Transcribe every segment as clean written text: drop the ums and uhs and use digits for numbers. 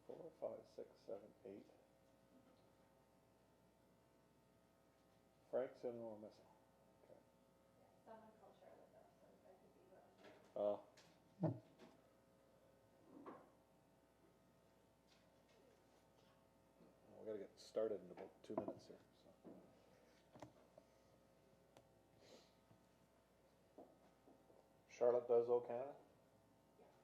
4, 5, 6, 7, 8. Frank's the only one we're missing. Okay. Someone called Charlotte though, so that could be what. We got to get started in about 2 minutes here. So. Charlotte does O Canada? Yeah.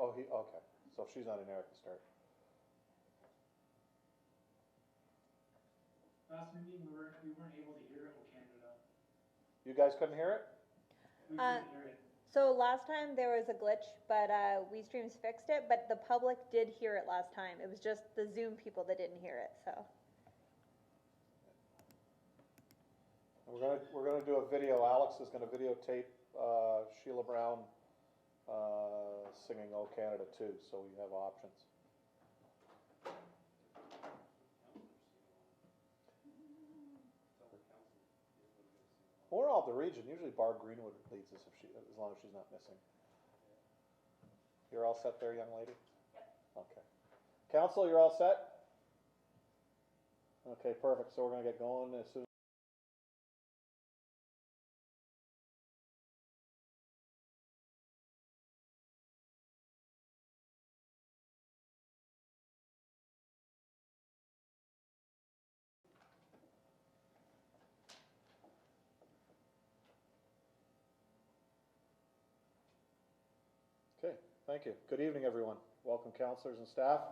Oh, no. Okay. So if she's not in there, I can start. Last meeting we weren't able to hear O Canada. You guys couldn't hear it? We couldn't hear it. So last time there was a glitch, but WeStreams fixed it, but the public did hear it last time. It was just the Zoom people that didn't hear it, so. We're gonna do a video. Alex is gonna videotape Sheila Brown singing O Canada too, so we have options. We're all the region. Usually Barb Greenwood leads us as long as she's not missing. You're all set there, young lady? Yep. Okay. Council, you're all set? Okay, perfect. So we're gonna get going as soon as Okay, thank you. Good evening, everyone. Welcome, councillors and staff,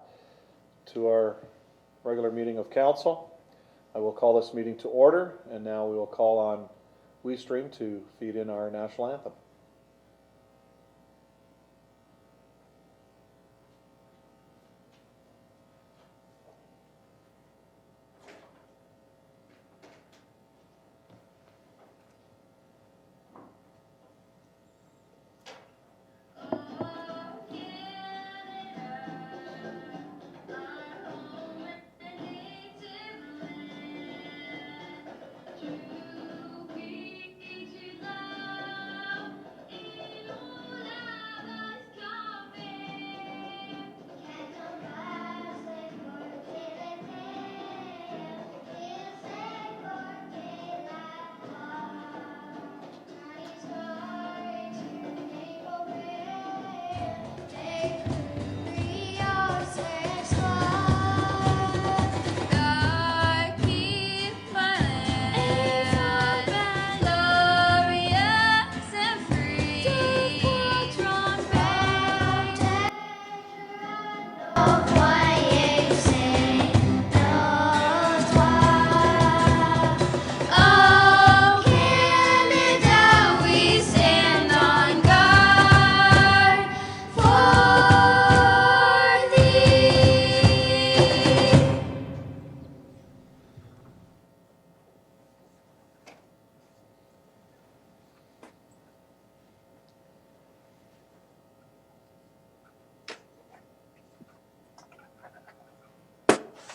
to our regular meeting of council. I will call this meeting to order, and now we will call on WeStream to feed in our national anthem.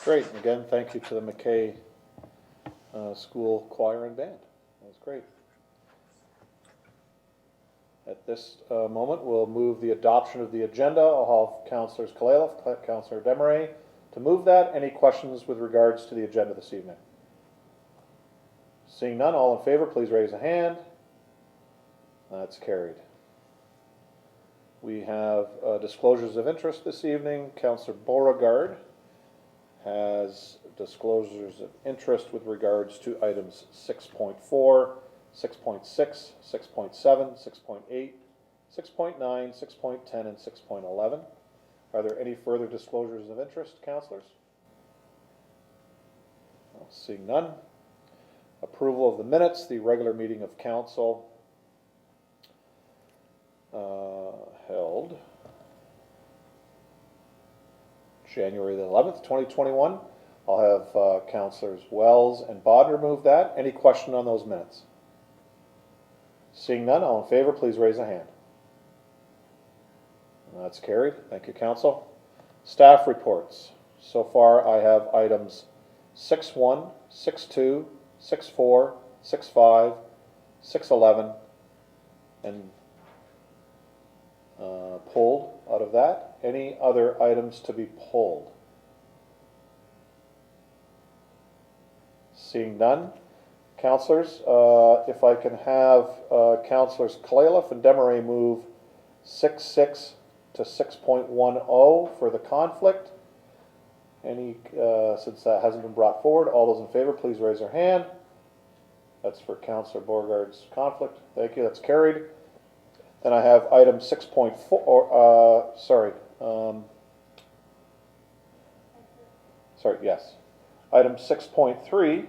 Great. Again, thank you to the McKay School Choir and Band. That was great. At this moment, we'll move the adoption of the agenda. I'll have Councillors Kalaloff, Councillor Desmarais to move that. Any questions with regards to the agenda this evening? Seeing none, all in favor, please raise a hand. That's carried. We have disclosures of interest this evening. Councillor Beauregard has disclosures of interest with regards to items 6.4, 6.6, 6.7, 6.8, 6.9, 6.10, and 6.11. Are there any further disclosures of interest, councillors? Seeing none. Approval of the minutes, the regular meeting of council held January the 11th, 2021. I'll have Councillors Wells and Bodner move that. Any question on those minutes? Seeing none, all in favor, please raise a hand. That's carried. Thank you, Council. Staff reports. So far, I have items 6.1, 6.2, 6.4, 6.5, 6.11, and pulled out of that. Any other items to be pulled? Seeing none. Councillors, if I can have Councillors Kalaliff and Desmarais move 6.6 to 6.10 for the conflict. Any, since that hasn't been brought forward, all those in favor, please raise their hand. That's for Councillor Beauregard's conflict. Thank you, that's carried. Then I have item 6.4, yes. Item 6.3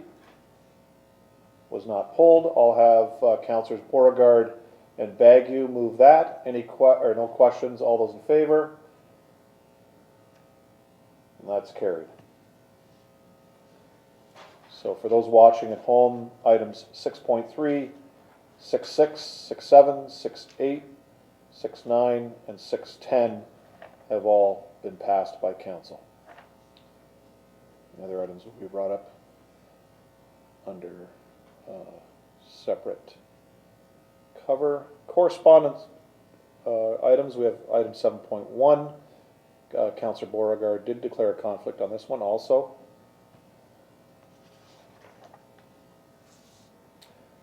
was not pulled. I'll have Councillors Beauregard and Bagu move that. Any no questions? All those in favor? And that's carried. So for those watching at home, items 6.3, 6.6, 6.7, 6.8, 6.9, and 6.10 have all been passed by council. Any other items will be brought up under separate cover. Correspondence items, we have item 7.1. Councillor Beauregard did declare a conflict on this one also.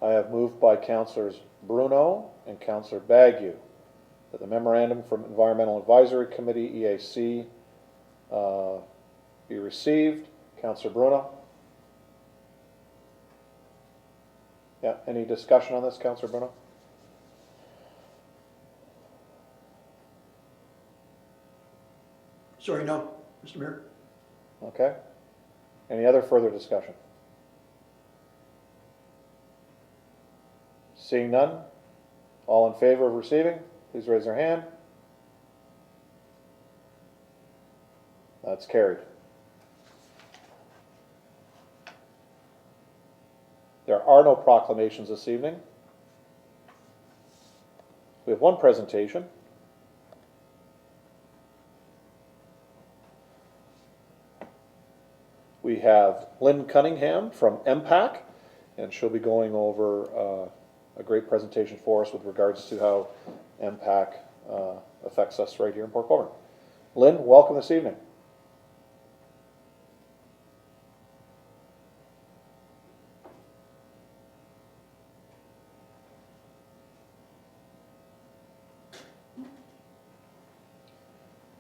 I have moved by Councillors Bruno and Councillor Bagu that the memorandum from Environmental Advisory Committee, EAC, be received. Councillor Bruno? Yeah, any discussion on this, Councillor Bruno? Sorry, no, Mr. Mayor. Okay. Any other further discussion? Seeing none, all in favor of receiving, please raise their hand. That's carried. There are no proclamations this evening. We have one presentation. We have Lynn Cunningham from MPAC, and she'll be going over a great presentation for us with regards to how MPAC affects us right here in Port Colborne. Lynn, welcome this evening.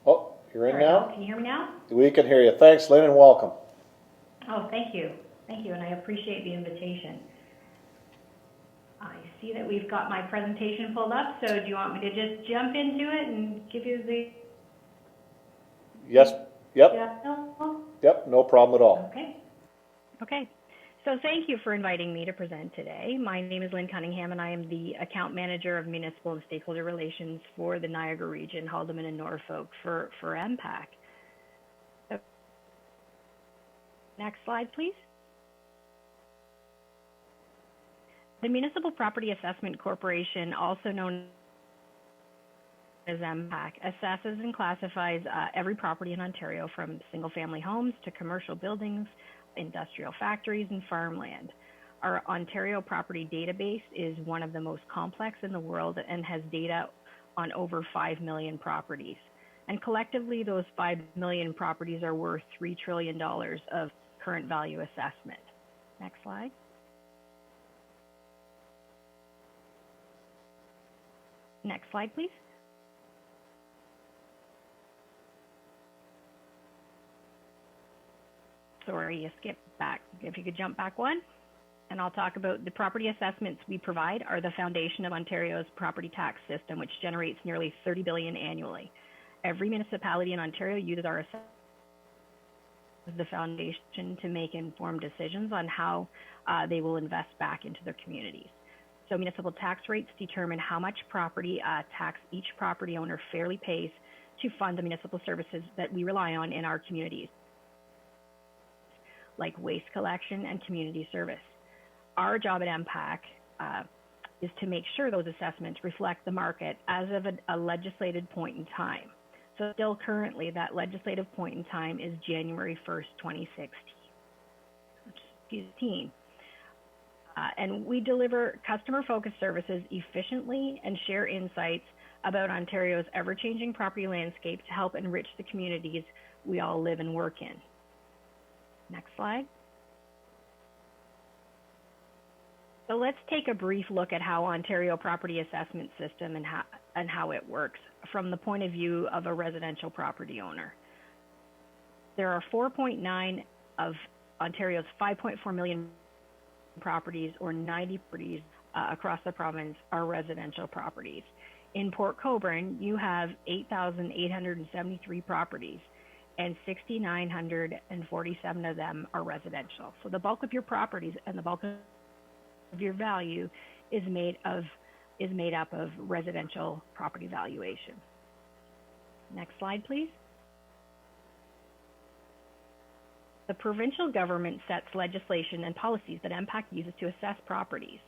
Oh, you're in now? Can you hear me now? We can hear you. Thanks, Lynn, and welcome. Oh, thank you. Thank you, and I appreciate the invitation. I see that we've got my presentation pulled up, so do you want me to just jump into it and give you the... Yes, yep, Yeah, no? yep, no problem at all. Okay. Okay. So thank you for inviting me to present today. My name is Lynn Cunningham, and I am the Account Manager of Municipal and Stakeholder Relations for the Niagara region, Haldimand and Norfolk for MPAC. So, next slide, please. The Municipal Property Assessment Corporation, also known as MPAC, assesses and classifies every property in Ontario, from single-family homes to commercial buildings, industrial factories, and farmland. Our Ontario property database is one of the most complex in the world and has data on over 5 million properties. And collectively, those 5 million properties are worth $3 trillion of current value assessment. Next slide. Next slide, please. Sorry, you skipped back. If you could jump back one, and I'll talk about the property assessments we provide are the foundation of Ontario's property tax system, which generates nearly $30 billion annually. Every municipality in Ontario uses our assessment as the foundation to make informed decisions on how they will invest back into their communities. So municipal tax rates determine how much property tax each property owner fairly pays to fund the municipal services that we rely on in our communities, like waste collection and community service. Our job at MPAC is to make sure those assessments reflect the market as of a legislated point in time. So still currently, that legislative point in time is January 1st, 2016. And we deliver customer-focused services efficiently and share insights about Ontario's ever-changing property landscape to help enrich the communities we all live and work in. Next slide. So let's take a brief look at how Ontario property assessment system and how it works from the point of view of a residential property owner. There are 4.9 of Ontario's 5.4 million properties, or 90 properties across the province, are residential properties. In Port Colborne, you have 8,873 properties, and 6,947 of them are residential. So the bulk of your properties and the bulk of your value is made up of residential property valuation. Next slide, please. The provincial government sets legislation and policies that MPAC uses to assess properties.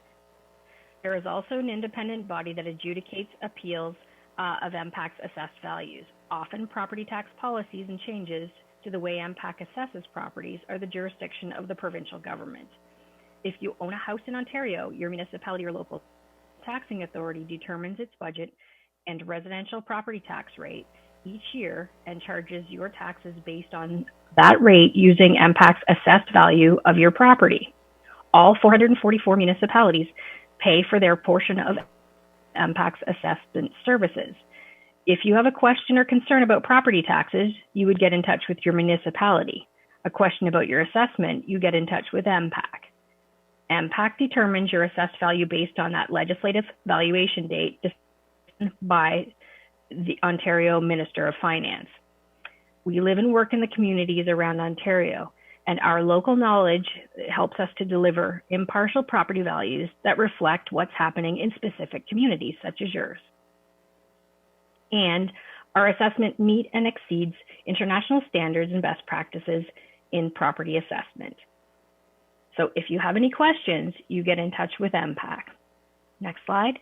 There is also an independent body that adjudicates appeals of MPAC's assessed values. Often, property tax policies and changes to the way MPAC assesses properties are the jurisdiction of the provincial government. If you own a house in Ontario, your municipality or local taxing authority determines its budget and residential property tax rate each year and charges your taxes based on that rate using MPAC's assessed value of your property. All 444 municipalities pay for their portion of MPAC's assessment services. If you have a question or concern about property taxes, you would get in touch with your municipality. A question about your assessment, you get in touch with MPAC. MPAC determines your assessed value based on that legislative valuation date by the Ontario Minister of Finance. We live and work in the communities around Ontario, and our local knowledge helps us to deliver impartial property values that reflect what's happening in specific communities such as yours. And our assessment meets and exceeds international standards and best practices in property assessment. So if you have any questions, you get in touch with MPAC. Next slide.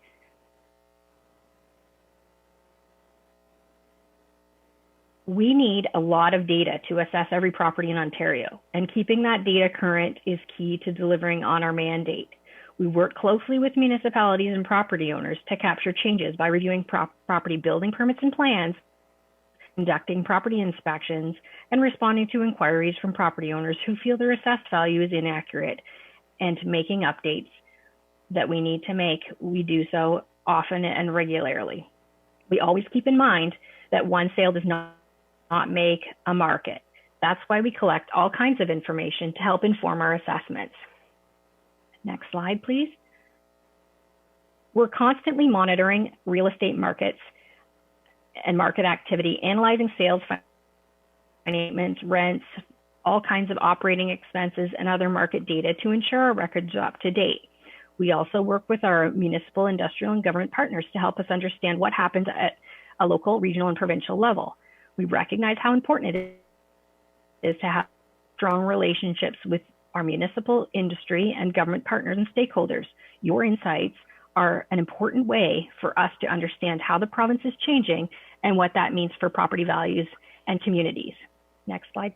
We need a lot of data to assess every property in Ontario, and keeping that data current is key to delivering on our mandate. We work closely with municipalities and property owners to capture changes by reviewing property building permits and plans, conducting property inspections, and responding to inquiries from property owners who feel their assessed value is inaccurate, and making updates that we need to make. We do so often and regularly. We always keep in mind that one sale does not make a market. That's why we collect all kinds of information to help inform our assessments. Next slide, please. We're constantly monitoring real estate markets and market activity, analyzing sales, financing, rents, all kinds of operating expenses and other market data to ensure our records are up to date. We also work with our municipal, industrial, and government partners to help us understand what happens at a local, regional, and provincial level. We recognize how important it is to have strong relationships with our municipal, industry, and government partners and stakeholders. Your insights are an important way for us to understand how the province is changing and what that means for property values and communities. Next slide.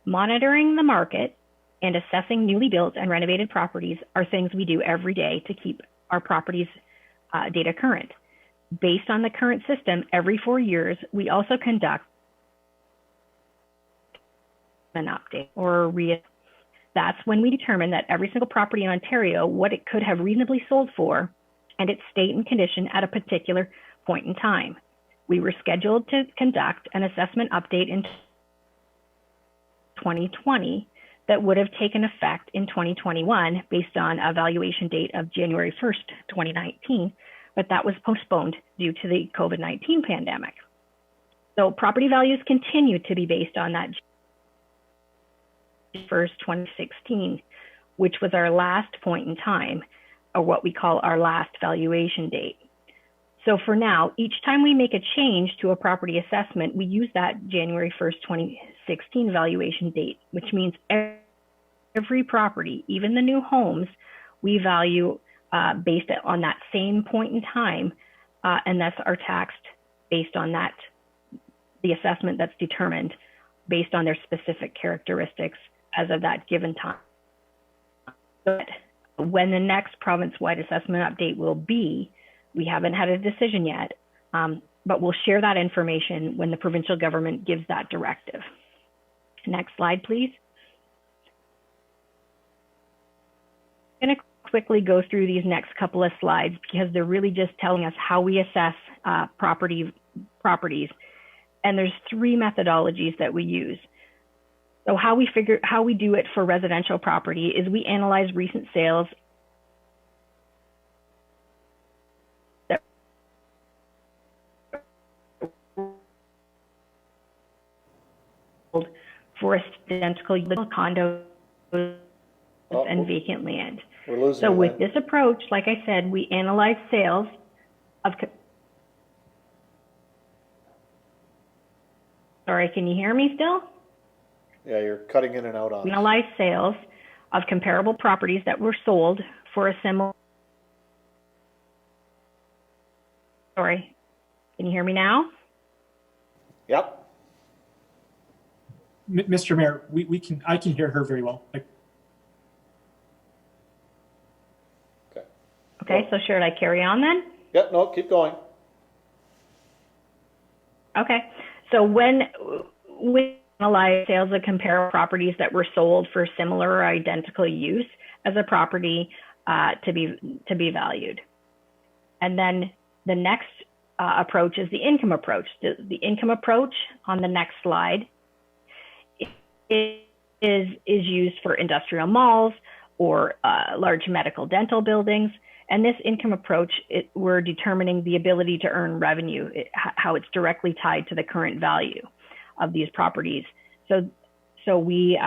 Monitoring the market and assessing newly built and renovated properties are things we do every day to keep our properties data current. Based on the current system, every 4 years, we also conduct an update or that's when we determine that every single property in Ontario, what it could have reasonably sold for and its state and condition at a particular point in time. We were scheduled to conduct an assessment update in 2020 that would have taken effect in 2021 based on a valuation date of January 1st, 2019, but that was postponed due to the COVID-19 pandemic. So property values continue to be based on that 1st, 2016, which was our last point in time, or what we call our last valuation date. So for now, each time we make a change to a property assessment, we use that January 1st, 2016 valuation date, which means every property, even the new homes, we value based on that same point in time, and that's are taxed based on that, the assessment that's determined based on their specific characteristics as of that given time. But when the next province-wide assessment update will be, we haven't had a decision yet, but we'll share that information when the provincial government gives that directive. Next slide, please. I'm going to quickly go through these next couple of slides because they're really just telling us how we assess properties. And there's 3 methodologies that we use. So how we do it for residential property is we analyze recent sales for identical condos and vacant land. We're losing So you, with Lynn. this approach, like I said, we analyze sales of, sorry, can you hear me still? Yeah, you're cutting in and out on us. Analyze sales of comparable properties that were sold for a similar, sorry, can you hear me now? Yep. Mr. Mayor, I can hear her very well. Okay, so should I carry on then? Yep, no, keep going. Okay, so when we analyze sales of comparable properties that were sold for similar or identical use as a property to be valued. And then the next approach is the income approach. The income approach on the next slide is used for industrial malls or large medical dental buildings. And this income approach, we're determining the ability to earn revenue, how it's directly tied to the current value of these properties. So we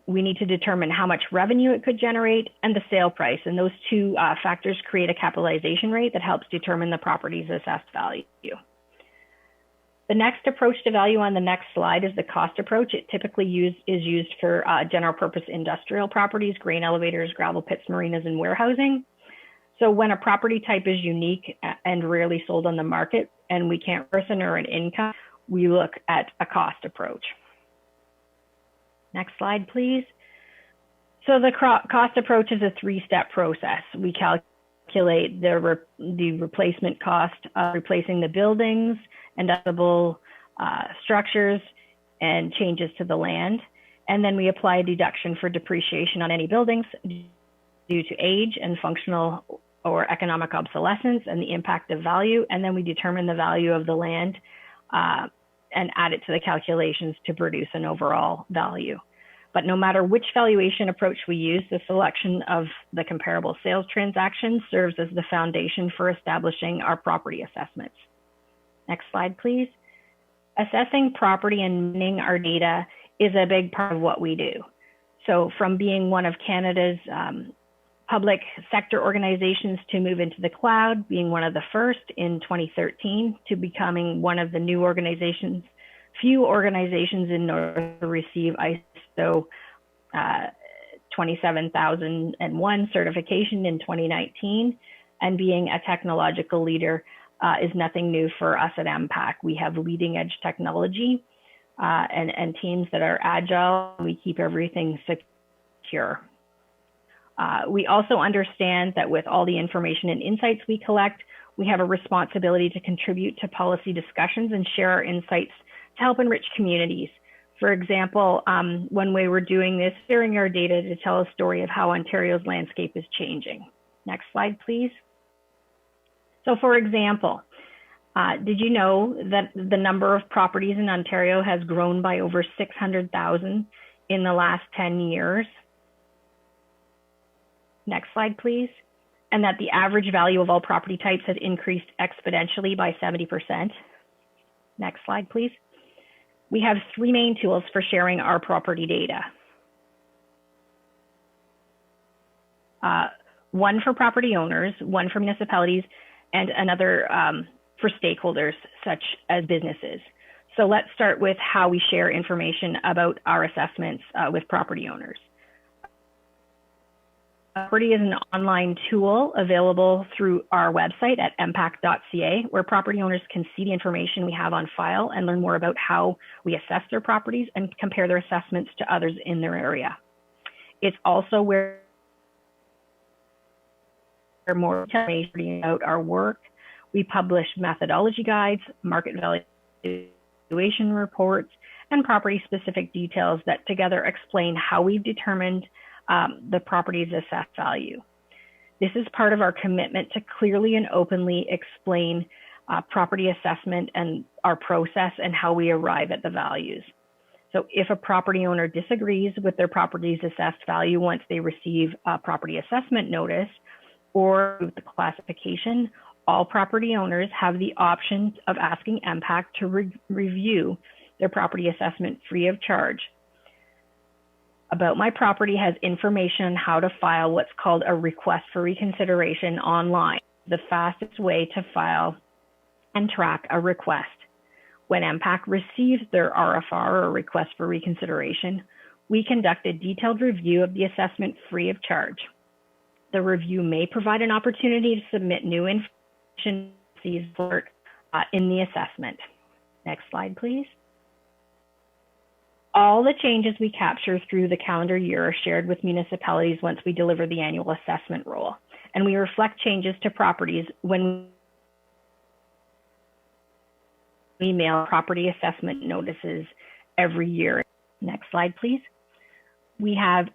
need to determine how much revenue it could generate and the sale price. And those 2 factors create a capitalization rate that helps determine the property's assessed value. The next approach to value on the next slide is the cost approach. It typically is used for general purpose industrial properties, grain elevators, gravel pits, marinas, and warehousing. So when a property type is unique and rarely sold on the market and we can't person or an income, we look at a cost approach. Next slide, please. So the cost approach is a 3-step process. We calculate the replacement cost of replacing the buildings and edible structures and changes to the land. And then we apply a deduction for depreciation on any buildings due to age and functional or economic obsolescence and the impact of value. And then we determine the value of the land and add it to the calculations to produce an overall value. But no matter which valuation approach we use, the selection of the comparable sales transaction serves as the foundation for establishing our property assessments. Next slide, please. Assessing property and mining our data is a big part of what we do. So from being one of Canada's public sector organizations to move into the cloud, being one of the first in 2013, to becoming one of the new organizations, few organizations in North to receive ISO 27001 certification in 2019, and being a technological leader is nothing new for us at MPAC. We have leading edge technology and teams that are agile. We keep everything secure. We also understand that with all the information and insights we collect, we have a responsibility to contribute to policy discussions and share our insights to help enrich communities. For example, when we were doing this, sharing our data to tell a story of how Ontario's landscape is changing. Next slide, please. So for example, did you know that the number of properties in Ontario has grown by over 600,000 in the last 10 years? Next slide, please. And that the average value of all property types has increased exponentially by 70%. Next slide, please. We have 3 main tools for sharing our property data. One for property owners, one for municipalities, and another for stakeholders such as businesses. So let's start with how we share information about our assessments with property owners. Property is an online tool available through our website at mpac.ca, where property owners can see the information we have on file and learn more about how we assess their properties and compare their assessments to others in their area. It's also where more information about our work. We publish methodology guides, market valuation reports, and property-specific details that together explain how we've determined the property's assessed value. This is part of our commitment to clearly and openly explain property assessment and our process and how we arrive at the values. So if a property owner disagrees with their property's assessed value once they receive a property assessment notice or the classification, all property owners have the option of asking MPAC to review their property assessment free of charge. About My Property has information on how to file what's called a request for reconsideration online, the fastest way to file and track a request. When MPAC receives their RFR, or request for reconsideration, we conduct a detailed review of the assessment free of charge. The review may provide an opportunity to submit new information in the assessment. Next slide, please. All the changes we capture through the calendar year are shared with municipalities once we deliver the annual assessment roll, and we reflect changes to properties when we mail property assessment notices every year. Next slide, please. We have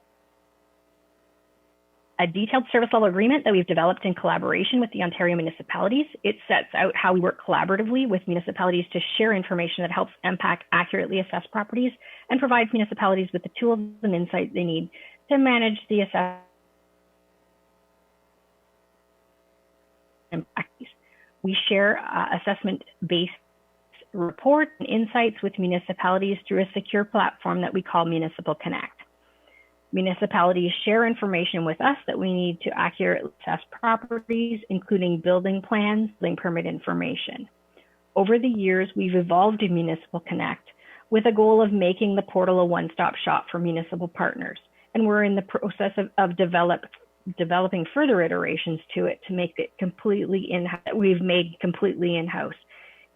a detailed service level agreement that we've developed in collaboration with the Ontario municipalities. It sets out how we work collaboratively with municipalities to share information that helps MPAC accurately assess properties and provides municipalities with the tools and insights they need to manage the assessment. We share assessment-based reports and insights with municipalities through a secure platform that we call Municipal Connect. Municipalities share information with us that we need to accurately assess properties, including building plans, building permit information. Over the years, we've evolved in Municipal Connect with a goal of making the portal a one-stop shop for municipal partners. And we're in the process of developing further iterations to it to make it completely in-house, that we've made completely in-house.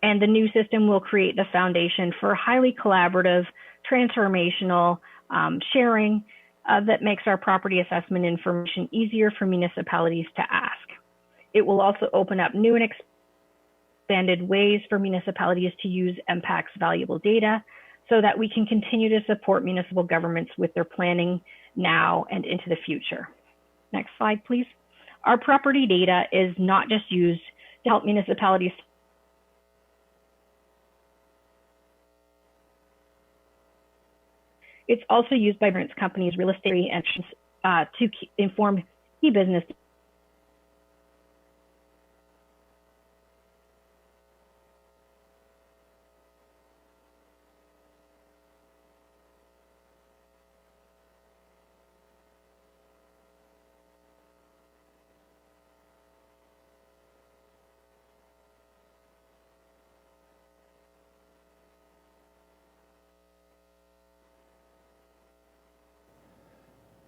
And the new system will create the foundation for highly collaborative, transformational sharing that makes our property assessment information easier for municipalities to ask. It will also open up new and expanded ways for municipalities to use MPAC's valuable data so that we can continue to support municipal governments with their planning now and into the future. Next slide, please. Our property data is not just used to help municipalities It's also used by insurance companies, real estate agents to inform key business.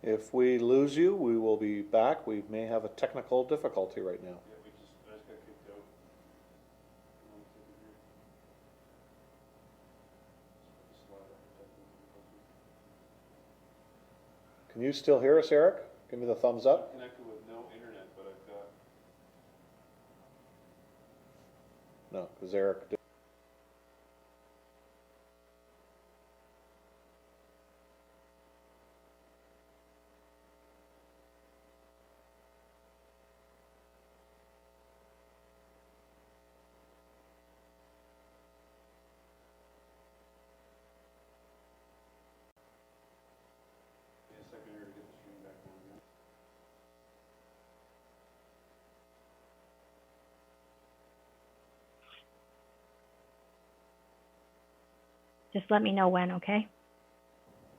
If we lose you, we will be back. We may have a technical difficulty right now. Yeah, I just got kicked out. Can you still hear us, Eric? Give me the thumbs up. Connected with no internet, but I've got. No, because Eric did. Just let me know when, okay?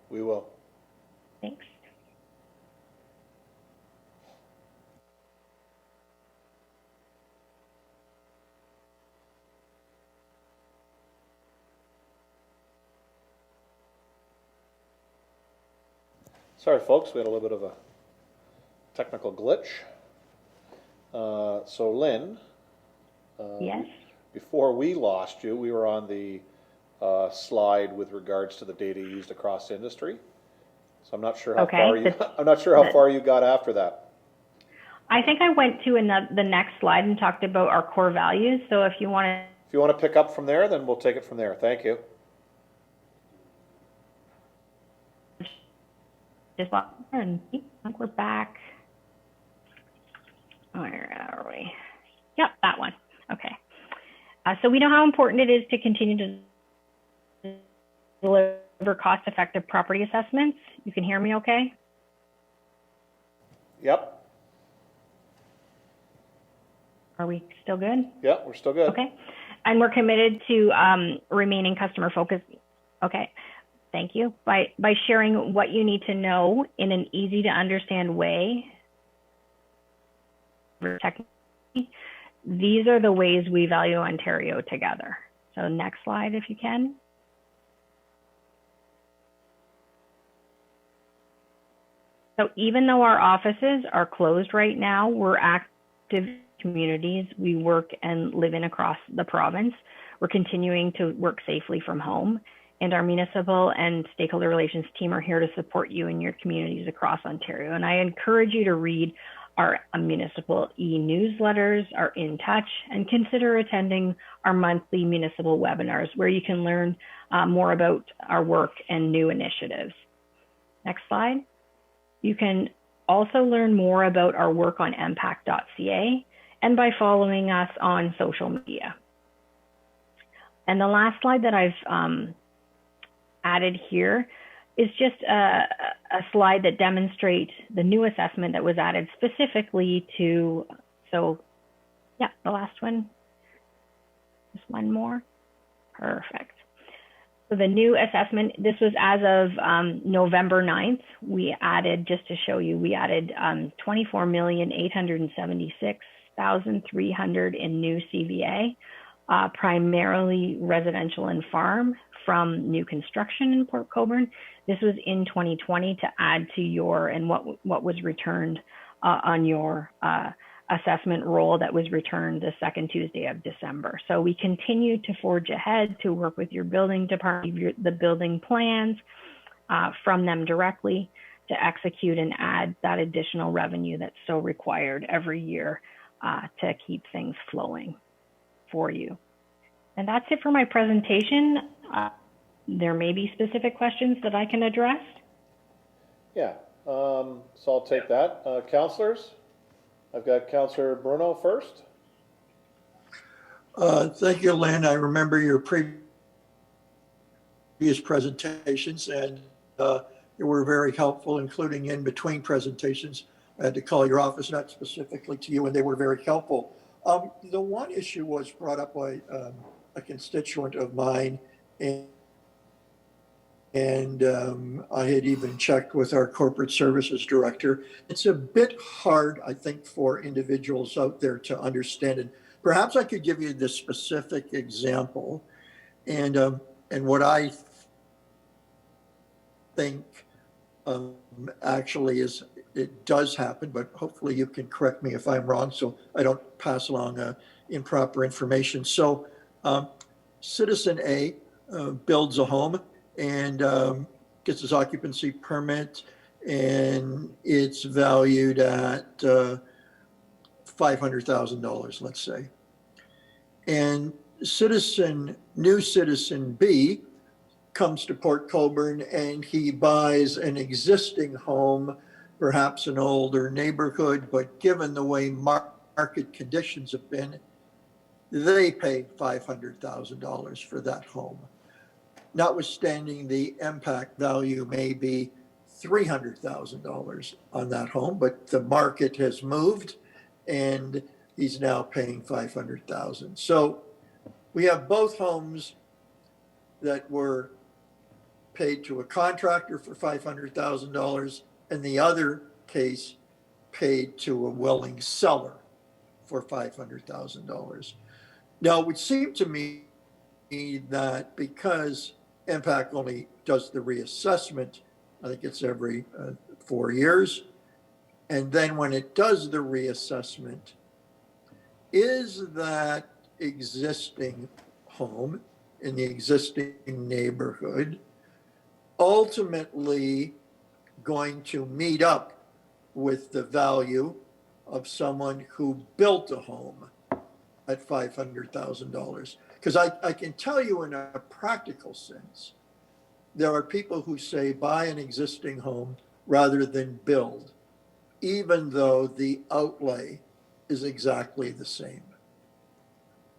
We will. Thanks. Sorry, folks, we had a little bit of a technical glitch. So Lynn, Yes. before we lost you, we were on the slide with regards to the data used across industry. So I'm not sure how Okay, far you. I'm not sure how far you got after that. I think I went to the next slide and talked about our core values. So if you want If you want to pick up from there, then we'll take it from there. Thank you. to just and I think we're back. Where are we? Yep, that one. Okay. So we know how important it is to continue to deliver cost-effective property assessments. You can hear me okay? Yep. Are we still good? Yep, we're still good. Okay. And we're committed to remaining customer focused. Okay. Thank you. By sharing what you need to know in an easy to understand way. These are the ways we value Ontario together. So next slide, if you can. So even though our offices are closed right now, we're active communities we work and live in across the province. We're continuing to work safely from home, and our municipal and stakeholder relations team are here to support you in your communities across Ontario. And I encourage you to read our municipal e-newsletters, our In Touch, and consider attending our monthly municipal webinars where you can learn more about our work and new initiatives. Next slide. You can also learn more about our work on mpact.ca and by following us on social media. And the last slide that I've added here is just a slide that demonstrates the new assessment that was added specifically to, so yeah, the last one, just one more, perfect. So the new assessment, this was as of November 9th, we added, just to show you, we added 24,876,300 in new CVA, primarily residential and farm from new construction in Port Colborne. This was in 2020 to add to your, and what was returned on your assessment roll that was returned the second Tuesday of December. So we continue to forge ahead to work with your building department, the building plans from them directly to execute and add that additional revenue that's so required every year to keep things flowing for you. And that's it for my presentation. There may be specific questions that I can address. Yeah, so I'll take that. Councillors? I've got Councillor Bruno first. Thank you, Lynn. I remember your previous presentations, and you were very helpful, including in between presentations. I had to call your office, not specifically to you, and they were very helpful. The one issue was brought up by a constituent of mine, and I had even checked with our corporate services director. It's a bit hard, I think, for individuals out there to understand it. Perhaps I could give you the specific example, and what I think actually is it does happen, but hopefully you can correct me if I'm wrong, so I don't pass along improper information. So citizen A builds a home and gets his occupancy permit, and it's valued at $500,000, let's say. And new citizen B comes to Port Colborne and he buys an existing home, perhaps an older neighborhood, but given the way market conditions have been, they pay $500,000 for that home. Notwithstanding the impact value may be $300,000 on that home, but the market has moved and he's now paying $500,000. So we have both homes that were paid to a contractor for $500,000, and the other case paid to a willing seller for $500,000. Now, it would seem to me that because MPAC only does the reassessment, I think it's every 4 years, and then when it does the reassessment, is that existing home in the existing neighborhood ultimately going to meet up with the value of someone who built a home at $500,000? Because I can tell you in a practical sense, there are people who say buy an existing home rather than build, even though the outlay is exactly the same.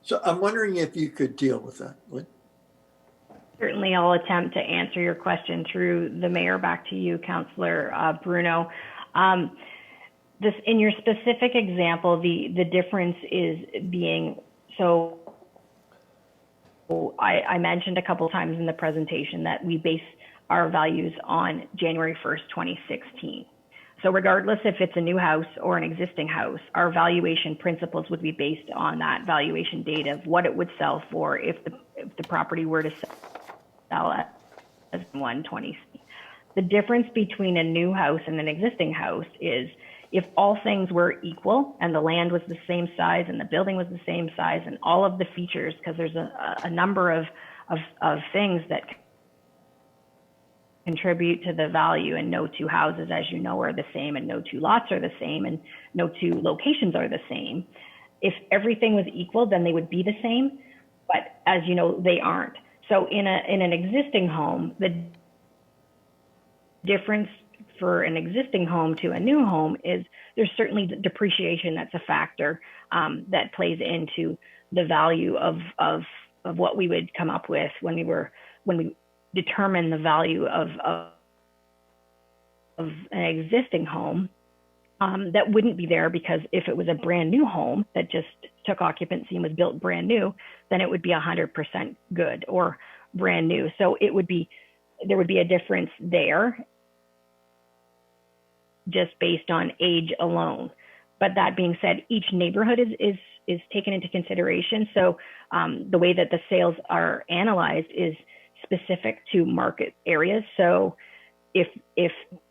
So I'm wondering if you could deal with that, Lynn. Certainly, I'll attempt to answer your question through the mayor. Back to you, Councillor Bruno. This, in your specific example, the difference is being, so I mentioned a couple times in the presentation that we base our values on January 1st, 2016. So regardless if it's a new house or an existing house, our valuation principles would be based on that valuation date of what it would sell for if the property were to sell at 120. The difference between a new house and an existing house is if all things were equal and the land was the same size and the building was the same size and all of the features, because there's a number of things that contribute to the value, and no two houses, as you know, are the same, and no two lots are the same, and no two locations are the same. If everything was equal, then they would be the same, but as you know, they aren't. So in an existing home, the difference for an existing home to a new home is there's certainly depreciation that's a factor that plays into the value of what we would come up with when we determine the value of an existing home. That wouldn't be there, because if it was a brand new home that just took occupancy and was built brand new, then it would be 100% good or brand new. So there would be a difference there just based on age alone. But that being said, each neighborhood is taken into consideration. So the way that the sales are analyzed is specific to market areas. So if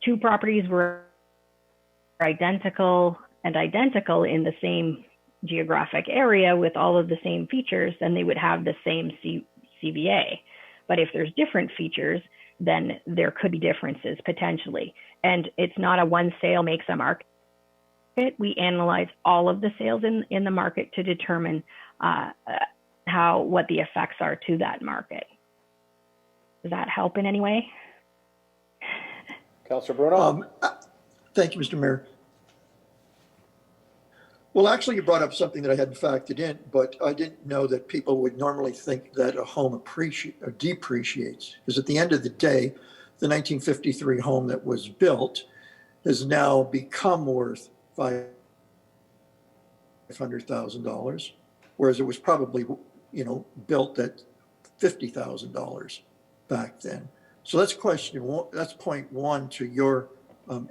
two properties were identical in the same geographic area with all of the same features, then they would have the same CVA. But if there's different features, then there could be differences potentially. And it's not a one sale makes a market. We analyze all of the sales in the market to determine what the effects are to that market. Does that help in any way? Councillor Bruno? Thank you, Mr. Mayor. Well, actually, you brought up something that I hadn't factored in, but I didn't know that people would normally think that a home depreciates. Because at the end of the day, the 1953 home that was built has now become worth $500,000, whereas it was probably, built at $50,000 back then. So that's point one to your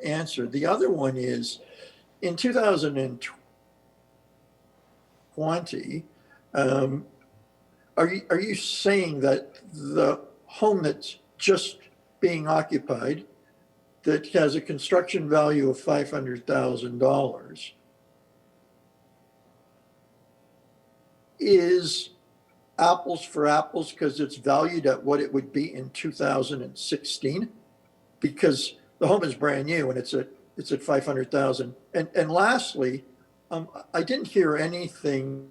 answer. The other one is, in 2020, are you saying that the home that's just being occupied, that has a construction value of $500,000, is apples for apples because it's valued at what it would be in 2016? Because the home is brand new and it's at $500,000. And lastly, I didn't hear anything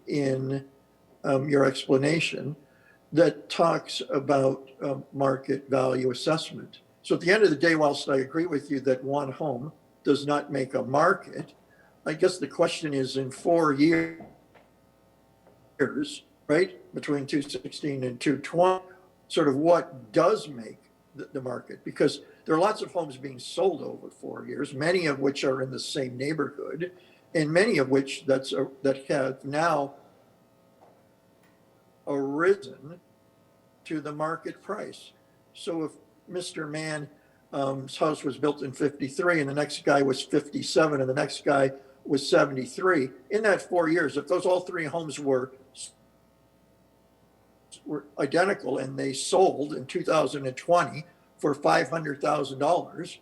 in your explanation that talks about market value assessment. So at the end of the day, whilst I agree with you that one home does not make a market, I guess the question is, in 4 years, right, between 2016 and 2020, sort of what does make the market? Because there are lots of homes being sold over 4 years, many of which are in the same neighborhood, and many of which that have now arisen to the market price. So if Mr. Mann's house was built in 53 and the next guy was 57 and the next guy was 73, in that 4 years, if those all three homes were identical and they sold in 2020 for $500,000,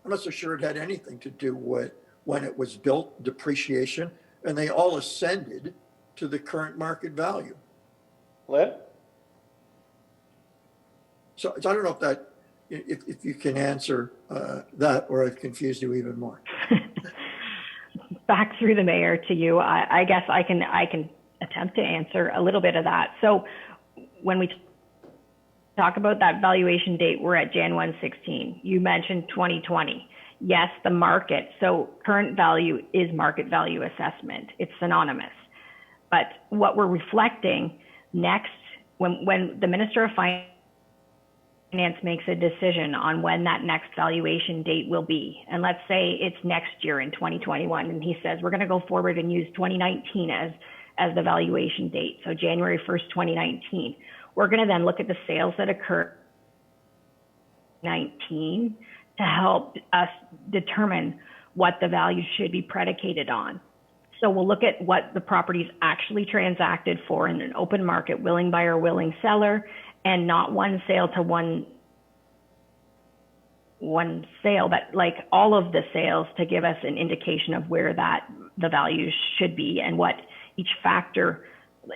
I'm not so sure it had anything to do with when it was built, depreciation, and they all ascended to the current market value. Lynn? So I don't know if that, if you can answer that, or I've confused you even more. Back through the mayor to you. I guess I can attempt to answer a little bit of that. So when we talk about that valuation date, we're at Jan 1/16. You mentioned 2020. Yes, the market. So current value is market value assessment. It's synonymous. But what we're reflecting next, when the Minister of Finance makes a decision on when that next valuation date will be, and let's say it's next year in 2021, and he says, we're going to go forward and use 2019 as the valuation date. So January 1st, 2019. We're going to then look at the sales that occurred in 2019 to help us determine what the value should be predicated on. So we'll look at what the properties actually transacted for in an open market, willing buyer, willing seller, and not one sale to one sale, but like all of the sales to give us an indication of where the value should be and what each factor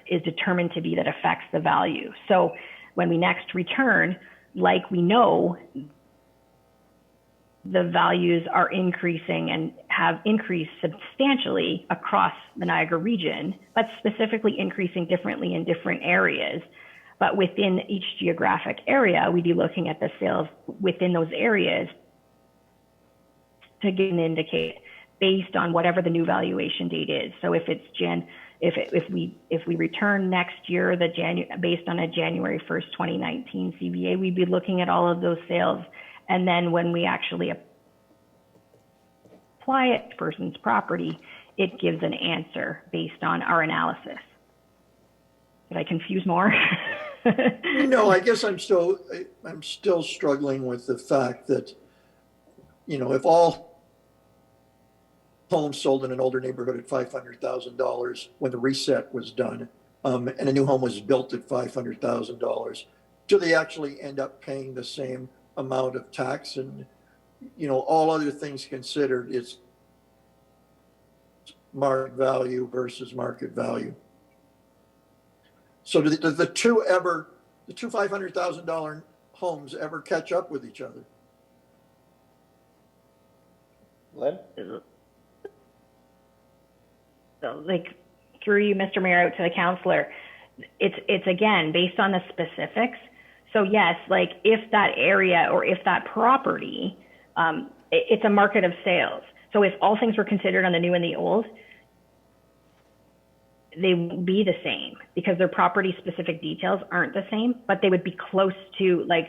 is determined to be that affects the value. So when we next return, like we know, the values are increasing and have increased substantially across the Niagara region, but specifically increasing differently in different areas. But within each geographic area, we'd be looking at the sales within those areas to get an indicate based on whatever the new valuation date is. So if it's if we return next year, based on a January 1st, 2019 CVA, we'd be looking at all of those sales. And then when we actually apply it to a person's property, it gives an answer based on our analysis. Did I confuse more? No, I guess I'm still struggling with the fact that, if all homes sold in an older neighborhood at $500,000 when the reset was done, and a new home was built at $500,000, do they actually end up paying the same amount of tax? And all other things considered, it's market value versus market value. So do the two $500,000 homes ever catch up with each other? Lynn? So, like, through you, Mr. Mayor, out to the councillor, it's again based on the specifics. So yes, like if that area or if that property, it's a market of sales. So if all things were considered on the new and the old, they won't be the same because their property specific details aren't the same, but they would be close to, but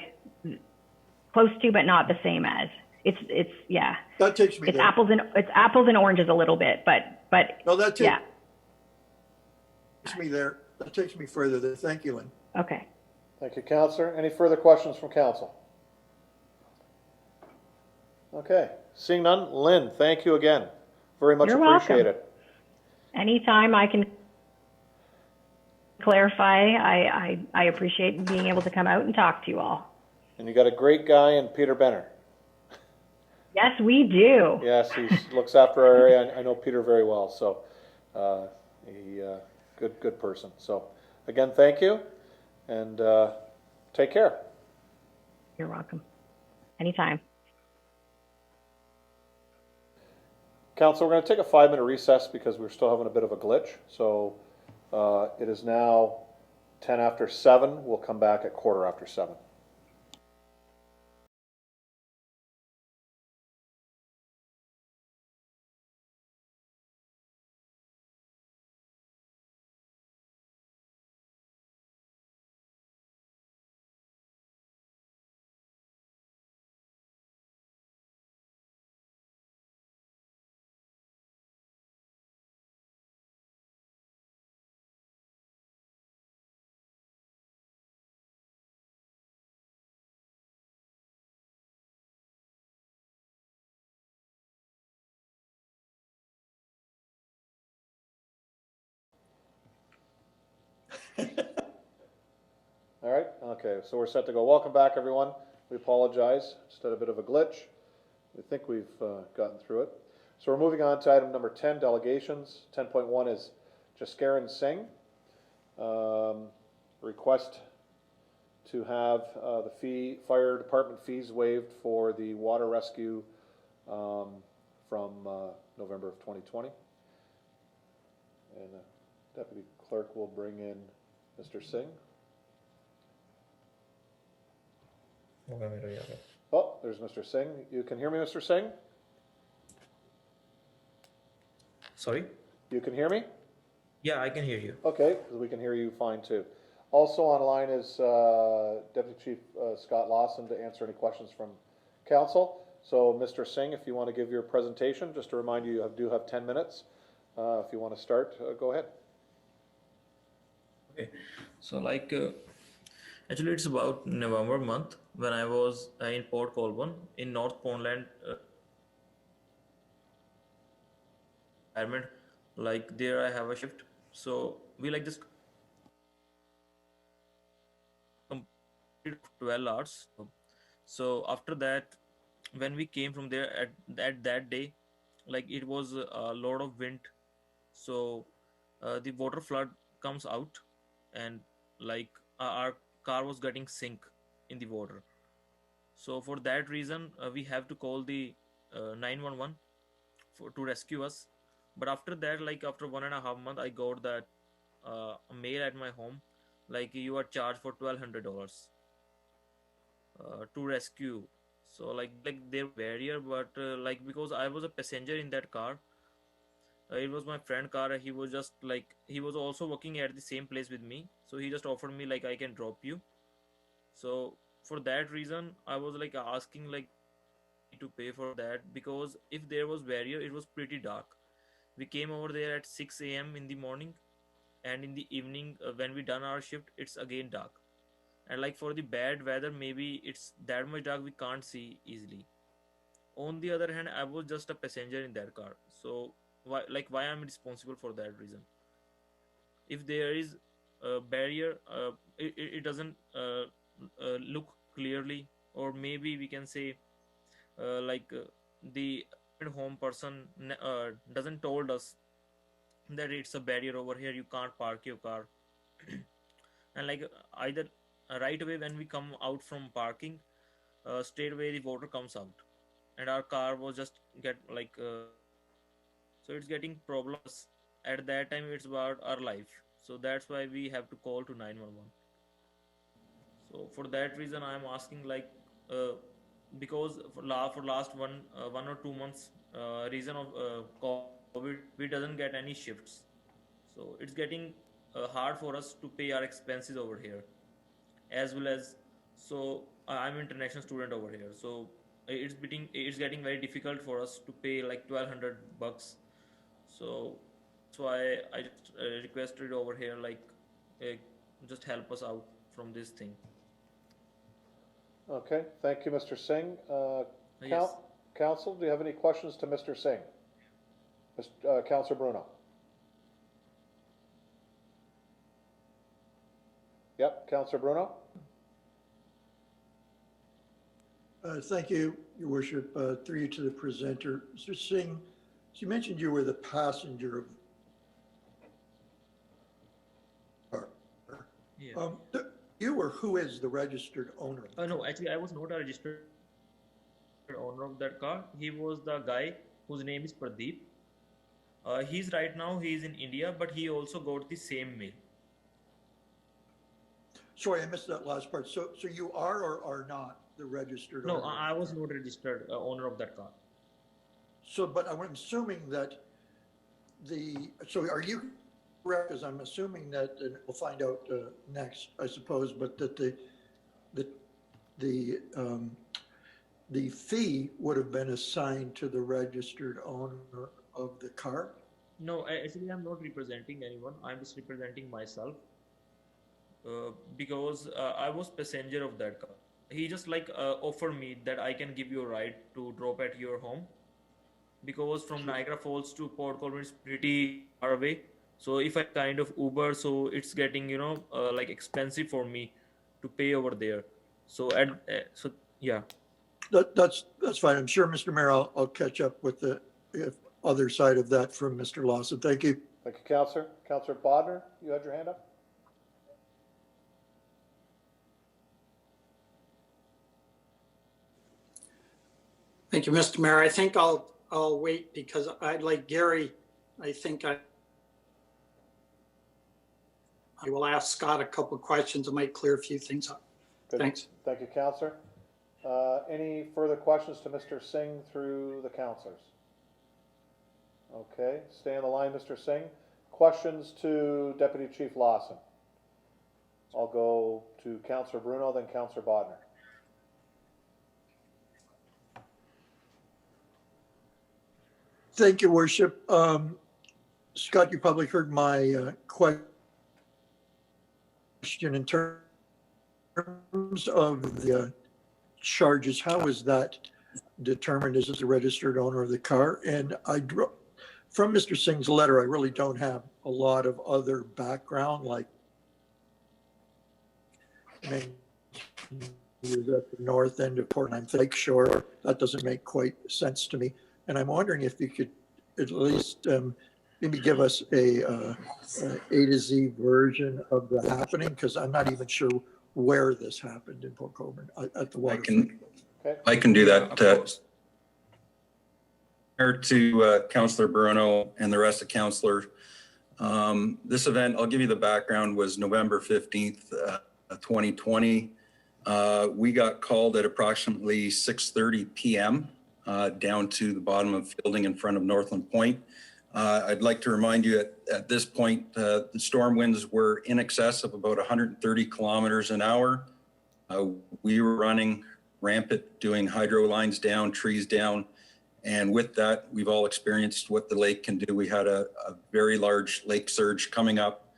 not the same as. It's yeah. That takes me. It's apples and oranges a little bit, but no, that takes yeah. me there. That takes me further there. Thank you, Lynn. Okay. Thank you, Councillor. Any further questions from Council? Okay, seeing none, Lynn, thank you again. Very much You're appreciate welcome. it. Anytime I can clarify, I appreciate being able to come out and talk to you all. And you got a great guy in Peter Benner. Yes, we do. Yes, he looks after our area. I know Peter very well, so good person. So again, thank you, and take care. You're welcome. Anytime. Council, we're going to take a 5-minute recess because we're still having a bit of a glitch. So it is now 10 after 7. We'll come back at 7:15. All right, okay, so we're set to go. Welcome back, everyone. We apologize, just had a bit of a glitch. We think we've gotten through it. So we're moving on to item number 10, delegations. 10.1 is Jaskaran Singh. Request to have the fire department fees waived for the water rescue from November of 2020. And Deputy Clerk will bring in Mr. Singh. Oh, there's Mr. Singh. You can hear me, Mr. Singh? Sorry? You can hear me? Yeah, I can hear you. Okay, because we can hear you fine too. Also online is Deputy Chief Scott Lawson to answer any questions from council. So Mr. Singh, if you want to give your presentation, just to remind you, you do have 10 minutes. If you want to start, go ahead. Okay. So actually it's about November month when I was in Port Colborne in North Poundland environment. Like there I have a shift. So we just completed 12 hours. So after that, when we came from there at that day, it was a lot of wind. So the water flood comes out, and our car was getting sink in the water. So for that reason, we have to call the 911 to rescue us. But after that, after 1.5 months, I got that a mail at my home, you are charged for $1,200 to rescue. So there barrier, but because I was a passenger in that car, it was my friend car. He was just he was also working at the same place with me, so he just offered me I can drop you. So for that reason, I was asking to pay for that, because if there was barrier, it was pretty dark. We came over there at 6 a.m. in the morning, and in the evening when we done our shift, it's again dark. And for the bad weather, maybe it's that much dark we can't see easily. On the other hand, I was just a passenger in that car, so why I'm responsible for that reason? If there is a barrier, it doesn't look clearly, or maybe we can say the home person doesn't told us that it's a barrier over here, you can't park your car. And either right away when we come out from parking, straight away the water comes out, and our car was just get so it's getting problems. At that time it's about our life, so that's why we have to call to 911. So for that reason I am asking uh, because for last 1 or 2 months, reason of COVID, we doesn't get any shifts, so it's getting hard for us to pay our expenses over here, as well as, so I'm an international student over here, so it's getting very difficult for us to pay $1,200. So that's why I just requested over here uh, just help us out from this thing. Okay, thank you, Mr. Singh. Yes. Council, do you have any questions to Mr. Singh? Councillor Bruno? Yep, Councillor Bruno? Thank you, Your Worship. Through you to the presenter. Mr. Singh, you mentioned you were the passenger of car. Yeah. You or who is the registered owner? No, actually, I was not a registered owner of that car. He was the guy whose name is Pradeep. He's in India, but he also got the same mail. Sorry, I missed that last part. So you are or are not the registered No, owner? I was not registered owner of that car. So, but I'm assuming that so are you correct? Because I'm assuming that, and we'll find out next, I suppose, but that the fee would have been assigned to the registered owner of the car? No, actually, I'm not representing anyone. I'm just representing myself. Because I was passenger of that car. He just offered me that I can give you a ride to drop at your home, because from Niagara Falls to Port Colborne is pretty far away. So if I kind of Uber, so it's getting expensive for me to pay over there. So so yeah. That's fine. I'm sure, Mr. Mayor, I'll catch up with the other side of that from Mr. Lawson. Thank you. Thank you, Councillor. Councillor Bodnar, you had your hand up? Thank you, Mr. Mayor. I think I'll wait because I'd like Gary, I think I will ask Scott a couple of questions. It might clear a few things up. Good. Thanks. Thank you, Counselor. Any further questions to Mr. Singh through the counselors? Okay, stay on the line, Mr. Singh. Questions to Deputy Chief Lawson? I'll go to Counselor Bruno, then Counselor Bodnar. Thank you, Worship. Scott, you probably heard my question in terms of the charges. How is that determined? Is it the registered owner of the car? And from Mr. Singh's letter, I really don't have a lot of other background, like I mean, he was at the north end of Portland Lakeshore. That doesn't make quite sense to me. And I'm wondering if you could at least maybe give us a to Z version of the happening, because I'm not even sure where this happened in Port Colborne at the waterfront. I can do that. Of course. To Councillor Bruno and the rest of councillors, this event, I'll give you the background, was November 15th, 2020. We got called at approximately 6:30 p.m. Down to the bottom of Fielding in front of Northland Point. I'd like to remind you at this point, the storm winds were in excess of about 130 kilometers an hour. We were running rampant, doing hydro lines down, trees down. And with that, we've all experienced what the lake can do. We had a very large lake surge coming up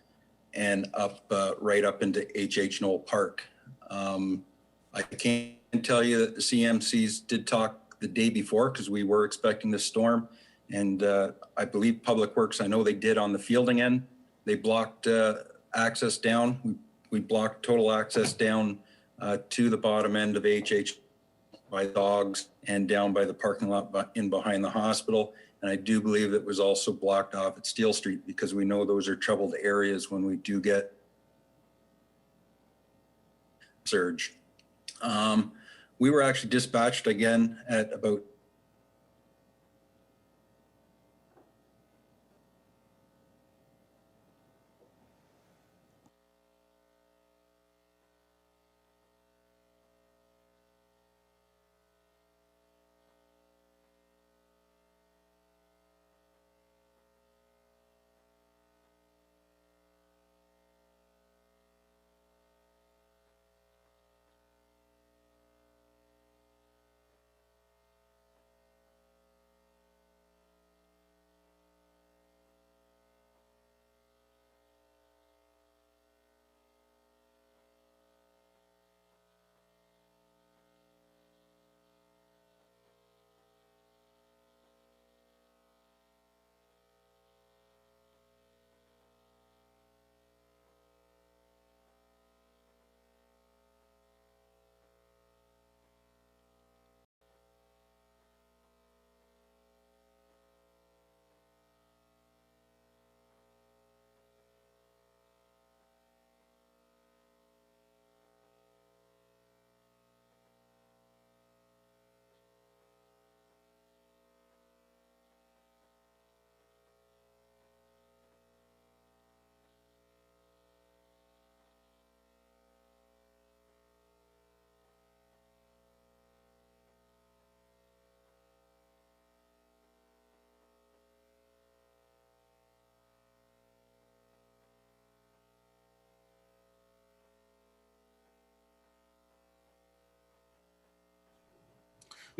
and up right up into H.H. Knoll Park. I can tell you that the CMCs did talk the day before because we were expecting this storm. And I believe Public Works, I know they did on the Fielding end. They blocked access down. We blocked total access down to the bottom end of H.H. by dogs and down by the parking lot in behind the hospital. And I do believe it was also blocked off at Steel Street because we know those are troubled areas when we do get surge. We were actually dispatched again at about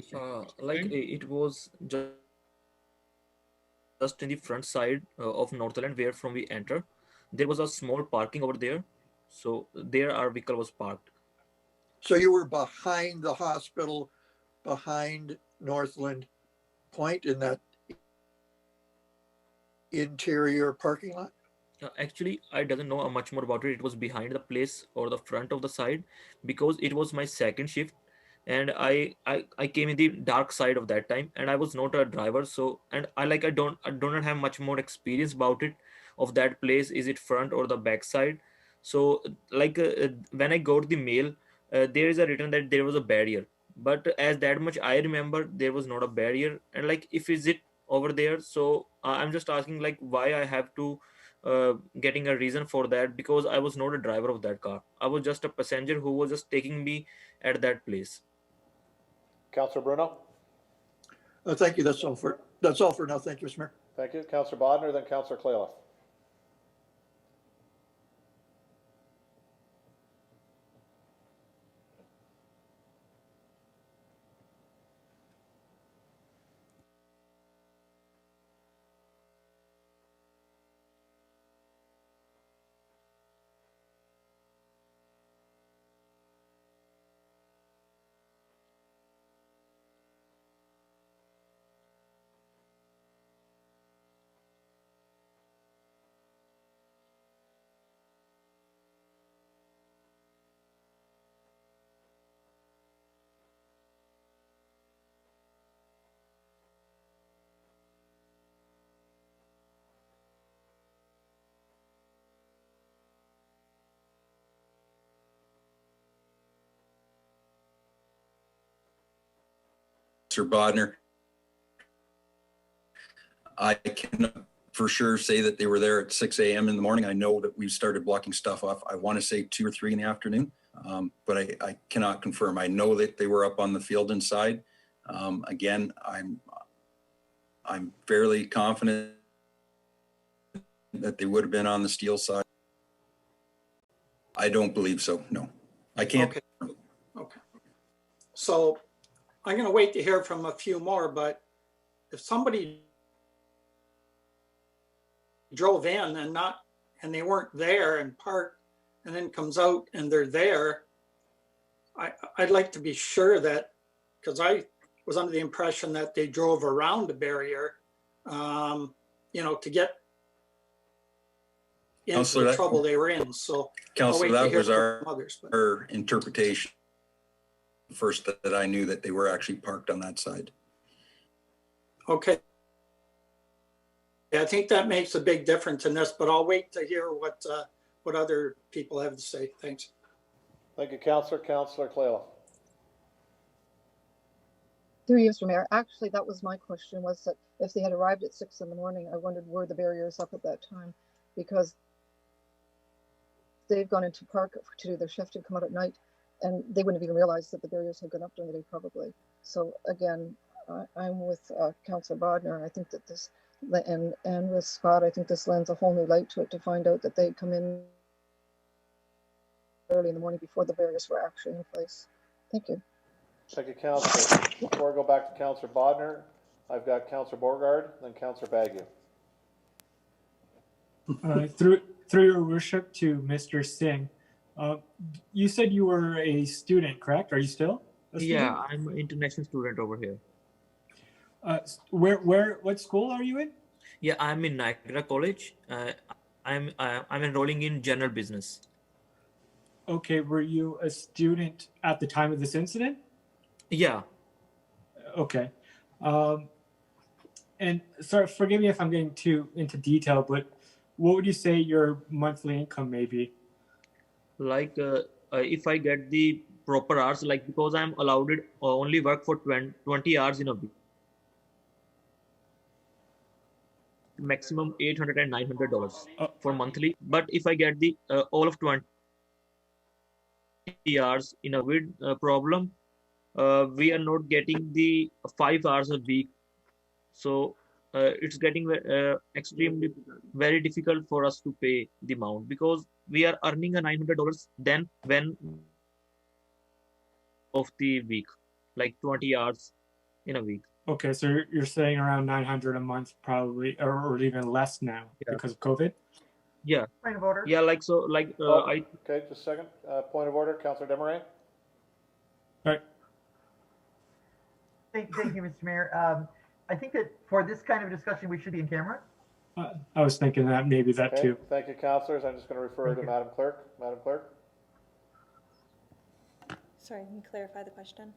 It was just in the front side of Northland where from we enter. There was a small parking over there. So there our vehicle was parked. So you were behind the hospital, behind Northland Point in that interior parking lot? Actually, I doesn't know much more about it. It was behind the place or the front of the side because it was my second shift and I came in the dark side of that time and I was not a driver. So and I do not have much more experience about it of that place. Is it front or the back side? So when I got the mail, there is a written that there was a barrier. but as that much I remember, there was not a barrier. And like, if is it over there, so I'm just asking like why I have to getting a reason for that, because I was not a driver of that car. I was just a passenger who was just taking me at that place. Councillor Bruno? Thank you. That's all for now. Thank you, Mr. Mayor. Thank you. Councillor Bodnar, then Councillor Clayliff. Sir Bodnar, I can for sure say that they were there at 6 a.m. in the morning. I know that we started blocking stuff off. I want to say 2 or 3 in the afternoon, but I cannot confirm. I know that they were up on the field inside. Again, I'm fairly confident that they would have been on the steel side. I don't believe so. No, I can't. Okay. So I'm going to wait to hear from a few more, but if somebody drove in and they weren't there and parked and then comes out and they're there, I'd like to be sure that, because I was under the impression that they drove around the barrier, to get into Counselor, the trouble they were in. So Councillor, that was others, our interpretation. First, that I knew that they were actually parked on that side. Okay. Yeah, I think that makes a big difference in this, but I'll wait to hear what other people have to say. Thanks. Thank you, Councillor. Councillor Clayliff. Through you, Mr. Mayor. Actually, that was my question, was that if they had arrived at 6 in the morning, I wondered were the barriers up at that time, because they've gone into park to do their shift and come out at night, and they wouldn't have even realized that the barriers had gone up during the day, probably. So again, I'm with Councillor Bodnar. I think that this, and with Scott, I think this lends a whole new light to it, to find out that they come in early in the morning before the barriers were actually in place. Thank you. Thank you, Councillor. Before I go back to Councillor Bodnar, I've got Councillor Beauregard, then Councillor Bagu. Through your worship to Mr. Singh, you said you were a student, correct? Are you still a student? Yeah, I'm an international student over here. What school are you in? Yeah, I'm in Niagara College. I'm enrolling in general business. Okay, were you a student at the time of this incident? Yeah. Okay. And sorry, forgive me if I'm getting too into detail, but what would you say your monthly income may be? Like, if I get the proper hours, like, because I'm allowed it only work for 20 hours in a week. Maximum $800 and $900 for monthly. But if I get the all of 20 hours in a week, problem, we are not getting the 5 hours a week. So it's getting extremely very difficult for us to pay the amount, because we are earning a $900 then when of the week, like 20 hours in a week. Okay, so you're saying around 900 a month, probably, or even less now, because of COVID? Yeah. Point of order. Yeah, like, so, like, Okay, just a second. Point of order, Councillor Desmarais. All right. Thank you, Mr. Mayor. I think that for this kind of discussion, we should be in camera. I was thinking that maybe that too. Thank you, councillors. I'm just going to refer to Madam Clerk. Madam Clerk. Sorry, can you clarify the question?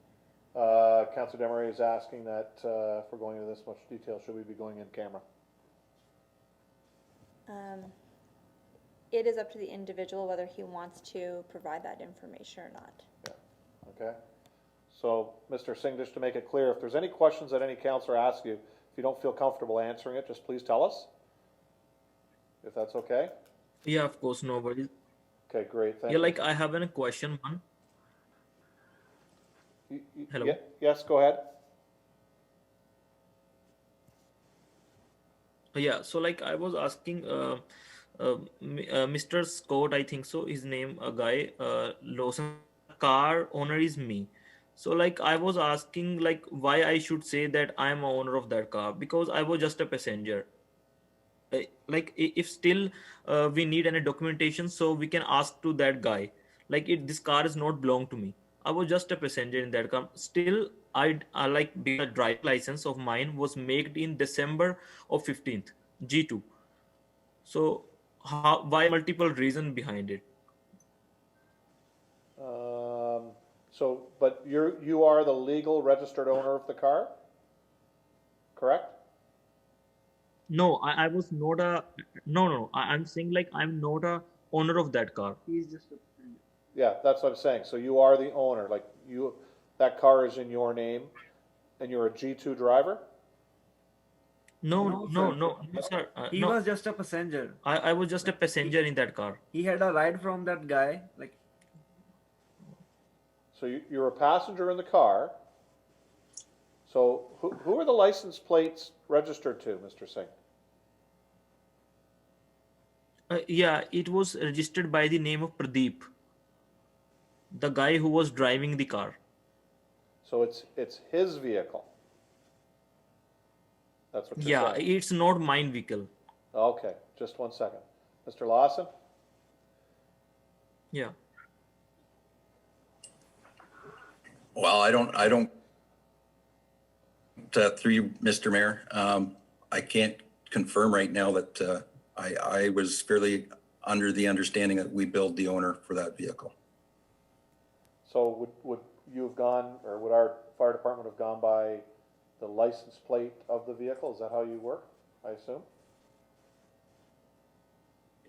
Councillor Desmarais is asking that if we're going into this much detail, should we be going in camera? It is up to the individual whether he wants to provide that information or not. Yeah. Okay. So, Mr. Singh, just to make it clear, if there's any questions that any counselor asks you, if you don't feel comfortable answering it, just please tell us. If that's okay? Yeah, of course, no worries. Okay, great, thank Yeah, you. like I have a question, one. Hello. Yes, go ahead. Yeah, so like I was asking, Mr. Scott, I think so, his name, a guy, Lawson, car owner is me. So like I was asking like why I should say that I am a owner of that car because I was just a passenger. If still we need any documentation, so we can ask to that guy. Like this car is not belong to me. I was just a passenger in that car. Still, I like because the driving license of mine was made in December of 15th G2. So why multiple reason behind it? But you are the legal registered owner of the car, correct? No, I was not a no. I'm saying like I'm not a owner of that car. Yeah, that's what I'm saying. So you are the owner, like that car is in your name, and you're a G2 driver? No, sir. He No, was just a passenger. I was just a passenger in that car. He had a ride from that guy. Like, So you're a passenger in the car. So who are the license plates registered to, Mr. Singh? Yeah, it was registered by the name of Pradeep, the guy who was driving the car. So it's his vehicle. That's what you're Yeah, saying. it's not mine vehicle. Okay, just one second. Mr. Lawson? Yeah. Well, I don't, through you, Mr. Mayor, I can't confirm right now that I was fairly under the understanding that we billed the owner for that vehicle. So would you have gone, or would our fire department have gone by the license plate of the vehicle? Is that how you work, I assume?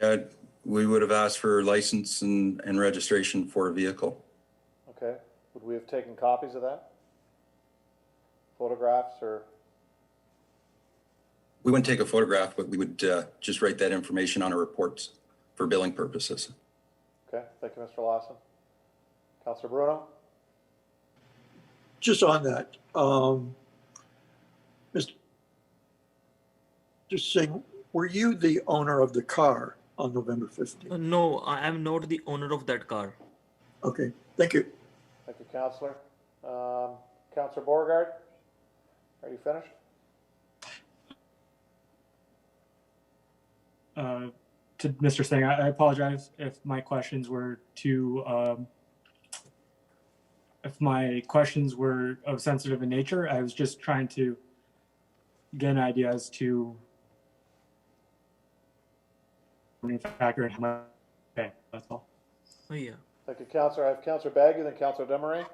Yeah, we would have asked for license and registration for a vehicle. Okay. Would we have taken copies of that? Photographs or? We wouldn't take a photograph, but we would just write that information on our reports for billing purposes. Okay, thank you, Mr. Lawson. Councilor Bruno? Just on that, Mr. Singh, were you the owner of the car on November 15th? No, I am not the owner of that car. Okay, thank you. Thank you, Councilor. Councilor Beauregard, are you finished? To Mr. Singh, I apologize if my questions were of sensitive in nature. I was just trying to get an idea as to factor and how much. Okay, that's all. Oh yeah. Thank you, Councilor. I have Councilor Baggy, then Councilor Demaray.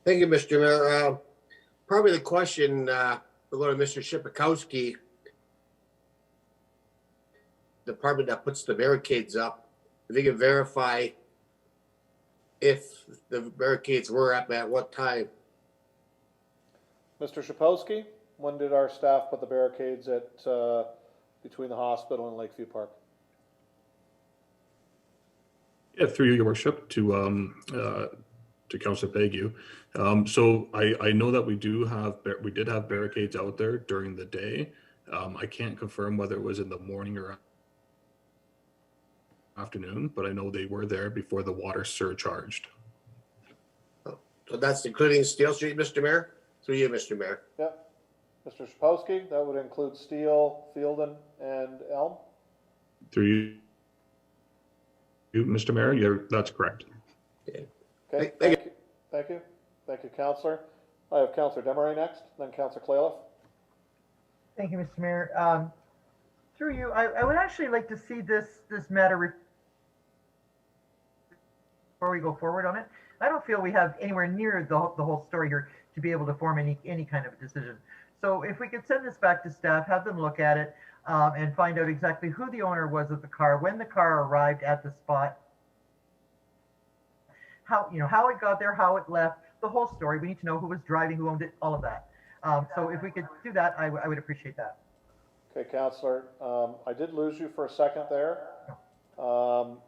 Thank you, Mr. Mayor. Probably the question will go to Mr. Shipakowski, department that puts the barricades up. If you can verify if the barricades were up at what time. Mr. Shapowski, when did our staff put the barricades at between the hospital and Lakeview Park? Yeah, through your worship to Councilor Bagu. So I know that we did have barricades out there during the day. I can't confirm whether it was in the morning or afternoon, but I know they were there before the water surcharged. So that's including Steel Street, Mr. Mayor? Through you, Mr. Mayor. Yep. Mr. Shapowski, that would include Steele, Fielden, and Elm? Through you, Mr. Mayor, that's correct. Okay, thank you. Thank you. Thank you, Councilor. I have Councilor Demaray next, then Councilor Clayliff. Thank you, Mr. Mayor. Through you, I would actually like to see this matter before we go forward on it. I don't feel we have anywhere near the whole story here to be able to form any kind of a decision. So if we could send this back to staff, have them look at it, and find out exactly who the owner was of the car, when the car arrived at the spot, how it got there, how it left, the whole story. We need to know who was driving, who owned it, all of that. So if we could do that, I would appreciate that. Okay, Counselor, I did lose you for a second there.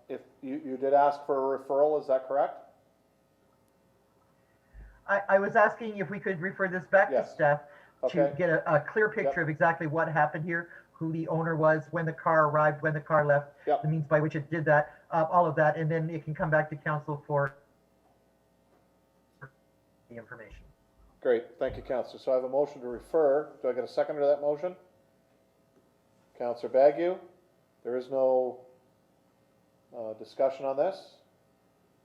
If you did ask for a referral, is that correct? I was asking if we could refer this back Yes. to staff to Okay. get a clear picture of exactly what happened here, who the owner was, when the car arrived, when the car left, Yep. the means by which it did that, all of that, and then it can come back to council for the information. Great, thank you, Counselor. So I have a motion to refer. Do I get a seconder to that motion? Counselor Bagu, there is no discussion on this.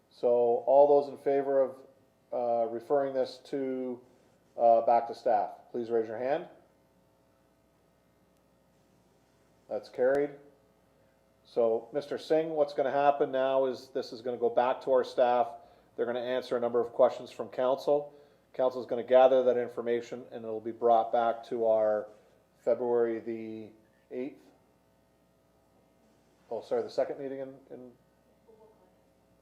So all those in favor of referring this to back to staff, please raise your hand. That's carried. So Mr. Singh, what's going to happen now is this is going to go back to our staff. They're going to answer a number of questions from council. Council is going to gather that information and it'll be brought back to our February the 8th. Oh, sorry, the second meeting in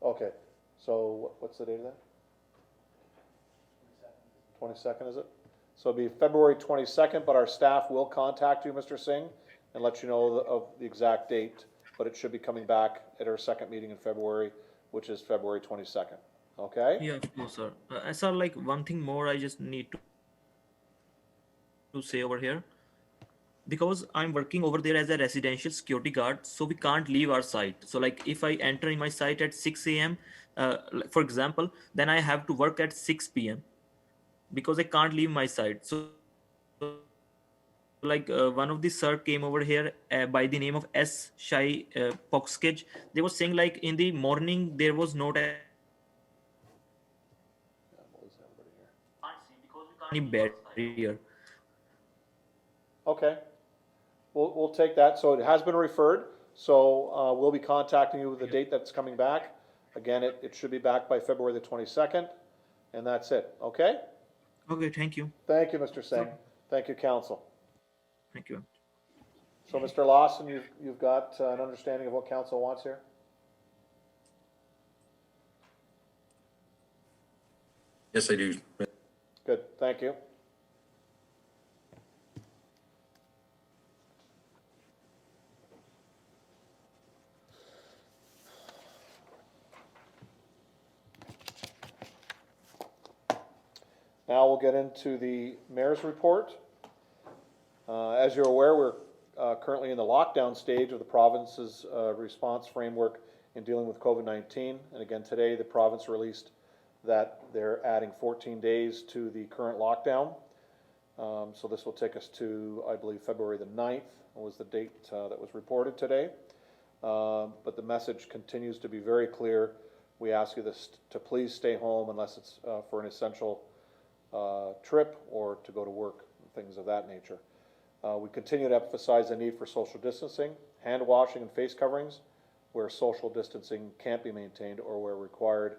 okay. So what's the date of that? 22nd, is it? So it'll be February 22nd, but our staff will contact you, Mr. Singh, and let you know of the exact date, but it should be coming back at our second meeting in February, which is February 22nd. Okay? Yeah, of course, sir. Sir, like one thing more I just need to say over here. Because I'm working over there as a residential security guard, so we can't leave our site. So like if I enter in my site at 6 a.m., for example, then I have to work at 6 p.m. because I can't leave my site. So like one of the sir came over here by the name of S. Shai Poxkage. They were saying like in the morning there was no any barrier. Okay. We'll take that. So it has been referred. So we'll be contacting you with the date that's coming back. Again, it should be back by February the 22nd. And that's it. Okay? Okay, thank you. Thank you, Mr. Singh. Thank you, Council. Thank you. So, Mr. Lawson, you've got an understanding of what Council wants here? Yes, I do. Good, thank you. Now we'll get into the mayor's report. As you're aware, we're currently in the lockdown stage of the province's response framework in dealing with COVID-19. And again, today the province released that they're adding 14 days to the current lockdown. So this will take us to, I believe, February the 9th was the date that was reported today. But the message continues to be very clear. We ask you this to please stay home unless it's for an essential trip or to go to work, things of that nature. We continue to emphasize the need for social distancing, hand washing and face coverings where social distancing can't be maintained or where required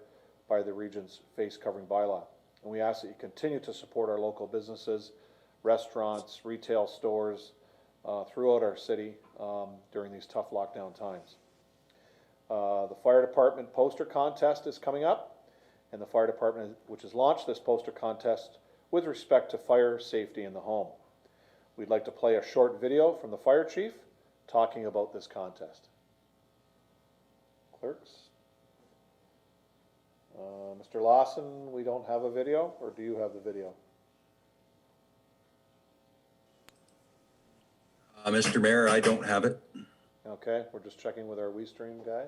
by the region's face covering bylaw. And we ask that you continue to support our local businesses, restaurants, retail stores throughout our city during these tough lockdown times. The fire department poster contest is coming up, and the fire department, which has launched this poster contest with respect to fire safety in the home. We'd like to play a short video from the fire chief talking about this contest. Clerks? Mr. Lawson, we don't have a video, or do you have the video? Mr. Mayor, I don't have it. Okay, we're just checking with our WeStream guy.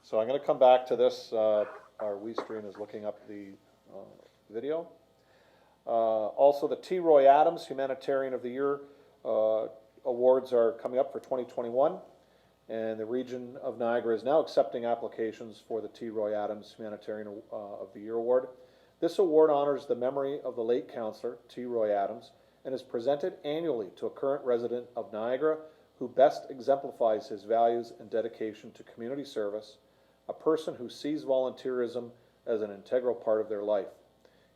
So I'm going to come back to this. Our WeStream is looking up the video. Also, the T. Roy Adams Humanitarian of the Year awards are coming up for 2021, and the region of Niagara is now accepting applications for the T. Roy Adams Humanitarian of the Year award. This award honors the memory of the late councillor, T. Roy Adams, and is presented annually to a current resident of Niagara who best exemplifies his values and dedication to community service, a person who sees volunteerism as an integral part of their life.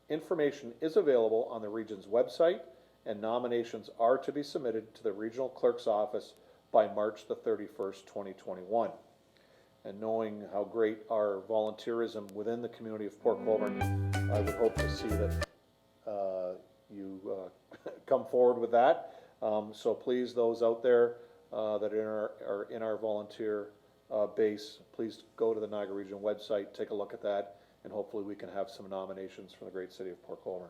Information is available on the region's website, and nominations are to be submitted to the regional clerk's office by March the 31st, 2021. And knowing how great our volunteerism within the community of Port Colborne, I would hope to see that you come forward with that. So please, those out there that are in our volunteer base, please go to the Niagara Regional website, take a look at that, and hopefully we can have some nominations from the great city of Port Colborne.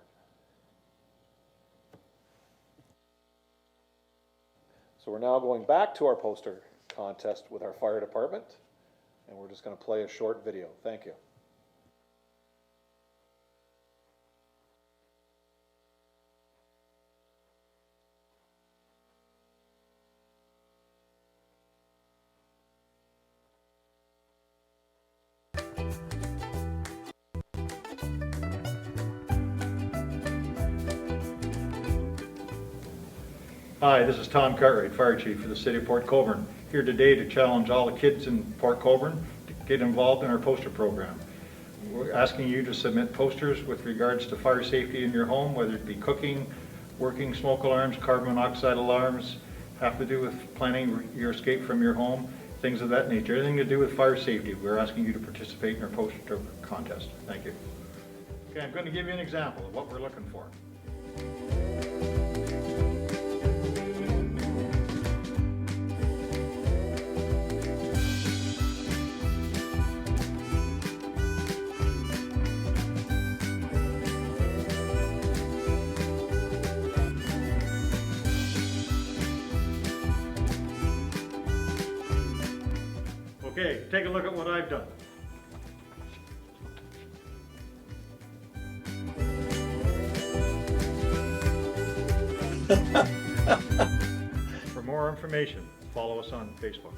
So we're now going back to our poster contest with our fire department, and we're just going to play a short video. Thank you. Hi, this is Tom Cartwright, Fire Chief for the City of Port Colborne, here today to challenge all the kids in Port Colborne to get involved in our poster program. We're asking you to submit posters with regards to fire safety in your home, whether it be cooking, working smoke alarms, carbon monoxide alarms, have to do with planning your escape from your home, things of that nature, anything to do with fire safety. We're asking you to participate in our poster contest. Thank you. Okay, I'm going to give you an example of what we're looking for. Okay, take a look at what I've done. For more information, follow us on Facebook.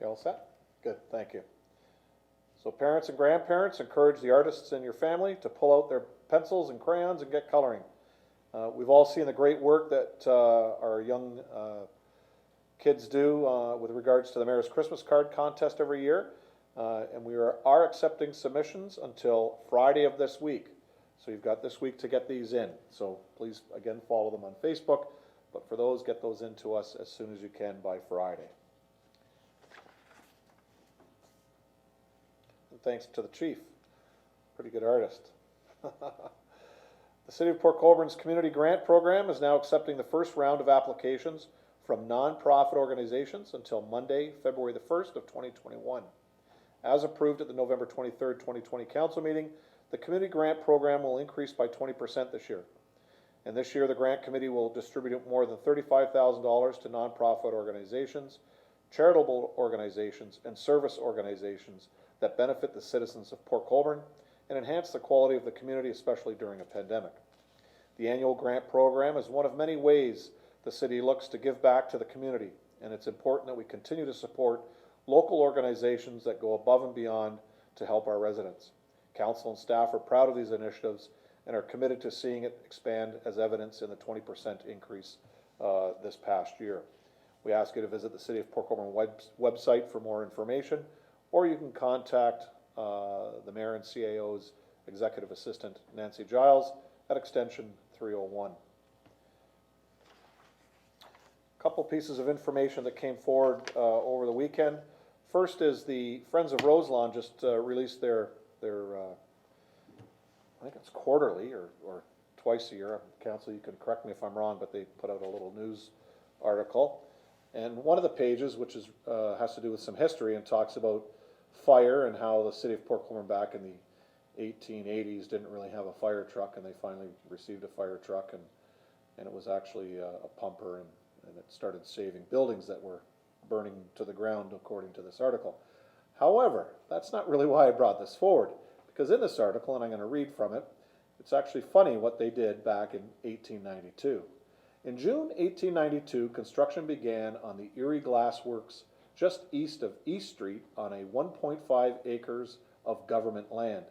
You all set? Good, thank you. So parents and grandparents, encourage the artists in your family to pull out their pencils and crayons and get coloring. We've all seen the great work that our young kids do with regards to the Mayor's Christmas card contest every year. And we are accepting submissions until Friday of this week. So you've got this week to get these in. So please, again, follow them on Facebook. But for those, get those in to us as soon as you can by Friday. Thanks to the chief, pretty good artist. The City of Port Colborne's Community Grant Program is now accepting the first round of applications from nonprofit organizations until Monday, February the 1st of 2021. As approved at the November 23rd, 2020 Council meeting, the Community Grant Program will increase by 20% this year. And this year, the Grant Committee will distribute more than $35,000 to nonprofit organizations, charitable organizations, and service organizations that benefit the citizens of Port Colborne and enhance the quality of the community, especially during a pandemic. The annual grant program is one of many ways the city looks to give back to the community, and it's important that we continue to support local organizations that go above and beyond to help our residents. Council and staff are proud of these initiatives and are committed to seeing it expand, as evidenced in the 20% increase this past year. We ask you to visit the City of Port Colborne website for more information, or you can contact the Mayor and CAO's Executive Assistant, Nancy Giles, at extension 301. A couple pieces of information that came forward over the weekend. First is the Friends of Roselawn just released their I think it's quarterly or twice a year. Council, you can correct me if I'm wrong, but they put out a little news article. And one of the pages, which is has to do with some history and talks about fire and how the City of Port Colborne back in the 1880s didn't really have a fire truck, and they finally received a fire truck, and it was actually a pumper, and it started saving buildings that were burning to the ground, according to this article. However, that's not really why I brought this forward, because in this article, and I'm going to read from it, It's actually funny what they did back in 1892. In June 1892, construction began on the Erie Glass Works just east of East Street on a 1.5 acres of government land.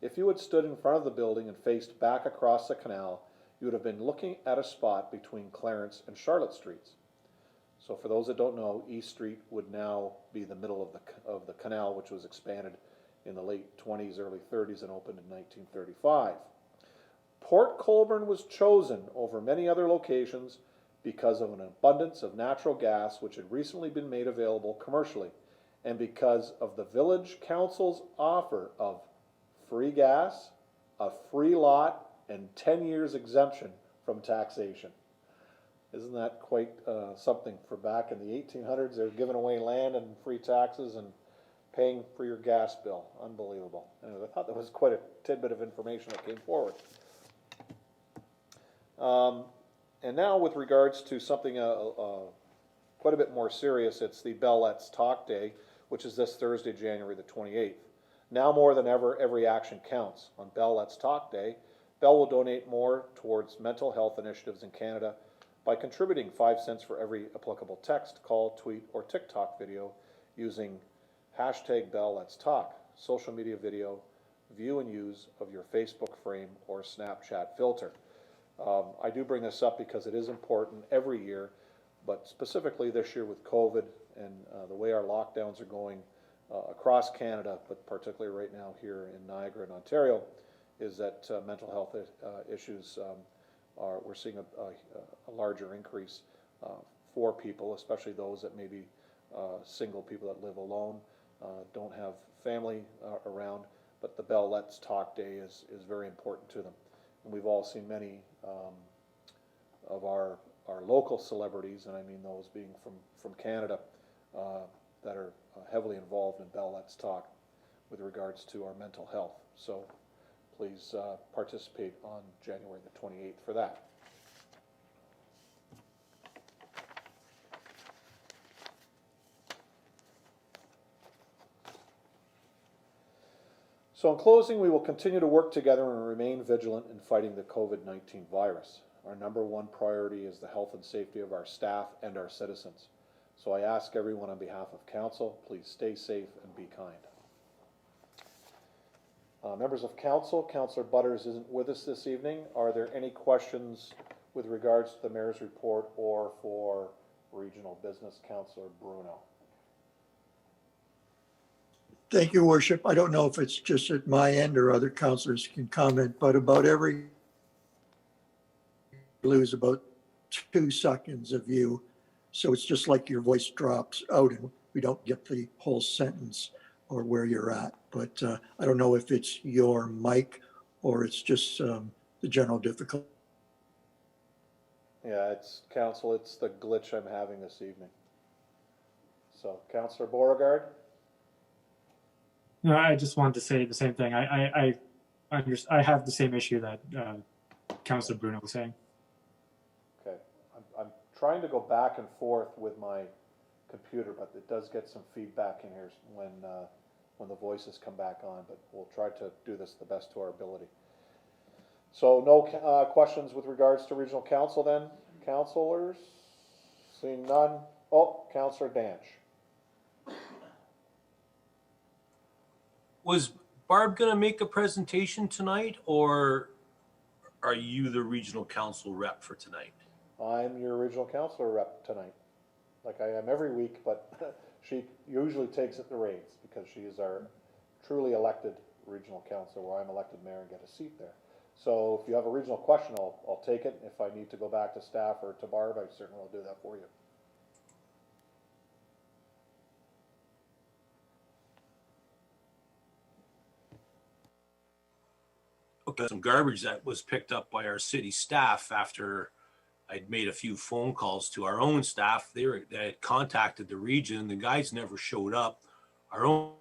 If you had stood in front of the building and faced back across the canal, you would have been looking at a spot between Clarence and Charlotte Streets. So for those that don't know, East Street would now be the middle of the canal, which was expanded in the late 20s, early 30s, and opened in 1935. Port Colborne was chosen over many other locations because of an abundance of natural gas which had recently been made available commercially, and because of the village council's offer of free gas, a free lot, and 10 years exemption from taxation. Isn't that quite something for back in the 1800s? They were giving away land and free taxes and paying for your gas bill. Unbelievable. Anyway, I thought that was quite a tidbit of information that came forward. And now with regards to something quite a bit more serious, it's the Bell Let's Talk Day, which is this Thursday, January the 28th. Now more than ever, every action counts. On Bell Let's Talk Day, Bell will donate more towards mental health initiatives in Canada by contributing 5 cents for every applicable text, call, tweet, or TikTok video using hashtag Bell Let's Talk, social media video, view and use of your Facebook frame or Snapchat filter. I do bring this up because it is important every year, but specifically this year with COVID and the way our lockdowns are going across Canada, but particularly right now here in Niagara and Ontario, is that mental health issues we're seeing a larger increase for people, especially those that may be single people that live alone, don't have family around, but the Bell Let's Talk Day is very important to them. And we've all seen many of our local celebrities, and I mean those being from Canada, that are heavily involved in Bell Let's Talk with regards to our mental health. So please participate on January the 28th for that. So in closing, we will continue to work together and remain vigilant in fighting the COVID-19 virus. Our number one priority is the health and safety of our staff and our citizens. So I ask everyone on behalf of Council, please stay safe and be kind. Members of Council, Councillor Butters isn't with us this evening. Are there any questions with regards to the Mayor's report or for Regional Business, Councillor Bruno? Thank you, Worship. I don't know if it's just at my end or other councillors can comment, but about every lose about 2 seconds of you. So it's just like your voice drops out and we don't get the whole sentence or where you're at. But I don't know if it's your mic or it's just the general difficulty. Yeah, it's Council, it's the glitch I'm having this evening. So, Councillor Beauregard? No, I just wanted to say the same thing. I have the same issue that Councillor Bruno was saying. Okay, I'm trying to go back and forth with my computer, but it does get some feedback in here when the voices come back on, but we'll try to do this the best to our ability. So no questions with regards to Regional Council then, councillors? Seeing none. Oh, Councillor Danch. Was Barb going to make a presentation tonight, or are you the Regional Council rep for tonight? I'm your Regional Councilor rep tonight, like I am every week, but she usually takes it the reins because she is our truly elected Regional Councilor, where I'm elected mayor and get a seat there. So if you have a regional question, I'll take it. If I need to go back to staff or to Barb, I certainly will do that for you. Okay, some garbage that was picked up by our city staff after I'd made a few phone calls to our own staff. They had contacted the region. The guys never showed up. Our own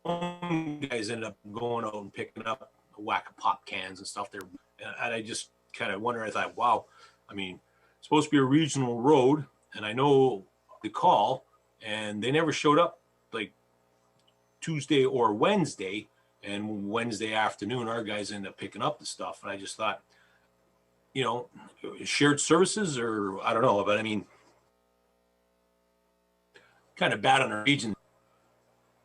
guys ended up going out and picking up a whack of pop cans and stuff there. And I just kind of wonder, I thought, wow, I mean, it's supposed to be a regional road, and I know the call, and they never showed up like Tuesday or Wednesday. And Wednesday afternoon, our guys ended up picking up the stuff. And I just thought, you know, shared services, or I don't know, but I mean, kind of bad on the region,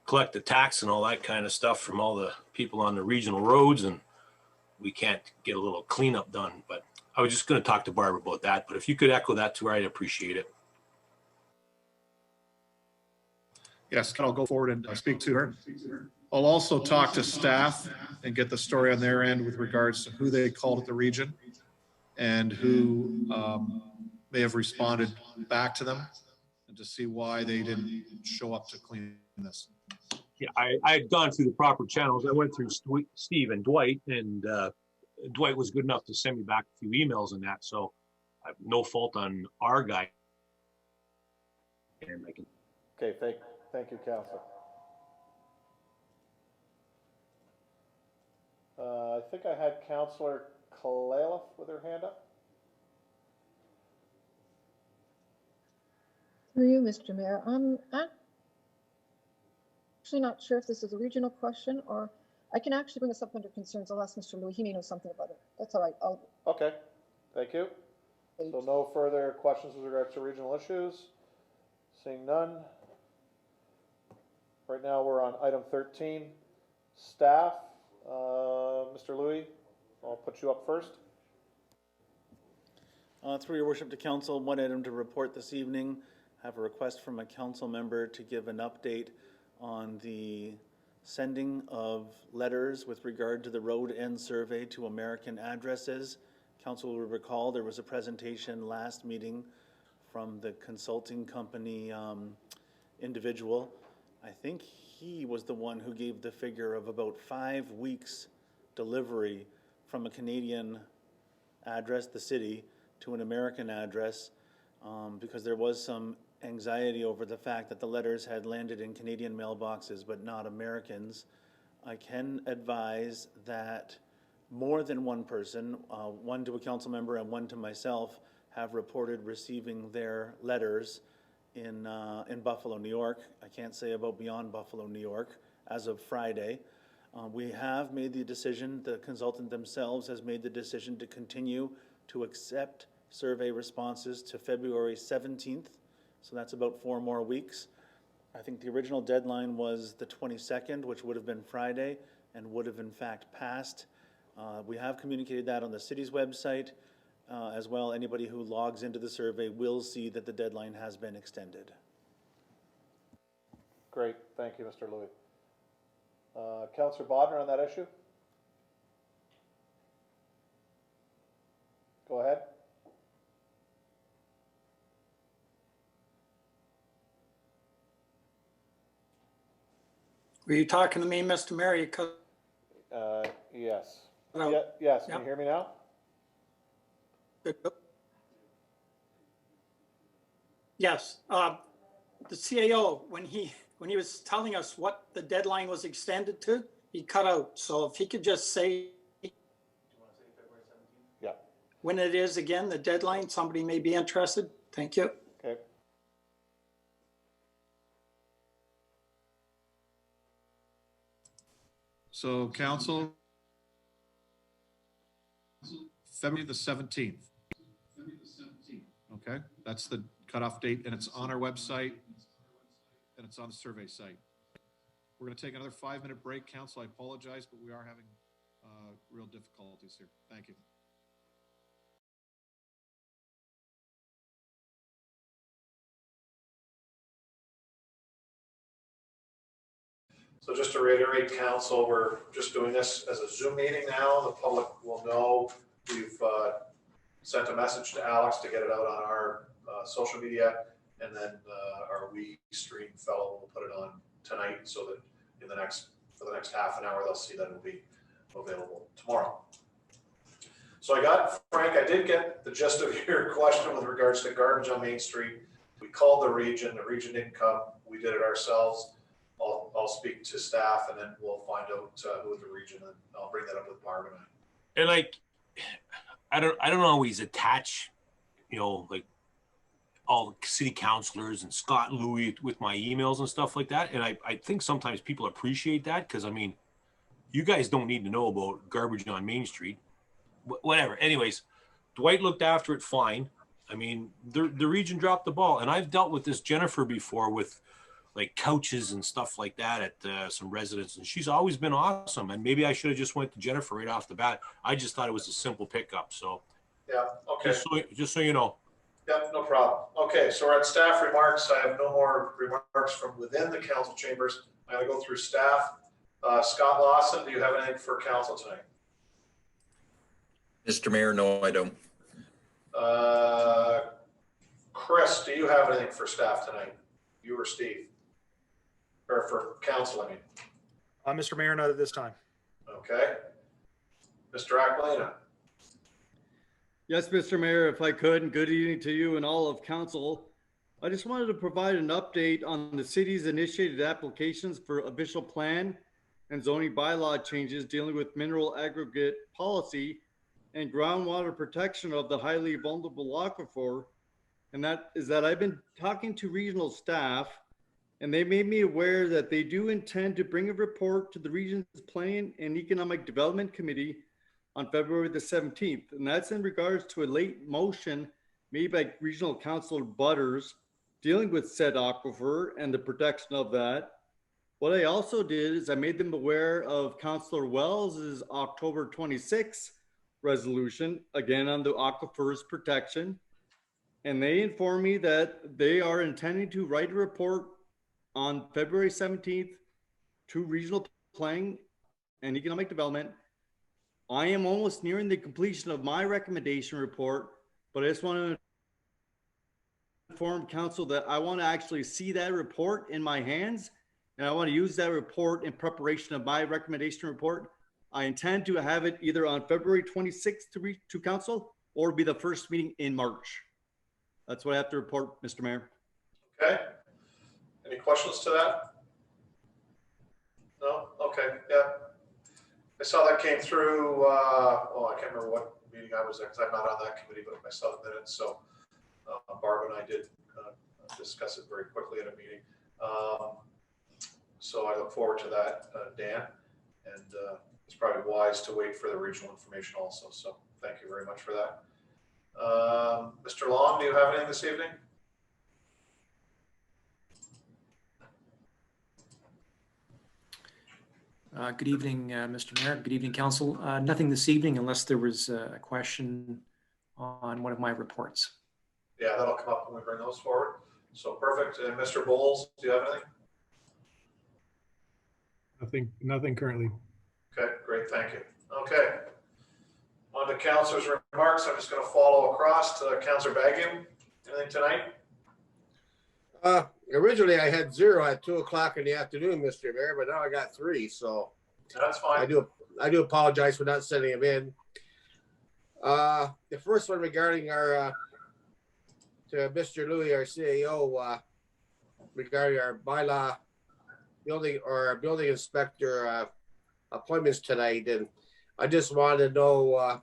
collect the tax and all that kind of stuff from all the people on the regional roads, and we can't get a little cleanup done. But I was just going to talk to Barb about that. But if you could echo that to her, I'd appreciate it. Yes, I'll go forward and speak to her. I'll also talk to staff and get the story on their end with regards to who they called at the region and who may have responded back to them, and to see why they didn't show up to clean this. Yeah, I had gone through the proper channels. I went through Steve and Dwight, and Dwight was good enough to send me back a few emails and that. So I have no fault on our guy. And I can. Okay, thank you, Councillor. I think I had Councillor Kalaleff with her hand up. Through you, Mr. Mayor. I'm actually not sure if this is a regional question, or I can actually bring this up under concerns. I'll ask Mr. Louis. He may know something about it. That's all right. Okay, thank you. So no further questions with regards to regional issues? Seeing none. Right now we're on item 13, staff. Mr. Louis, I'll put you up first. Through your worship to council, one item to report this evening. Have a request from a council member to give an update on the sending of letters with regard to the road end survey to American addresses. Council will recall there was a presentation last meeting from the consulting company individual. I think he was the one who gave the figure of about 5 weeks delivery from a Canadian address, the city, to an American address, because there was some anxiety over the fact that the letters had landed in Canadian mailboxes but not Americans. I can advise that more than one person, one to a council member and one to myself, have reported receiving their letters in Buffalo, New York. I can't say about beyond Buffalo, New York as of Friday. We have made the decision, the consultant themselves has made the decision to continue to accept survey responses to February 17th. So that's about 4 more weeks. I think the original deadline was the 22nd, which would have been Friday and would have in fact passed. We have communicated that on the city's website as well. Anybody who logs into the survey will see that the deadline has been extended. Great, thank you, Mr. Louis. Councillor Bodnar on that issue? Go ahead. Were you talking to me, Mr. Mayor? Yes. Hello? Yes, can you hear me now? Yes. The CAO, when he was telling us what the deadline was extended to, he cut out. So if he could just say when it is again, the deadline, somebody may be interested. Thank you. Okay. So council, February the 17th. Okay, that's the cutoff date, and it's on our website and it's on the survey site. We're going to take another 5-minute break, council. I apologize, but we are having real difficulties here. Thank you. So just to reiterate, council, we're just doing this as a Zoom meeting now. The public will know we've sent a message to Alex to get it out on our social media, and then our stream fellow will put it on tonight, so that for the next half an hour they'll see that it'll be available tomorrow. So Frank, I did get the gist of your question with regards to garbage on Main Street. We called the region didn't come, we did it ourselves. I'll speak to staff, and then we'll find out who at the region, and I'll bring that up with Barb and I. And like, I don't always attach, like all the city councilors and Scott and Louis with my emails and stuff like that. And I think sometimes people appreciate that, because I mean, You guys don't need to know about garbage on Main Street. Whatever. Anyways, Dwight looked after it fine. I mean, the region dropped the ball, and I've dealt with this Jennifer before with like couches and stuff like that at some residents, and she's always been awesome. And maybe I should have just went to Jennifer right off the bat. I just thought it was a simple pickup. So Yeah, okay. just so you know. Yep, no problem. Okay, so we're at staff remarks. I have no more remarks from within the council chambers. I'm gonna go through staff. Scott Lawson, do you have anything for council tonight? Mr. Mayor, no, I don't. Chris, do you have anything for staff tonight? You or Steve? Or for council, I mean. Mr. Mayor, not at this time. Okay. Mr. Aquilina? Yes, Mr. Mayor, if I could, and good evening to you and all of council. I just wanted to provide an update on the city's initiated applications for official plan and zoning bylaw changes dealing with mineral aggregate policy and groundwater protection of the highly vulnerable aquifer. And that is that I've been talking to regional staff, and they made me aware that they do intend to bring a report to the region's Planning and Economic Development Committee on February the 17th. And that's in regards to a late motion made by Regional Councilor Butters dealing with said aquifer and the protection of that. What I also did is I made them aware of Councilor Wells's October 26th resolution, again on the aquifer's protection. And they informed me that they are intending to write a report on February 17th to Regional Planning and Economic Development. I am almost nearing the completion of my recommendation report, but I just want to inform council that I want to actually see that report in my hands, and I want to use that report in preparation of my recommendation report. I intend to have it either on February 26th to council or be the first meeting in March. That's what I have to report, Mr. Mayor. Okay. Any questions to that? No? Okay, yeah. I saw that came through, I can't remember what meeting I was at because I'm not on that committee, but I saw the minutes. So Barb and I did discuss it very quickly at a meeting. So I look forward to that, Dan. And it's probably wise to wait for the regional information also. So thank you very much for that. Mr. Long, do you have anything this evening? Good evening, Mr. Mayor. Good evening, Council. Nothing this evening unless there was a question on one of my reports. Yeah, that'll come up when we bring those forward. So perfect. And Mr. Bowles, do you have anything? Nothing currently. Okay, great. Thank you. Okay. On to Councilor's remarks. I'm just going to follow across to Councilor Baggio. Anything tonight? Originally I had 0 at 2 o'clock in the afternoon, Mr. Mayor, but now I got 3. So that's fine. I do apologize for not sending them in. The first one regarding our to Mr. Louis, our CAO, regarding our bylaw building or building inspector appointments tonight, and I just wanted to know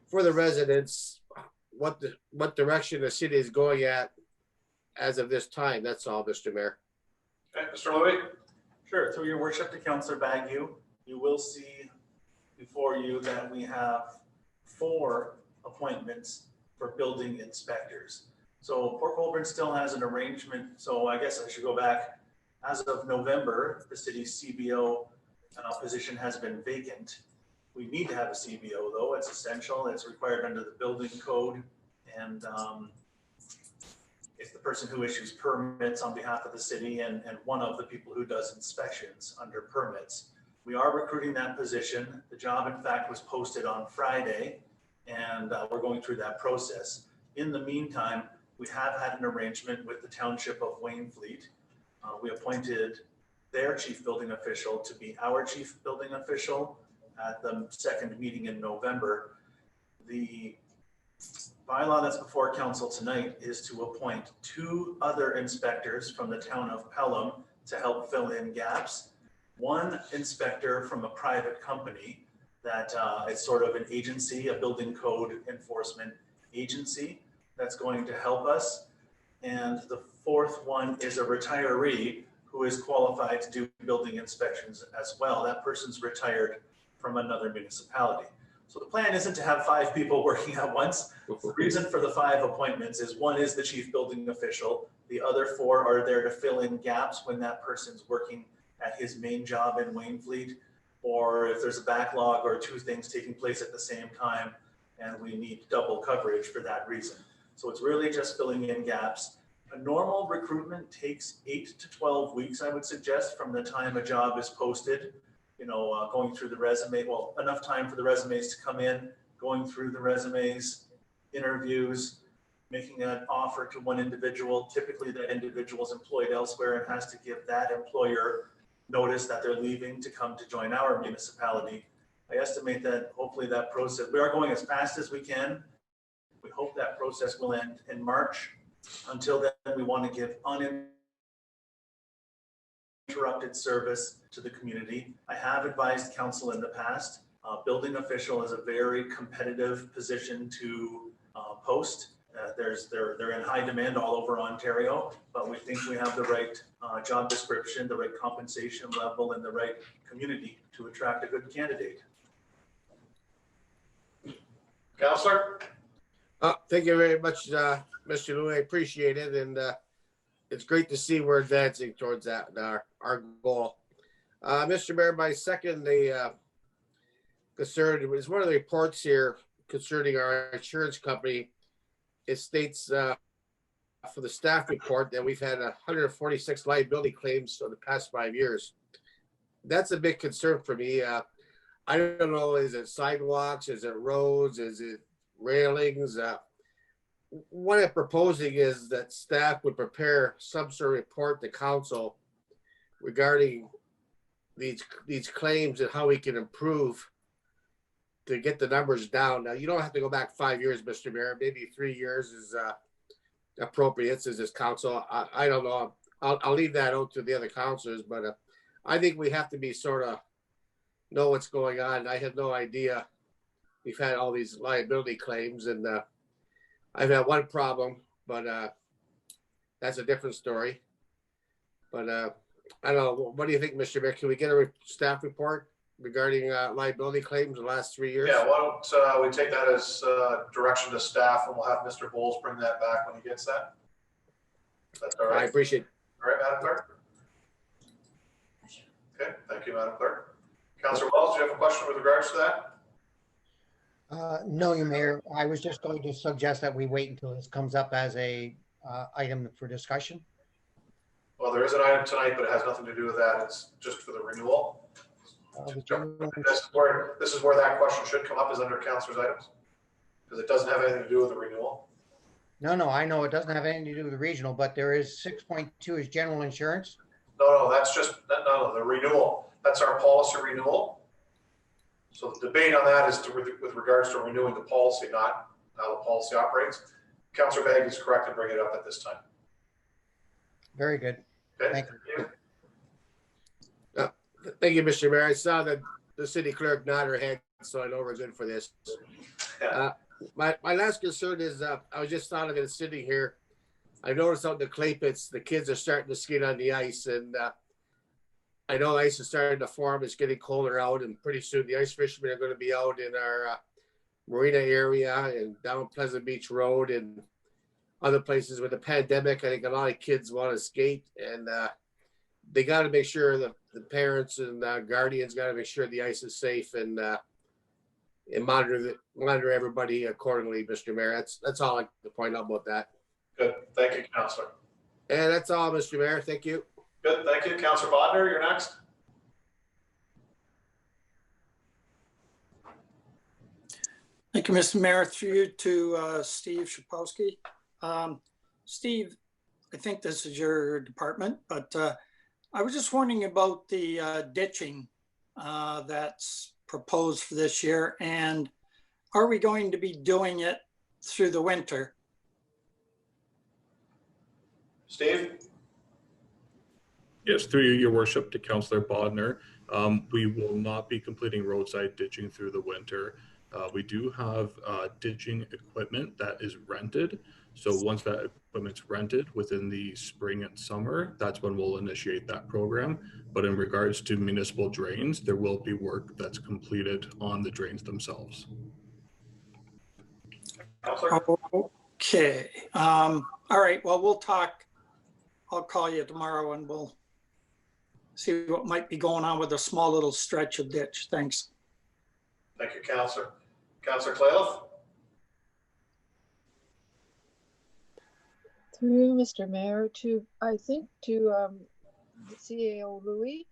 for the residents what direction the city is going at as of this time. That's all, Mr. Mayor. Okay, Mr. Louis. Sure. Through your worship to Councilor Baggio, you will see before you that we have 4 appointments for building inspectors. So Port Colborne still has an arrangement. So I guess I should go back. As of November, the city's CBO position has been vacant. We need to have a CBO though. It's essential. It's required under the building code. And it's the person who issues permits on behalf of the city and one of the people who does inspections under permits. We are recruiting that position. The job, in fact, was posted on Friday, and we're going through that process. In the meantime, we have had an arrangement with the Township of Wainfleet. We appointed their chief building official to be our chief building official at the second meeting in November. The bylaw that's before council tonight is to appoint 2 other inspectors from the town of Pelham to help fill in gaps. 1 inspector from a private company that is sort of an agency, a building code enforcement agency that's going to help us. And the 4th one is a retiree who is qualified to do building inspections as well. That person's retired from another municipality. So the plan isn't to have 5 people working at once. The reason for the 5 appointments is one is the chief building official. The other 4 are there to fill in gaps when that person's working at his main job in Waynfleet, or if there's a backlog or 2 things taking place at the same time and we need double coverage for that reason. So it's really just filling in gaps. A normal recruitment takes 8 to 12 weeks, I would suggest, from the time a job is posted. You know, going through the resume, well, enough time for the resumes to come in, going through the resumes, interviews, making an offer to one individual. Typically that individual is employed elsewhere and has to give that employer notice that they're leaving to come to join our municipality. I estimate that hopefully that process, we are going as fast as we can. We hope that process will end in March. Until then, we want to give uninterrupted service to the community. I have advised council in the past, building official is a very competitive position to post. They're in high demand all over Ontario, but we think we have the right job description, the right compensation level, and the right community to attract a good candidate. Councillor? Thank you very much, Mr. Louis. I appreciate it. And it's great to see we're advancing towards that, our goal. Mr. Mayor, my second concern is one of the reports here concerning our insurance company. It states for the staff report that we've had 146 liability claims for the past 5 years. That's a big concern for me. I don't know, is it sidewalks? Is it roads? Is it railings? What I'm proposing is that staff would prepare some sort of report to council regarding these claims and how we can improve to get the numbers down. Now, you don't have to go back 5 years, Mr. Mayor. Maybe 3 years is appropriate as this council. I don't know. I'll leave that out to the other councilors, but I think we have to be sort of know what's going on. I had no idea we've had all these liability claims, and I've had one problem, but that's a different story. But I don't know. What do you think, Mr. Mayor? Can we get a staff report regarding liability claims in the last 3 years? Yeah, why don't we take that as direction to staff, and we'll have Mr. Bowles bring that back when he gets that. That's all right. I appreciate it. All right, Madam Clerk? Okay, thank you, Madam Clerk. Councillor Wells, do you have a question with regards to that? No, your Mayor. I was just going to suggest that we wait until this comes up as a item for discussion. Well, there is an item tonight, but it has nothing to do with that. It's just for the renewal. This is where that question should come up, is under councillors' items, because it doesn't have anything to do with the renewal. No, I know it doesn't have anything to do with the regional, but there is 6.2 is general insurance. No, that's just, no, the renewal. That's our policy renewal. So the debate on that is with regards to renewing the policy, not how the policy operates. Councillor Begg is correct to bring it up at this time. Very good. Okay. Thank you. Thank you, Mr. Mayor. I saw that the city clerk nod her head, so I know we're good for this. My last concern is I was just thought of it sitting here. I noticed out in the clay pits, the kids are starting to skate on the ice, and I know ice is starting to form. It's getting colder out, and pretty soon the ice fishermen are going to be out in our marina area and down Pleasant Beach Road and other places. With the pandemic, I think a lot of kids want to skate, and they got to make sure the parents and guardians got to make sure the ice is safe and monitor everybody accordingly, Mr. Mayor. That's all I have to point out about that. Good. Thank you, Councillor. And that's all, Mr. Mayor. Thank you. Good. Thank you. Councillor Bodner, you're next. Thank you, Mr. Mayor. Through you to Steve Shapowski. Steve, I think this is your department, but I was just wondering about the ditching that's proposed for this year, and are we going to be doing it through the winter? Steve? Yes, through your worship to Councillor Bodner. We will not be completing roadside ditching through the winter. We do have ditching equipment that is rented. So once that equipment's rented within the spring and summer, that's when we'll initiate that program. But in regards to municipal drains, there will be work that's completed on the drains themselves. Okay. All right. Well, we'll talk. I'll call you tomorrow and we'll see what might be going on with a small little stretch of ditch. Thanks. Thank you, Councillor. Councillor Clayliff? Through Mr. Mayor I think to the CAO Louis.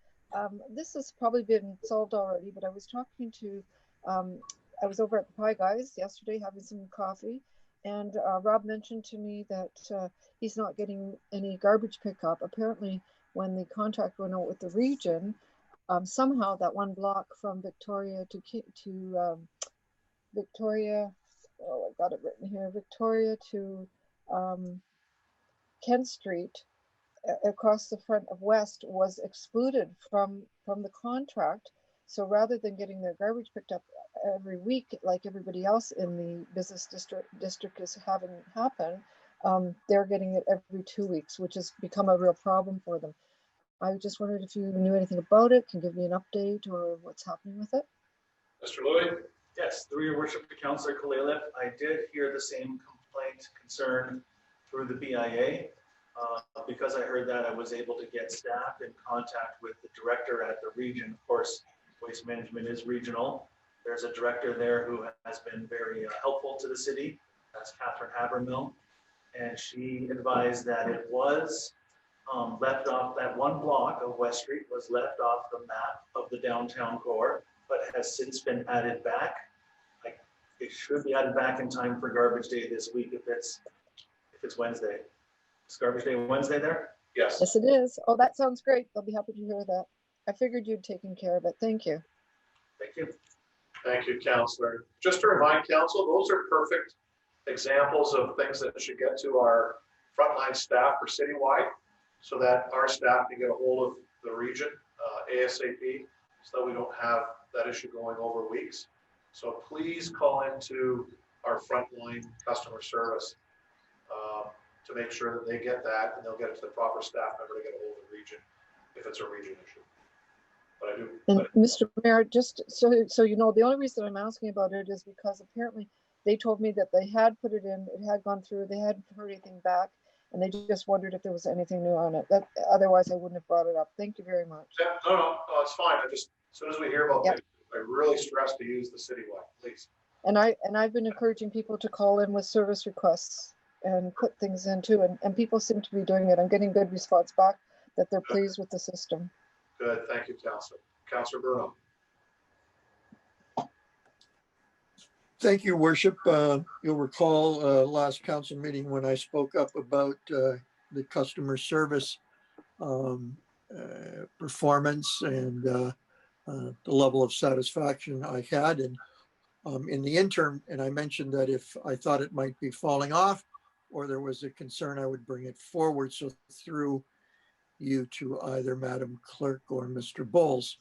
This has probably been solved already, but I was talking to, I was over at the Pie Guys yesterday having some coffee, and Rob mentioned to me that he's not getting any garbage pickup. Apparently, when the contract went out with the region, somehow that one block from Victoria to Victoria, oh, I got it written here, Victoria to Kent Street across the front of West was excluded from the contract. So rather than getting their garbage picked up every week, like everybody else in the business district is having happen, they're getting it every 2 weeks, which has become a real problem for them. I just wondered if you knew anything about it, can give me an update or what's happening with it. Mr. Louis? Yes, through your worship to Councillor Clayliff, I did hear the same complaint, concern through the BIA. Because I heard that, I was able to get staff in contact with the director at the region. Of course, waste management is regional. There's a director there who has been very helpful to the city. That's Catherine Habermill. And she advised that it was left off, that one block of West Street was left off the map of the downtown core, but has since been added back. Like, it should be added back in time for garbage day this week if it's Wednesday. Is garbage day Wednesday there? Yes. Yes, it is. Oh, that sounds great. I'll be happy to hear that. I figured you'd taken care of it. Thank you. Thank you. Thank you, Councillor. Just to remind Council, those are perfect examples of things that should get to our frontline staff for citywide, so that our staff can get a hold of the region ASAP, so that we don't have that issue going over weeks. So please call into our frontline customer service to make sure that they get that, and they'll get it to the proper staff member to get a hold of the region if it's a region issue. But I do. And Mr. Mayor, just so you know, the only reason I'm asking about it is because apparently they told me that they had put it in, it had gone through, they hadn't heard anything back, and they just wondered if there was anything new on it. Otherwise, I wouldn't have brought it up. Thank you very much. Yeah, no, it's fine. I just, as soon as we hear about it, I really stress to use the citywide, please. And I've been encouraging people to call in with service requests and put things in too, and people seem to be doing it. I'm getting good response back that they're pleased with the system. Good, thank you, Councillor. Councillor Bruno. Thank you, Worship. You'll recall last council meeting when I spoke up about the customer service performance and the level of satisfaction I had. And in the interim, and I mentioned that if I thought it might be falling off or there was a concern, I would bring it forward. So through you to either Madam Clerk or Mr. Bowles,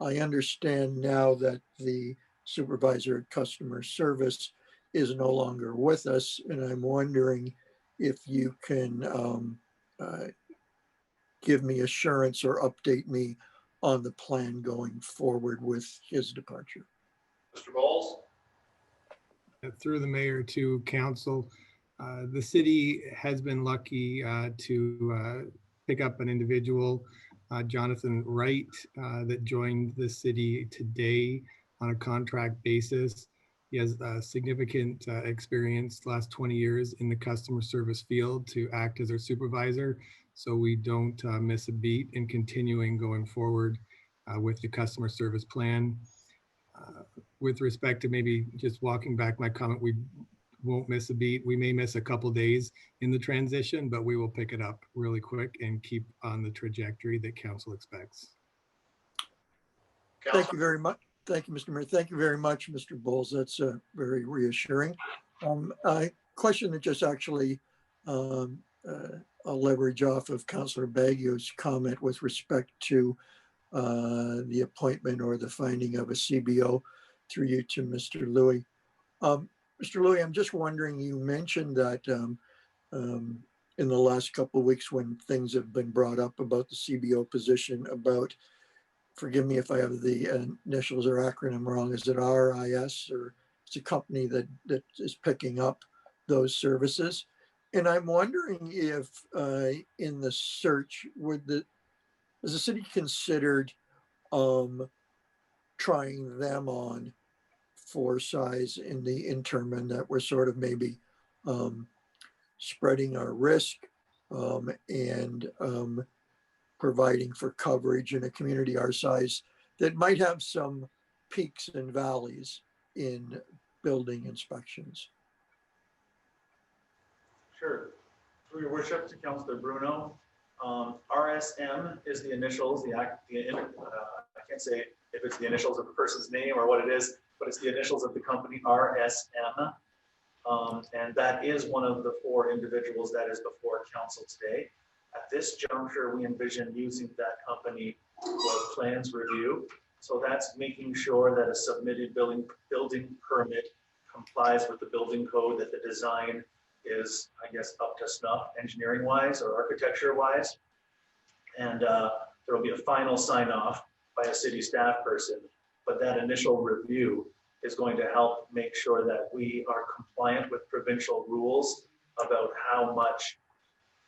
I understand now that the supervisor at customer service is no longer with us, and I'm wondering if you can give me assurance or update me on the plan going forward with his departure. Mr. Bowles? Through the mayor to council, the city has been lucky to pick up an individual, Jonathan Wright, that joined the city today on a contract basis. He has significant experience the last 20 years in the customer service field to act as our supervisor. So we don't miss a beat in continuing going forward with the customer service plan. With respect to maybe just walking back my comment, we won't miss a beat. We may miss a couple days in the transition, but we will pick it up really quick and keep on the trajectory that council expects. Thank you very much. Thank you, Mr. Mayor. Thank you very much, Mr. Bowles. That's very reassuring. A question that just actually I'll leverage off of Councillor Baguio's comment with respect to the appointment or the finding of a CBO. through you to Mr. Louis. Mr. Louis, I'm just wondering, you mentioned that in the last couple of weeks when things have been brought up about the CBO position, about, forgive me if I have the initials or acronym wrong, is it RIS, or it's a company that is picking up those services? And I'm wondering if in the search, has the city considered trying them on for size in the interim, and that we're sort of maybe spreading our risk and providing for coverage in a community our size that might have some peaks and valleys in building inspections? Sure. Through your worship to Councillor Bruno, RSM is the initials, I can't say if it's the initials of the person's name or what it is, but it's the initials of the company, RSM. And that is one of the 4 individuals that is before council today. At this juncture, we envision using that company for plans review. So that's making sure that a submitted building permit complies with the building code, that the design is, I guess, up to snuff engineering wise or architecture wise. And there will be a final sign off by a city staff person, but that initial review is going to help make sure that we are compliant with provincial rules about how much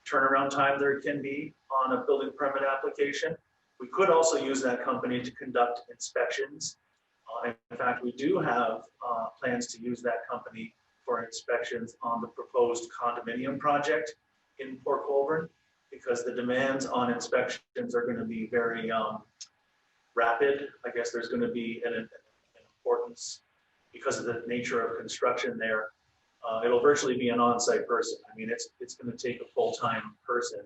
turnaround time there can be on a building permit application. We could also use that company to conduct inspections. In fact, we do have plans to use that company for inspections on the proposed condominium project in Port Colborne, because the demands on inspections are going to be very rapid. I guess there's going to be an importance because of the nature of construction there. It'll virtually be an on-site person. I mean, it's going to take a full-time person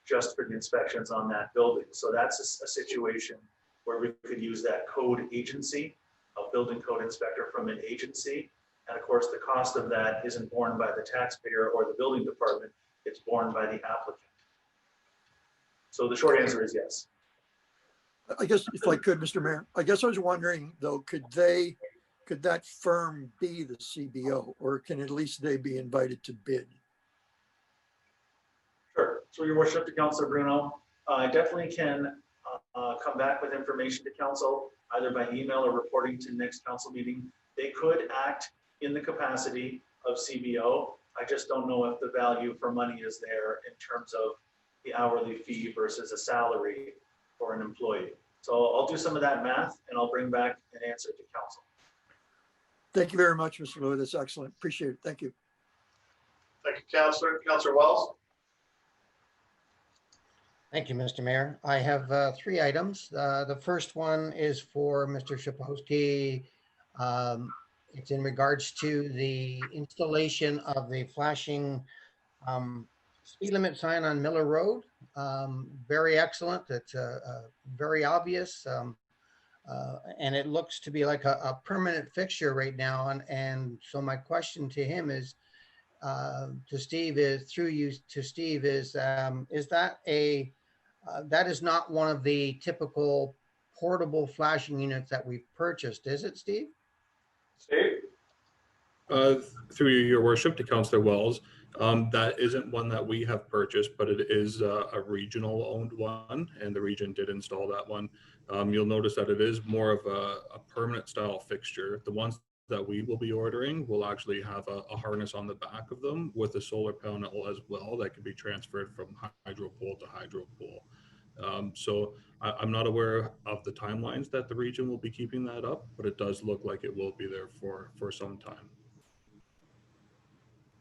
just for the inspections on that building. So that's a situation where we could use that code agency, a building code inspector from an agency. And of course, the cost of that isn't borne by the taxpayer or the building department, it's borne by the applicant. So the short answer is yes. I guess if I could, Mr. Mayor, I guess I was wondering though, could that firm be the CBO, or can at least they be invited to bid? Sure. So your worship to Councillor Bruno, I definitely can come back with information to council, either by email or reporting to next council meeting. They could act in the capacity of CBO. I just don't know if the value for money is there in terms of the hourly fee versus a salary for an employee. So I'll do some of that math and I'll bring back an answer to council. Thank you very much, Mr. Louis. That's excellent. Appreciate it. Thank you. Thank you, Councillor. Councillor Wells. Thank you, Mr. Mayor. I have 3 items. The first one is for Mr. Shapowski. It's in regards to the installation of the flashing speed limit sign on Miller Road. Very excellent. It's very obvious. And it looks to be like a permanent fixture right now. And so my question to him is, to Steve, is through you to Steve, is that that is not one of the typical portable flashing units that we've purchased, is it, Steve? Steve? Through your worship to Councillor Wells, that isn't one that we have purchased, but it is a regional owned one, and the region did install that one. You'll notice that it is more of a permanent style fixture. The ones that we will be ordering will actually have a harness on the back of them with a solar panel as well that can be transferred from hydro pole to hydro pole. So I'm not aware of the timelines that the region will be keeping that up, but it does look like it will be there for some time.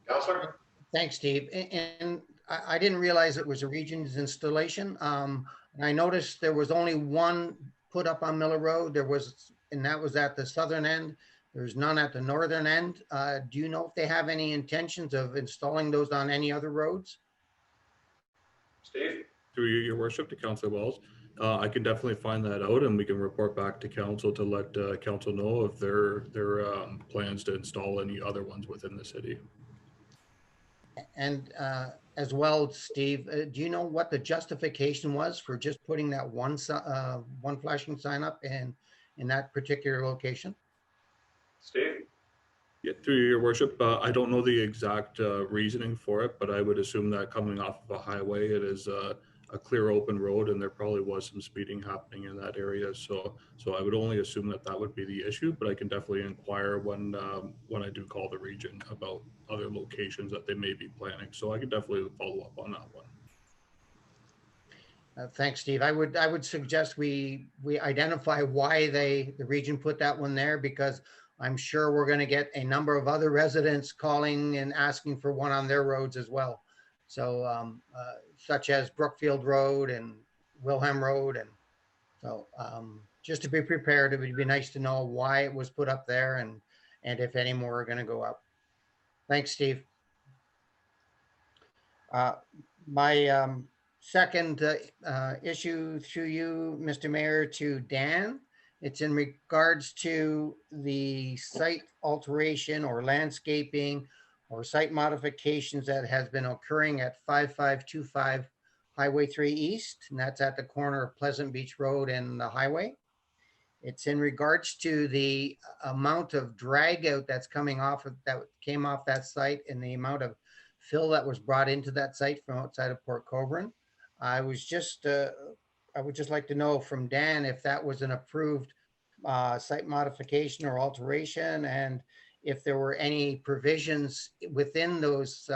Councillor? Thanks, Steve. And I didn't realize it was a region's installation. And I noticed there was only one put up on Miller Road. And that was at the southern end. There's none at the northern end. Do you know if they have any intentions of installing those on any other roads? Steve? Through your worship to Councillor Wells, I can definitely find that out, and we can report back to council to let council know of their plans to install any other ones within the city. And as well, Steve, do you know what the justification was for just putting that one flashing sign up in that particular location? Steve? Yeah, through your worship, I don't know the exact reasoning for it, but I would assume that coming off of a highway, it is a clear open road, and there probably was some speeding happening in that area. So I would only assume that that would be the issue, but I can definitely inquire when I do call the region about other locations that they may be planning. So I can definitely follow up on that one. Thanks, Steve. I would suggest we identify why the region put that one there, because I'm sure we're going to get a number of other residents calling and asking for one on their roads as well. So such as Brookfield Road and Wilhelm Road. And so just to be prepared, it would be nice to know why it was put up there and if any more are going to go up. Thanks, Steve. My second issue through you, Mr. Mayor, to Dan. It's in regards to the site alteration or landscaping or site modifications that has been occurring at 5525 Highway 3 East, and that's at the corner of Pleasant Beach Road and the highway. It's in regards to the amount of drag out that's coming off of that came off that site and the amount of fill that was brought into that site from outside of Port Colborne. I would just like to know from Dan if that was an approved site modification or alteration, and if there were any provisions within those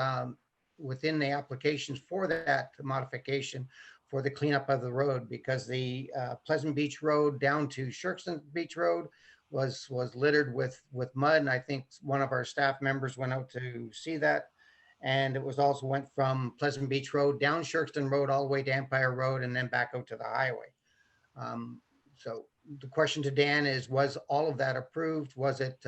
within the applications for that modification for the cleanup of the road, because the Pleasant Beach Road down to Shirkston Beach Road was littered with mud, and I think one of our staff members went out to see that. And it was also went from Pleasant Beach Road down Shirkston Road all the way to Empire Road and then back out to the highway. So the question to Dan is, was all of that approved? Was it,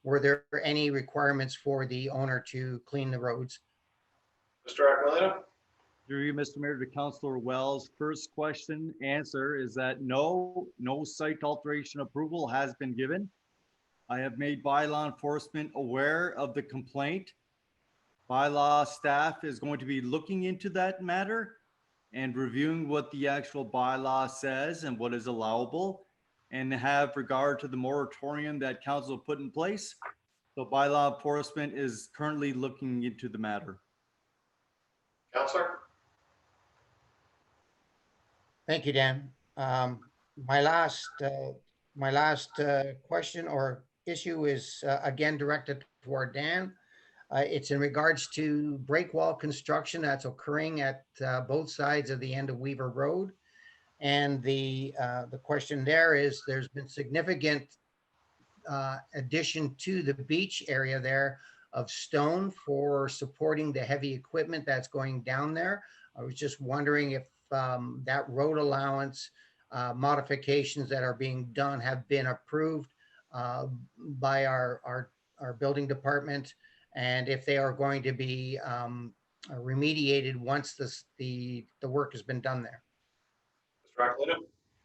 were there any requirements for the owner to clean the roads? Mr. Aquilino? Through you, Mr. Mayor, to Councilor Wells. First question answer is that no site alteration approval has been given. I have made bylaw enforcement aware of the complaint. Bylaw staff is going to be looking into that matter and reviewing what the actual bylaw says and what is allowable, and have regard to the moratorium that council put in place. So bylaw enforcement is currently looking into the matter. Councilor? Thank you, Dan. My last question or issue is again directed toward Dan. It's in regards to break wall construction that's occurring at both sides of the end of Weaver Road. And the question there is, there's been significant addition to the beach area there of stone for supporting the heavy equipment that's going down there. I was just wondering if that road allowance modifications that are being done have been approved by our building department, and if they are going to be remediated once the work has been done there. Mr. Aquilino?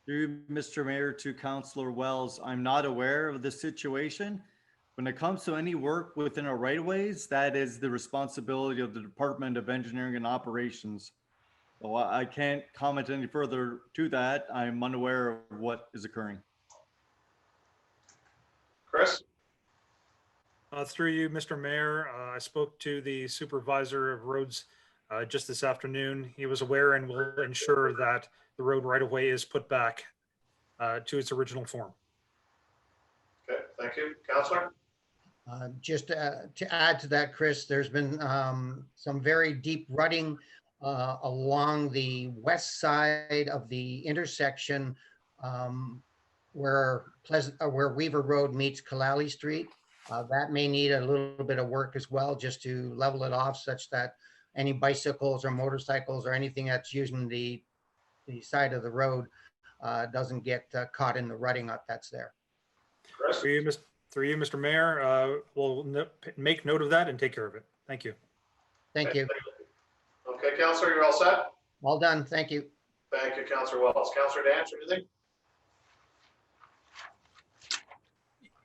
Through Mr. Mayor to Councilor Wells, I'm not aware of the situation. When it comes to any work within our right-of-ways, that is the responsibility of the Department of Engineering and Operations. So I can't comment any further to that. I'm unaware of what is occurring. Chris? Through you, Mr. Mayor, I spoke to the supervisor of roads just this afternoon. He was aware and will ensure that the road right-of-way is put back to its original form. Okay, thank you. Councilor? Just to add to that, Chris, there's been some very deep rutting along the west side of the intersection where Weaver Road meets Kalali Street. That may need a little bit of work as well, just to level it off such that any bicycles or motorcycles or anything that's using the side of the road doesn't get caught in the rutting up that's there. Through you, Mr. Mayor, we'll make note of that and take care of it. Thank you. Thank you. Okay, Councilor, you're all set? All done. Thank you. Thank you, Councilor Wells. Councilor Dance, anything?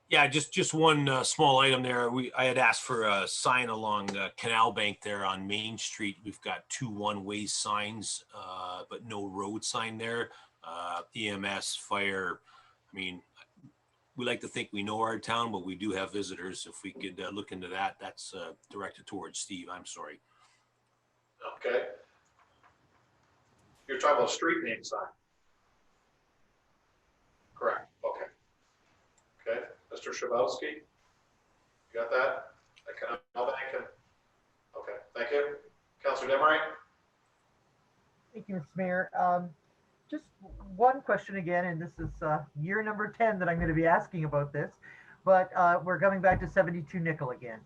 Yeah, just one small item there. I had asked for a sign along Canal Bank there on Main Street. We've got 2 one-way signs, but no road sign there. EMS, fire. I mean, we like to think we know our town, but we do have visitors. If we could look into that, that's directed towards Steve. I'm sorry. Okay. You're talking about street name sign? Correct, okay. Okay, Mr. Shabowski, you got that? Okay, thank you. Councilor Demery? Thank you, Mr. Mayor. Just one question again, and this is year number 10 that I'm going to be asking about this, but we're coming back to 72 Nickel again.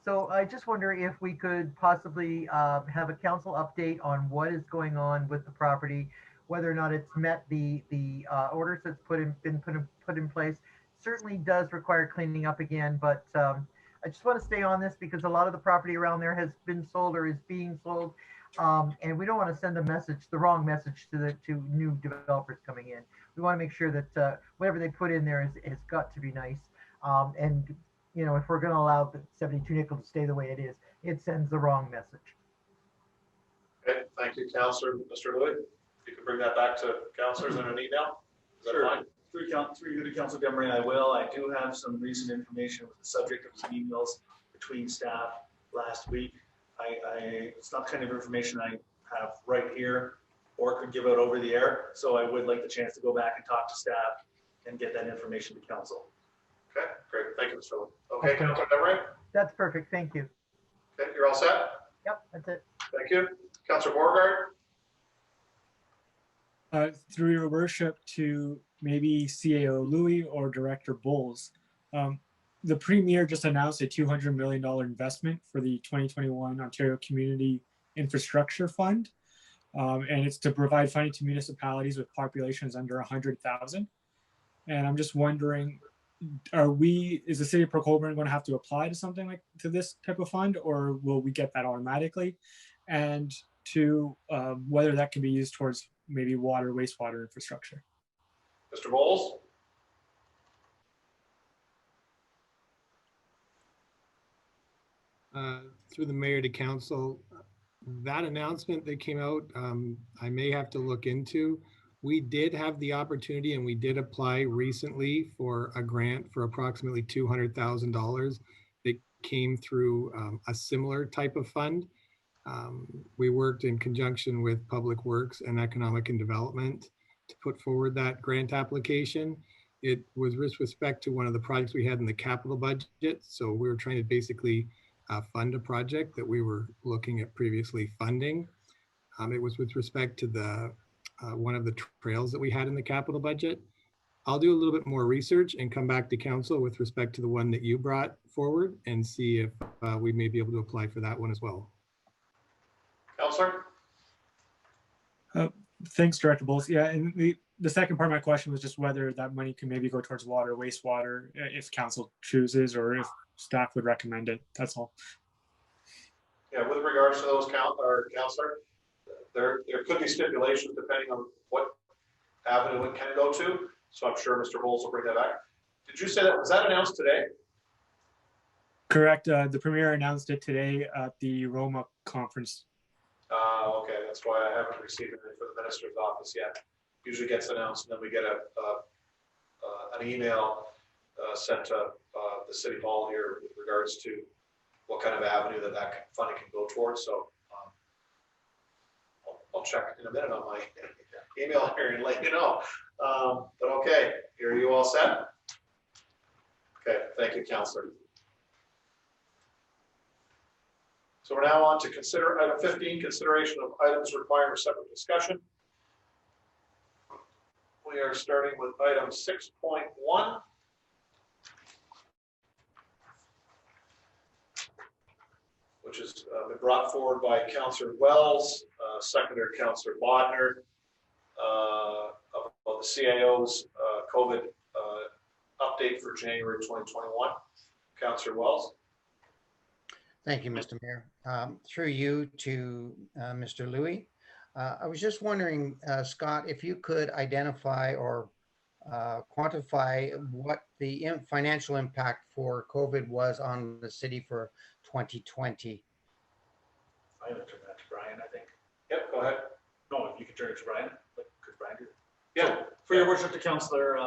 So I just wonder if we could possibly have a council update on what is going on with the property, whether or not it's met the orders that's been put in place. Certainly does require cleaning up again, but I just want to stay on this because a lot of the property around there has been sold or is being sold. And we don't want to send the wrong message to new developers coming in. We want to make sure that whatever they put in there has got to be nice. And you know, if we're going to allow the 72 Nickel to stay the way it is, it sends the wrong message. Okay, thank you, Councilor. Mr. Louis, you can bring that back to councilors in an email. Is that fine? Through you to Councilor Demery, I will. I do have some recent information with the subject of some emails between staff last week. It's not the kind of information I have right here or could give out over the air. So I would like the chance to go back and talk to staff and get that information to council. Okay, great. Thank you, Mr. Louis. Okay, Councilor Demery? That's perfect. Thank you. Okay, you're all set? Yep, that's it. Thank you. Councilor Beauregard? Through your worship to maybe CAO Louis or Director Bowles. The Premier just announced a $200 million investment for the 2021 Ontario Community Infrastructure Fund. And it's to provide funding to municipalities with populations under 100,000. And I'm just wondering, is the city of Port Colborne going to have to apply to this type of fund, or will we get that automatically? And to whether that can be used towards maybe water, wastewater infrastructure. Mr. Bowles? Through the mayor to council, that announcement that came out, I may have to look into. We did have the opportunity and we did apply recently for a grant for approximately $200,000 that came through a similar type of fund. We worked in conjunction with Public Works and Economic and Development to put forward that grant application. It was with respect to one of the projects we had in the capital budget. So we were trying to basically fund a project that we were looking at previously funding. It was with respect to the one of the trails that we had in the capital budget. I'll do a little bit more research and come back to council with respect to the one that you brought forward and see if we may be able to apply for that one as well. Councilor? Thanks, Director Bowles. Yeah, and the second part of my question was just whether that money can maybe go towards water, wastewater, if council chooses, or if staff would recommend it. That's all. Yeah, with regards to those councilor, there could be stipulations depending on what avenue it can go to. So I'm sure Mr. Bowles will bring that back. Did you say was that announced today? Correct. The Premier announced it today at the Roma conference. Okay, that's why I haven't received it for the minister's office yet. Usually gets announced and then we get an email sent to the city hall here with regards to what kind of avenue that funding can go towards. So I'll check in a minute on my email here and let you know. But okay, are you all set? Okay, thank you, Councillor. So we're now on to consider item 15, consideration of items requiring separate discussion. We are starting with item 6.1. Which has been brought forward by Councillor Wells, seconded Councillor Bodner, about the CAO's COVID update for January 2021. Councillor Wells. Thank you, Mr. Mayor. Through you to Mr. Louis. I was just wondering, Scott, if you could identify or quantify what the financial impact for COVID was on the city for 2020. I'm going to turn that to Brian, I think. Yep, go ahead. No, if you could turn it to Brian. Could Brian do that? Yeah. So, for your worship to Councillor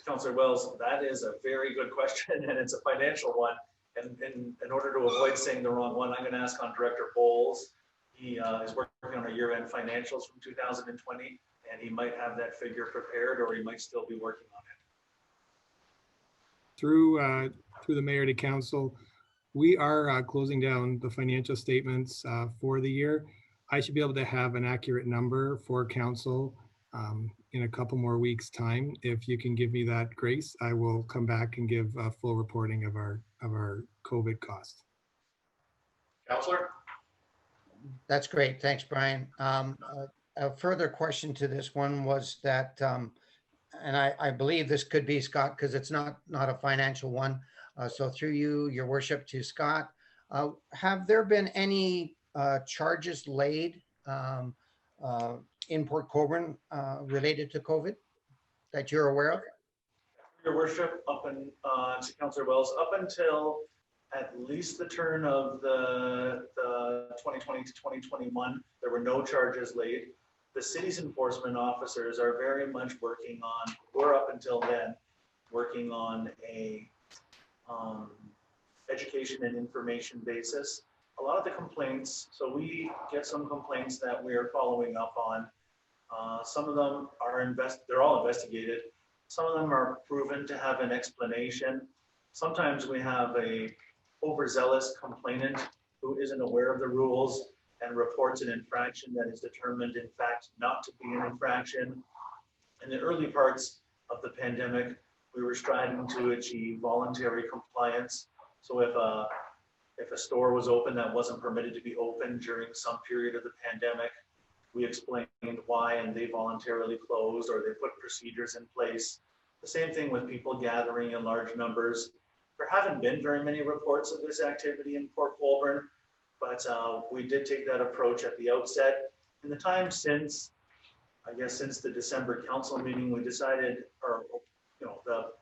Councillor Wells, that is a very good question, and it's a financial one. And in order to avoid saying the wrong one, I'm going to ask on Director Bowles. He is working on our year-end financials from 2020, and he might have that figure prepared, or he might still be working on it. Through the mayor to council, we are closing down the financial statements for the year. I should be able to have an accurate number for council in a couple more weeks' time. If you can give me that grace, I will come back and give a full reporting of our COVID costs. Councillor? That's great. Thanks, Brian. A further question to this one was that, and I believe this could be Scott, because it's not a financial one. So through you, your worship, to Scott, have there been any charges laid in Port Colborne related to COVID that you're aware of? Your worship, to Councillor Wells, up until at least the turn of the 2020 to 2021, there were no charges laid. The city's enforcement officers are very much working on, were up until then, working on a education and information basis. A lot of the complaints, so we get some complaints that we are following up on. Some of them are they're all investigated. Some of them are proven to have an explanation. Sometimes we have a overzealous complainant who isn't aware of the rules and reports an infraction that is determined in fact not to be an infraction. In the early parts of the pandemic, we were striving to achieve voluntary compliance. So if a store was open that wasn't permitted to be open during some period of the pandemic, we explained why, and they voluntarily closed, or they put procedures in place. The same thing with people gathering in large numbers. There haven't been very many reports of this activity in Port Colborne, but we did take that approach at the outset. In the time since, I guess since the December council meeting, we decided, or the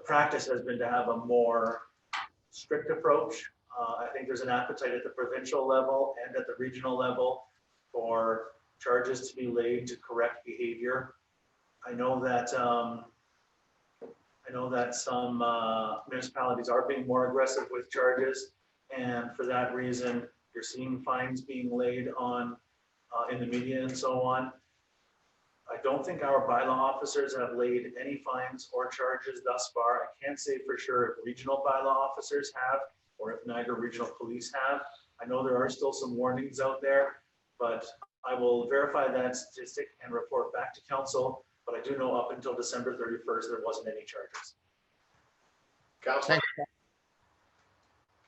practice has been to have a more strict approach. I think there's an appetite at the provincial level and at the regional level for charges to be laid to correct behavior. I know that some municipalities are being more aggressive with charges, and for that reason, you're seeing fines being laid on in the media and so on. I don't think our bylaw officers have laid any fines or charges thus far. I can't say for sure if regional bylaw officers have, or if Niagara Regional Police have. I know there are still some warnings out there, but I will verify that statistic and report back to council. But I do know up until December 31st, there wasn't any charges. Councilor?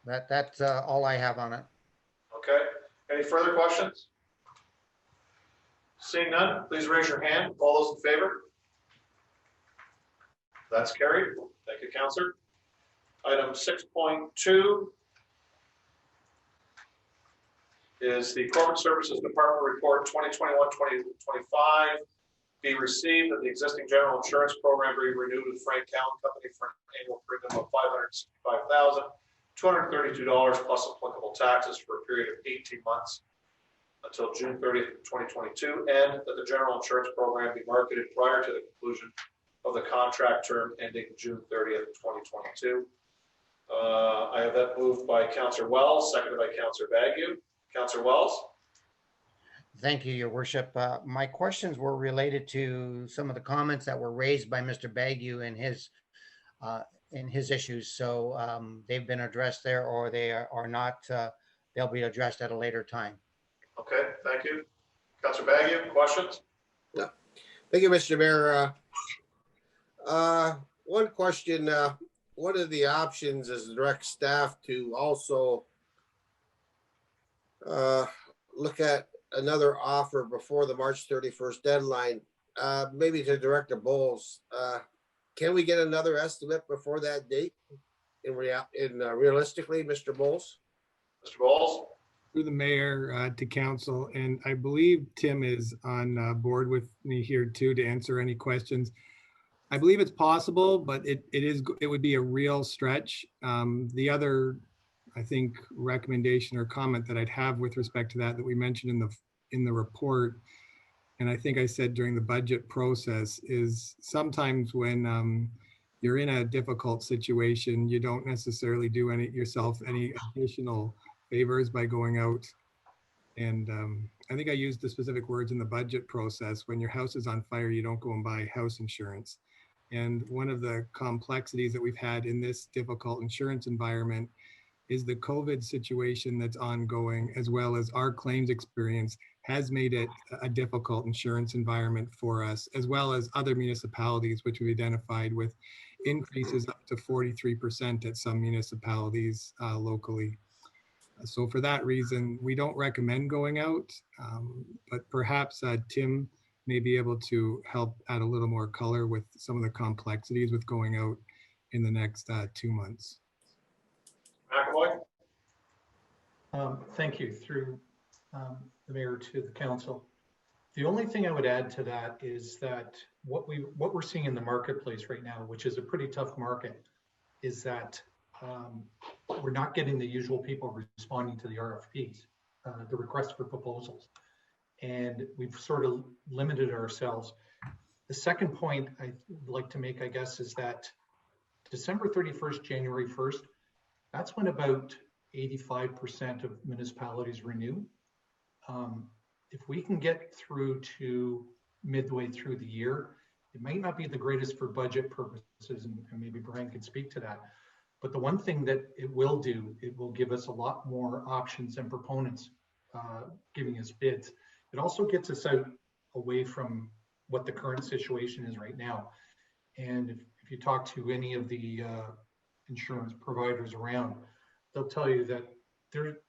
That's all I have on it. Okay. Any further questions? Seeing none, please raise your hand. All those in favor? That's carried. Thank you, Councillor. Item 6.2 is the Corporate Services Department Report 2021-2025 be received, that the existing general insurance program be renewed with Frank Cowan Company for an annual premium of $565,232 plus applicable taxes for a period of 18 months until June 30th, 2022, and that the general insurance program be marketed prior to the conclusion of the contract term ending June 30th, 2022. I have that moved by Councillor Wells, seconded by Councillor Bagu. Councillor Wells. Thank you, Your Worship. My questions were related to some of the comments that were raised by Mr. Bagu in his issues. So they've been addressed there, or they are not. They'll be addressed at a later time. Okay, thank you. Councillor Bagu, questions? No. Thank you, Mr. Mayor. One question, what are the options as direct staff to also look at another offer before the March 31st deadline? Maybe to Director Bowles. Can we get another estimate before that date realistically, Mr. Bowles? Mr. Bowles? Through the mayor to council, and I believe Tim is on board with me here too to answer any questions. I believe it's possible, but it would be a real stretch. The other, I think, recommendation or comment that I'd have with respect to that we mentioned in the report and I think I said during the budget process, is sometimes when you're in a difficult situation, you don't necessarily do yourself any additional favors by going out. And I think I used the specific words in the budget process. When your house is on fire, you don't go and buy house insurance. And one of the complexities that we've had in this difficult insurance environment is the COVID situation that's ongoing, as well as our claims experience has made it a difficult insurance environment for us, as well as other municipalities, which we've identified with increases up to 43% at some municipalities locally. So for that reason, we don't recommend going out, but perhaps Tim may be able to help add a little more color with some of the complexities with going out in the next 2 months. McAvoy? Thank you. Through the mayor to the council. The only thing I would add to that is that what we're seeing in the marketplace right now, which is a pretty tough market, is that we're not getting the usual people responding to the RFPs, the request for proposals. And we've sort of limited ourselves. The second point I'd like to make, I guess, is that December 31st, January 1st, that's when about 85% of municipalities renew. If we can get through to midway through the year, it might not be the greatest for budget purposes, and maybe Brian could speak to that. But the one thing that it will do, it will give us a lot more options and proponents giving us bids. It also gets us out away from what the current situation is right now. And if you talk to any of the insurance providers around, they'll tell you that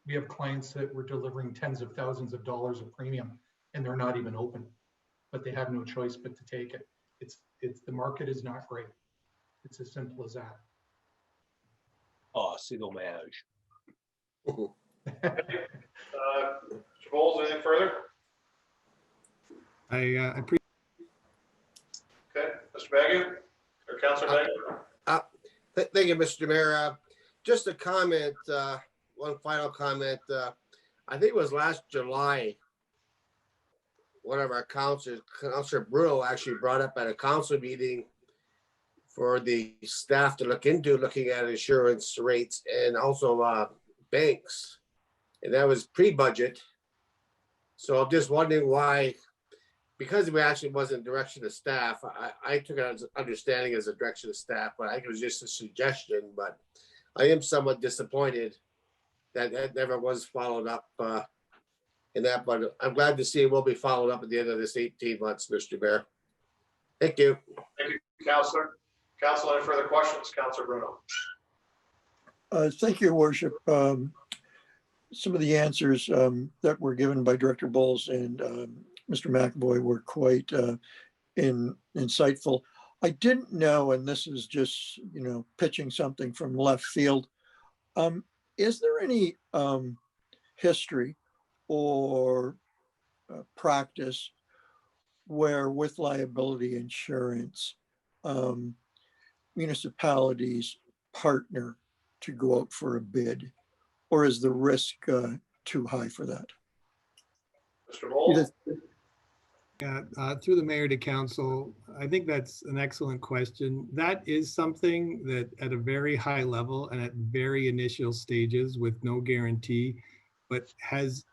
we have clients that we're delivering tens of thousands of dollars of premium, and they're not even open, but they have no choice but to take it. It's the market is not great. It's as simple as that. Oh, c'est dommage. Mr. Bowles, anything further? I appreciate. Okay, Mr. Bagu or Councilor Bagu? Thank you, Mr. Mayor. Just a comment, one final comment. I think it was last July, one of our councilors, Councilor Bruno, actually brought up at a council meeting for the staff to look into looking at insurance rates and also banks. And that was pre-budget. So I'm just wondering why, because we actually wasn't direction of staff, I took it as understanding as a direction of staff, but I think it was just a suggestion. But I am somewhat disappointed that that never was followed up in that, but I'm glad to see it will be followed up at the end of this 18 months, Mr. Mayor. Thank you. Thank you, Councilor. Council, any further questions? Councilor Bruno. Thank you, Your Worship. Some of the answers that were given by Director Bowles and Mr. McAvoy were quite insightful. I didn't know, and this is just, pitching something from left field. Is there any history or practice where with liability insurance, municipalities partner to go out for a bid, or is the risk too high for that? Mr. Bowles? Yeah, through the mayor to council, I think that's an excellent question. That is something that at a very high level and at very initial stages with no guarantee, but has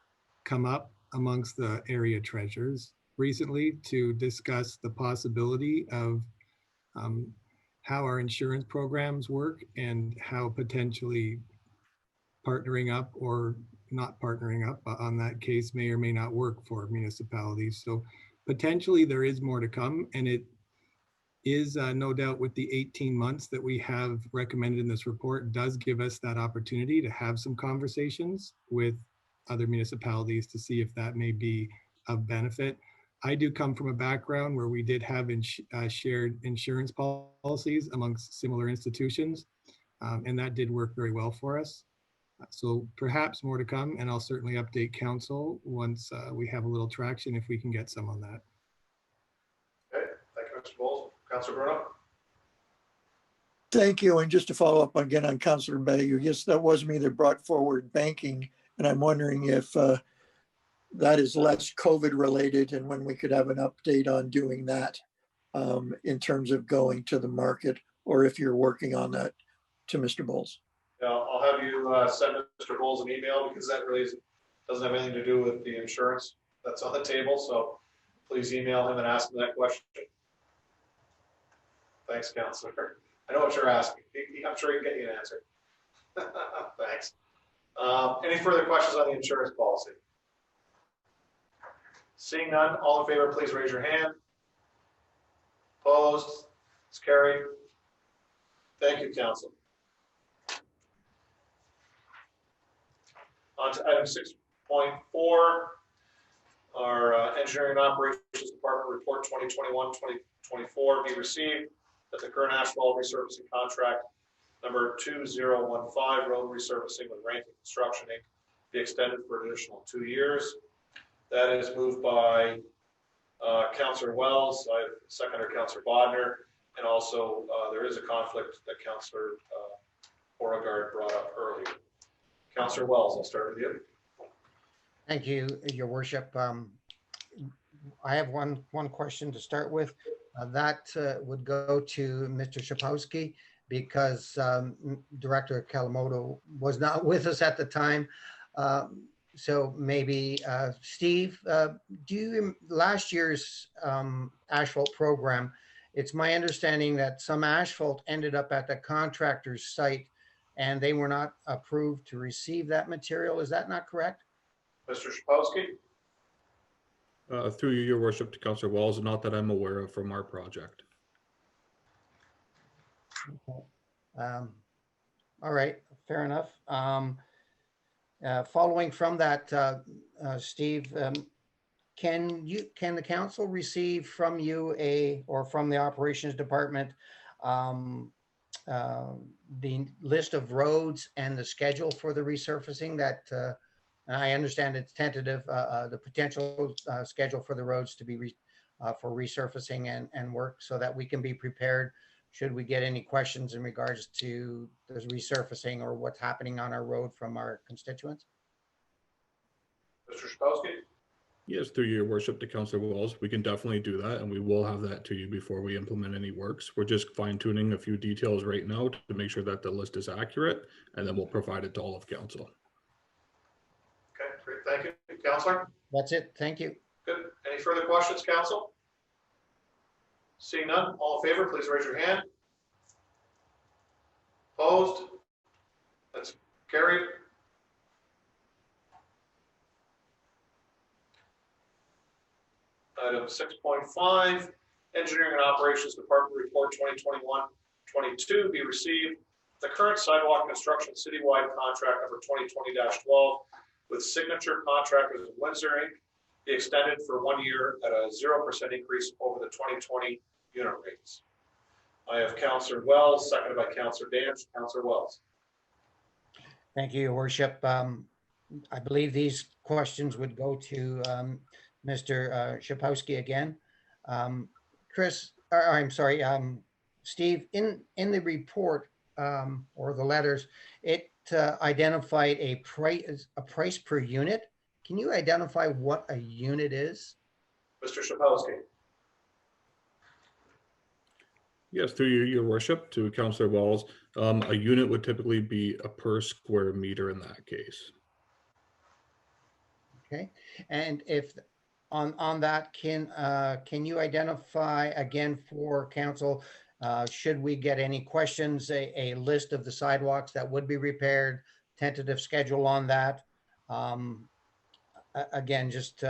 come up amongst the area treasurers recently to discuss the possibility of how our insurance programs work and how potentially partnering up or not partnering up on that case may or may not work for municipalities. So potentially there is more to come, and it is no doubt with the 18 months that we have recommended in this report does give us that opportunity to have some conversations with other municipalities to see if that may be of benefit. I do come from a background where we did have shared insurance policies amongst similar institutions, and that did work very well for us. So perhaps more to come, and I'll certainly update council once we have a little traction if we can get some on that. Okay, thank you, Mr. Bowles. Councilor Bruno? Thank you. And just to follow up again on Councilor Bagu, yes, that was me that brought forward banking. And I'm wondering if that is less COVID related, and when we could have an update on doing that in terms of going to the market, or if you're working on that to Mr. Bowles. Yeah, I'll have you send Mr. Bowles an email because that really doesn't have anything to do with the insurance that's on the table. So please email him and ask him that question. Thanks, Counselor. I know what you're asking. I'm sure he can get you an answer. Thanks. Any further questions on the insurance policy? Seeing none, all in favor, please raise your hand. Opposed? It's carried. Thank you, Council. On to item 6.4, our Engineering and Operations Department Report 2021-2024 be received that the current asphalt resurfacing contract number 2015 road resurfacing with Rankin Construction Inc. be extended for an additional 2 years. That is moved by Councillor Wells, I have seconder Councillor Bodner, and also there is a conflict that Councillor Beauregard brought up earlier. Councillor Wells, I'll start with you. Thank you, Your Worship. I have one question to start with. That would go to Mr. Shapowski because Director Kalamoto was not with us at the time. So maybe Steve, do you last year's asphalt program? It's my understanding that some asphalt ended up at the contractor's site and they were not approved to receive that material. Is that not correct? Mr. Shapowski? Through you, Your Worship, to Councillor Wells, not that I'm aware of from our project. Okay. All right, fair enough. Following from that, Steve, can the council receive from you or from the operations department the list of roads and the schedule for the resurfacing that I understand it's tentative, the potential schedule for the roads to be for resurfacing and work so that we can be prepared should we get any questions in regards to the resurfacing or what's happening on our road from our constituents? Mr. Shapowski? Yes, through Your Worship, to Councillor Wells, we can definitely do that, and we will have that to you before we implement any works. We're just fine-tuning a few details right now to make sure that the list is accurate, and then we'll provide it to all of council. Okay, great. Thank you, Councillor. That's it. Thank you. Good. Any further questions, Council? Seeing none, all in favor, please raise your hand. Opposed? That's carried. Item 6.5, Engineering and Operations Department Report 2021-22 be received. The current sidewalk construction citywide contract number 2020-12 with signature contractors of Windsor Inc. be extended for 1 year at a 0% increase over the 2020 unit rates. I have Councillor Wells, seconded by Councillor Danch. Councillor Wells. Thank you, Your Worship. I believe these questions would go to Mr. Shapowski again. Steve, in the report or the letters, it identified a price per unit. Can you identify what a unit is? Mr. Shapowski. Yes, through you, Your Worship, to Councillor Wells, a unit would typically be a per square meter in that case. Okay, and if on that, can you identify again for council, should we get any questions, a list of the sidewalks that would be repaired, tentative schedule on that? Again, just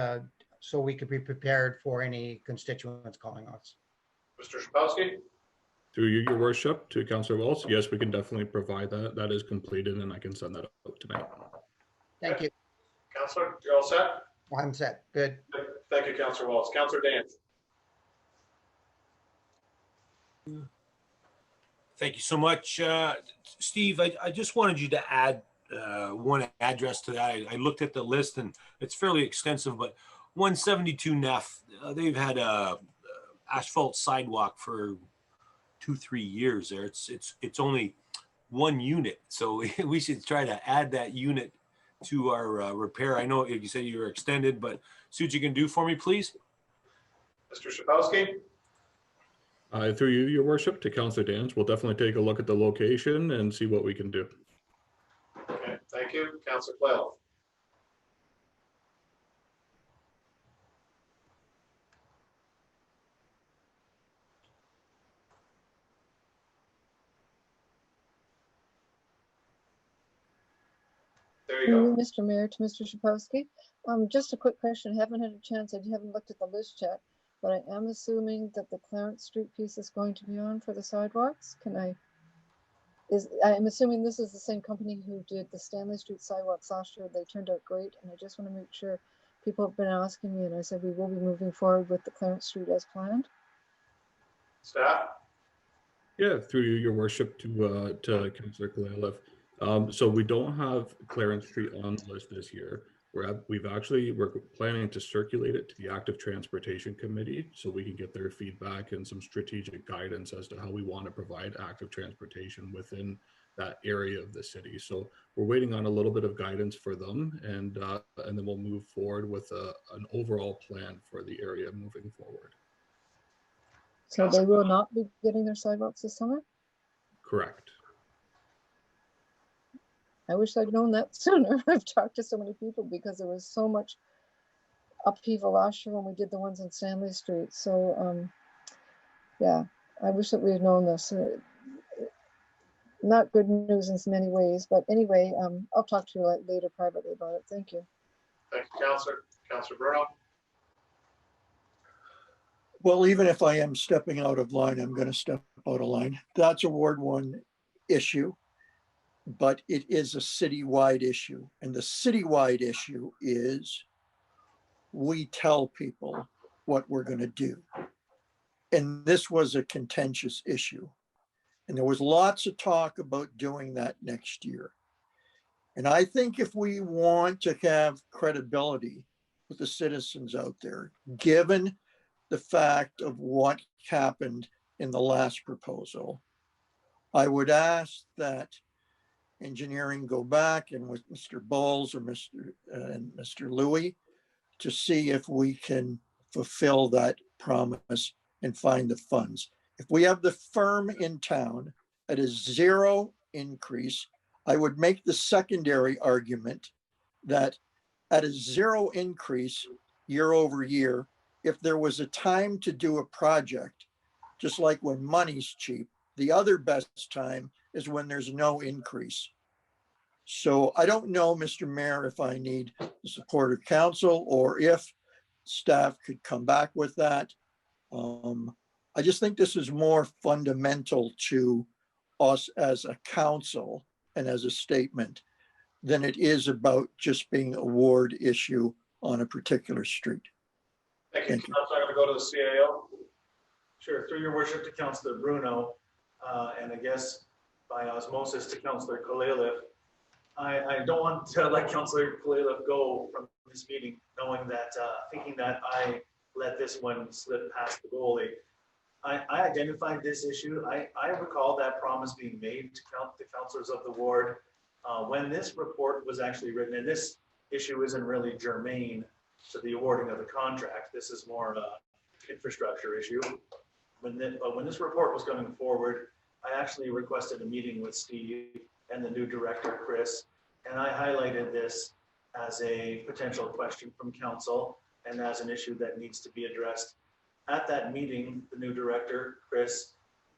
so we could be prepared for any constituents calling us. Mr. Shapowski. Through you, Your Worship, to Councillor Wells, yes, we can definitely provide that. That is completed, and I can send that out tonight. Thank you. Councillor, you're all set? I'm set. Good. Thank you, Councillor Wells. Councillor Danch. Thank you so much. Steve, I just wanted you to add one address to that. I looked at the list and it's fairly extensive, but 172 Neff, they've had a asphalt sidewalk for 2-3 years there. It's only one unit. So we should try to add that unit to our repair. I know you said you were extended, but see what you can do for me, please. Mr. Shapowski? Through you, your worship, to Councillor Dans, we'll definitely take a look at the location and see what we can do. Okay, thank you. Councillor Quayle. There you go. Mr. Mayor, to Mr. Shapowski. Just a quick question. I haven't had a chance. I haven't looked at the list yet, but I am assuming that the Clarence Street piece is going to be on for the sidewalks. I'm assuming this is the same company who did the Stanley Street sidewalks last year. They turned out great, and I just want to make sure. People have been asking me, and I said we will be moving forward with the Clarence Street as planned. Staff? Yeah, through you, your worship, to Councillor Kalalev. So we don't have Clarence Street on the list this year. We're planning to circulate it to the Active Transportation Committee so we can get their feedback and some strategic guidance as to how we want to provide active transportation within that area of the city. So we're waiting on a little bit of guidance for them, and then we'll move forward with an overall plan for the area moving forward. So they will not be getting their sidewalks this summer? Correct. I wish I'd known that sooner. I've talked to so many people because there was so much upheaval last year when we did the ones on Stanley Street. So yeah, I wish that we had known this. Not good news in many ways, but anyway, I'll talk to you later privately about it. Thank you. Thank you, Councillor. Councillor Bruno? Well, even if I am stepping out of line, I'm going to step out of line. That's a Ward 1 issue, but it is a citywide issue. And the citywide issue is we tell people what we're going to do. And this was a contentious issue. And there was lots of talk about doing that next year. And I think if we want to have credibility with the citizens out there, given the fact of what happened in the last proposal, I would ask that engineering go back and with Mr. Bowles or Mr. Louis to see if we can fulfill that promise and find the funds. If we have the firm in town at a 0 increase, I would make the secondary argument that at a 0 increase year over year, if there was a time to do a project, just like when money's cheap, the other best time is when there's no increase. So I don't know, Mr. Mayor, if I need the support of council or if staff could come back with that. I just think this is more fundamental to us as a council and as a statement than it is about just being a ward issue on a particular street. Thank you. I'm going to go to the CAO. Sure, through your worship to Councillor Bruno, and I guess by osmosis to Councillor Kalalev. I don't want to let Councillor Kalalev go from this meeting knowing that, thinking that I let this one slip past the goalie. I identified this issue. I recall that promise being made to the councillors of the ward when this report was actually written, and this issue isn't really germane to the awarding of the contract. This is more of an infrastructure issue. When this report was going forward, I actually requested a meeting with Steve and the new director, Chris, and I highlighted this as a potential question from council and as an issue that needs to be addressed. At that meeting, the new director, Chris,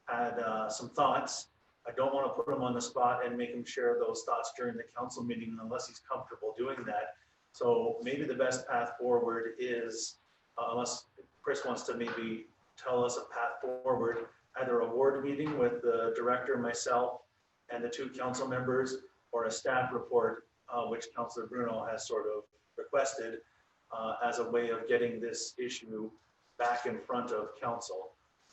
had some thoughts. I don't want to put him on the spot and make him share those thoughts during the council meeting unless he's comfortable doing that. So maybe the best path forward is, unless Chris wants to maybe tell us a path forward, either a ward meeting with the director, myself, and the 2 council members, or a staff report, which Councillor Bruno has sort of requested as a way of getting this issue back in front of council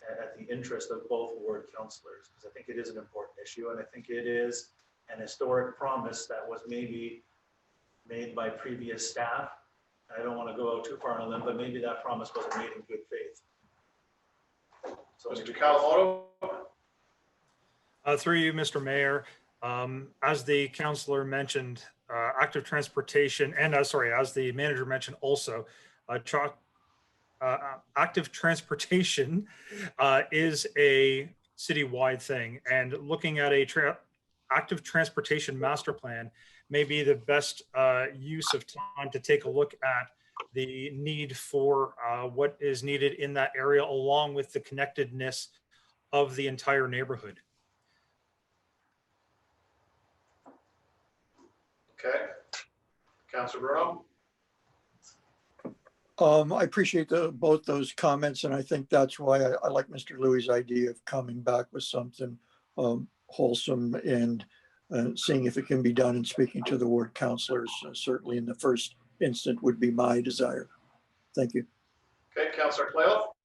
at the interest of both ward councillors, because I think it is an important issue, and I think it is an historic promise that was maybe made by previous staff. I don't want to go out too far on a limb, but maybe that promise wasn't made in good faith. So, Mr. Kawamoto? Through you, Mr. Mayor, as the councillor mentioned, active transportation, and sorry, as the manager mentioned also, active transportation is a citywide thing, and looking at a active transportation master plan may be the best use of time to take a look at the need for what is needed in that area, along with the connectedness of the entire neighborhood. Okay. Councilor Bruno? I appreciate both those comments, and I think that's why I like Mr. Louis' idea of coming back with something wholesome and seeing if it can be done, and speaking to the ward councilors, certainly in the first instant would be my desire. Thank you. Okay, Councilor Clale?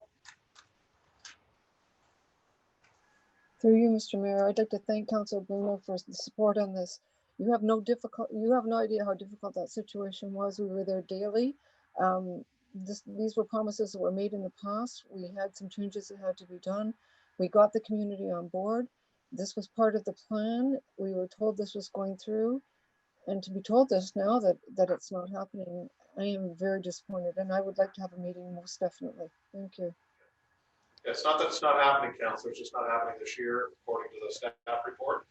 Through you, Mr. Mayor, I'd like to thank Councilor Bruno for the support on this. You have no idea how difficult that situation was. We were there daily. These were promises that were made in the past. We had some changes that had to be done. We got the community on board. This was part of the plan. We were told this was going through, and to be told this now that it's not happening, I am very disappointed, and I would like to have a meeting most definitely. Thank you. It's not that it's not happening, Councilor, it's just not happening this year, according to the staff report.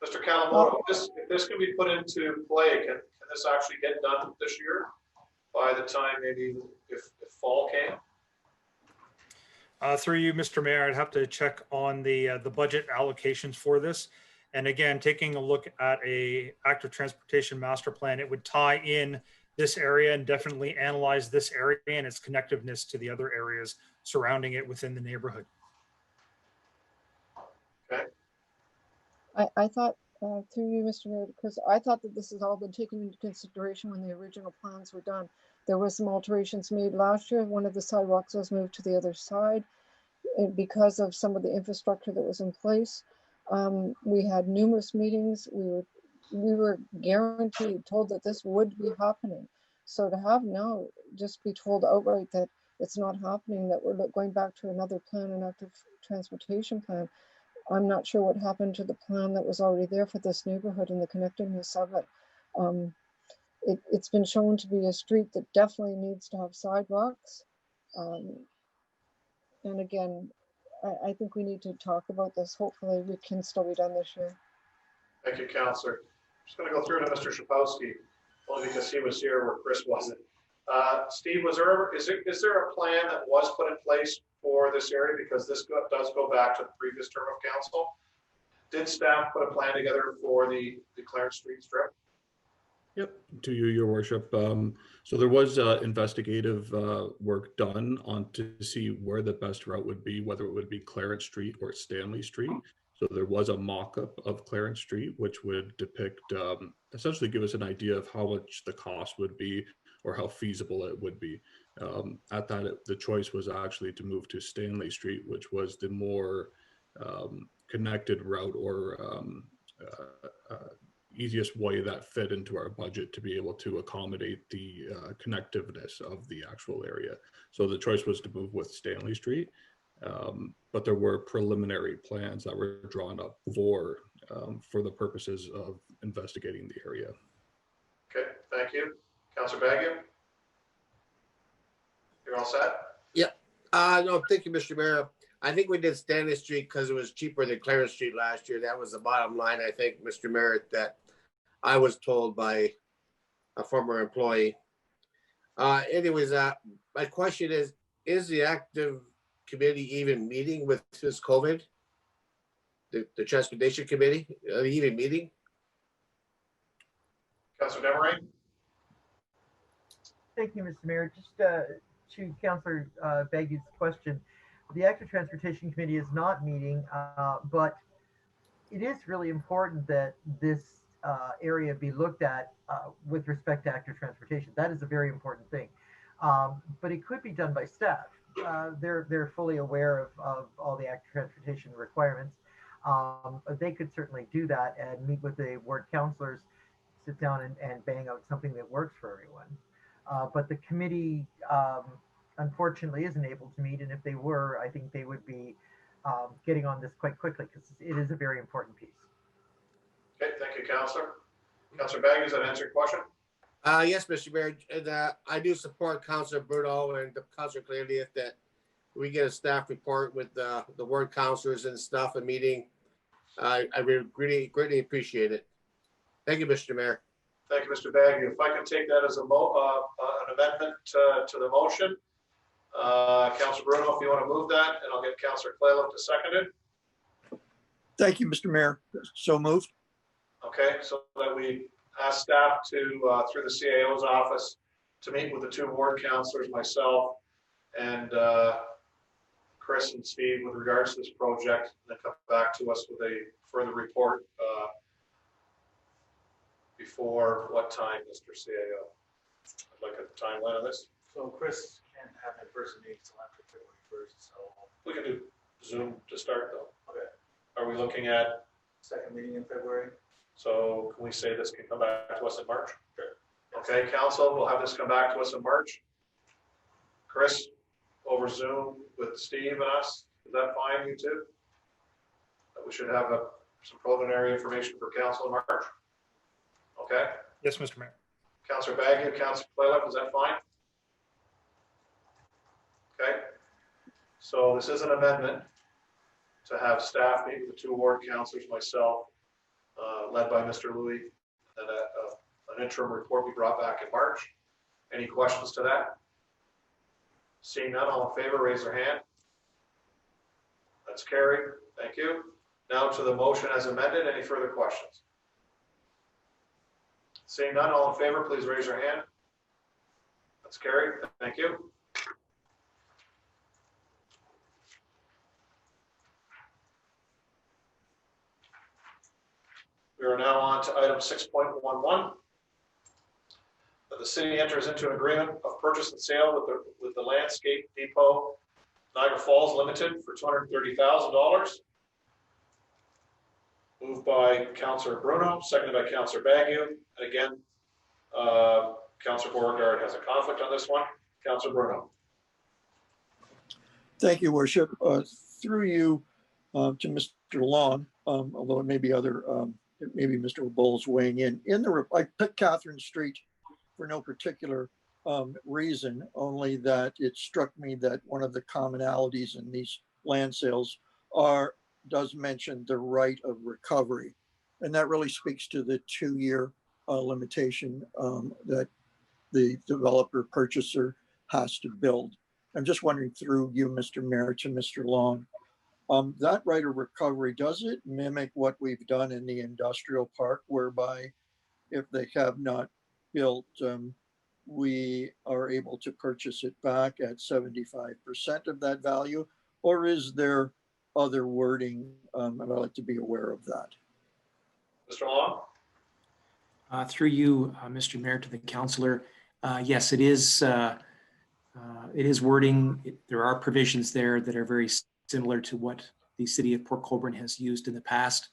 Mr. Kawamoto, if this can be put into play, can this actually get done this year by the time maybe if fall came? Through you, Mr. Mayor, I'd have to check on the budget allocations for this. And again, taking a look at a active transportation master plan, it would tie in this area and definitely analyze this area and its connectiveness to the other areas surrounding it within the neighborhood. Okay. I thought, through you, Mr. Mayor, because I thought that this has all been taken into consideration when the original plans were done. There were some alterations made last year. One of the sidewalks was moved to the other side because of some of the infrastructure that was in place. We had numerous meetings. We were guaranteed, told that this would be happening. So to have now just be told outright that it's not happening, that we're going back to another plan, an active transportation plan, I'm not sure what happened to the plan that was already there for this neighborhood and the connectedness of it. It's been shown to be a street that definitely needs to have sidewalks. And again, I think we need to talk about this. Hopefully we can still be done this year. Thank you, Councilor. I'm just going to go through to Mr. Shapowski, only because he was here where Chris wasn't. Steve, is there a plan that was put in place for this area? Because this does go back to the previous term of council. Did staff put a plan together for the Clarence Street strip? Yep, to you, your worship. So there was investigative work done to see where the best route would be, whether it would be Clarence Street or Stanley Street. So there was a mock-up of Clarence Street, which would depict, essentially give us an idea of how much the cost would be or how feasible it would be. At that, the choice was actually to move to Stanley Street, which was the more connected route or easiest way that fit into our budget to be able to accommodate the connectiveness of the actual area. So the choice was to move with Stanley Street, but there were preliminary plans that were drawn up for the purposes of investigating the area. Okay, thank you. Councilor Baggio? You're all set? Yep. No, thank you, Mr. Mayor. I think we did Stanley Street because it was cheaper than Clarence Street last year. That was the bottom line, I think, Mr. Mayor, that I was told by a former employee. Anyways, my question is the active committee even meeting with this COVID? The transportation committee, are they even meeting? Councilor Demeray? Thank you, Mr. Mayor. Just to Councilor Baggio's question, the Active Transportation Committee is not meeting, but it is really important that this area be looked at with respect to active transportation. That is a very important thing. But it could be done by staff. They're fully aware of all the active transportation requirements. They could certainly do that and meet with the ward councilors, sit down and bang out something that works for everyone. But the committee, unfortunately, isn't able to meet. And if they were, I think they would be getting on this quite quickly because it is a very important piece. Okay, thank you, Councilor. Councillor Baggy, does that answer your question? Yes, Mr. Mayor, and I do support Councillor Bruno and Councillor Clearly that we get a staff report with the ward councillors and stuff, a meeting. I really greatly appreciate it. Thank you, Mr. Mayor. Thank you, Mr. Baggy. If I can take that as an amendment to the motion. Councillor Bruno, if you want to move that, and I'll get Councillor Claylock to second it. Thank you, Mr. Mayor. So moved. Okay, so that we ask staff to, through the CAO's office, to meet with the two ward councillors, myself, and Chris and Steve with regards to this project, and then come back to us with a further report before what time, Mr. CAO? I'd like a timeline on this. So Chris can't have in person meetings until after February 1st, so. We can do Zoom to start though. Okay. Are we looking at? Second meeting in February? So can we say this can come back to us in March? Sure. Okay, council, we'll have this come back to us in March. Chris, over Zoom with Steve and us, is that fine, you two? We should have some preliminary information for council in March. Okay? Yes, Mr. Mayor. Councillor Baggio, Councillor Playlick, is that fine? Okay. So this is an amendment to have staff meet with the two ward councillors, myself, led by Mr. Louis, and an interim report be brought back in March. Any questions to that? Seeing none, all in favor, raise their hand. That's carried. Thank you. Now to the motion as amended. Any further questions? Seeing none, all in favor, please raise your hand. That's carried. Thank you. We are now on to item 6.11. That the city enters into an agreement of purchase and sale with the Landscape Depot Niagara Falls Limited for $230,000. Moved by Councillor Bruno, seconded by Councillor Baggio. And again, Councillor Beauregard has a conflict on this one. Councillor Bruno. Thank you, Worship. Through you to Mr. Long, although it may be other, maybe Mr. Bowles weighing in. I picked Catherine Street for no particular reason, only that it struck me that one of the commonalities in these land sales does mention the right of recovery. And that really speaks to the 2-year limitation that the developer purchaser has to build. I'm just wondering through you, Mr. Mayor, to Mr. Long, that right of recovery, does it mimic what we've done in the industrial park, whereby if they have not built, we are able to purchase it back at 75% of that value? Or is there other wording? And I'd like to be aware of that. Mr. Long? Through you, Mr. Mayor, to the councillor, yes, it is wording. There are provisions there that are very similar to what the city of Port Colborne has used in the past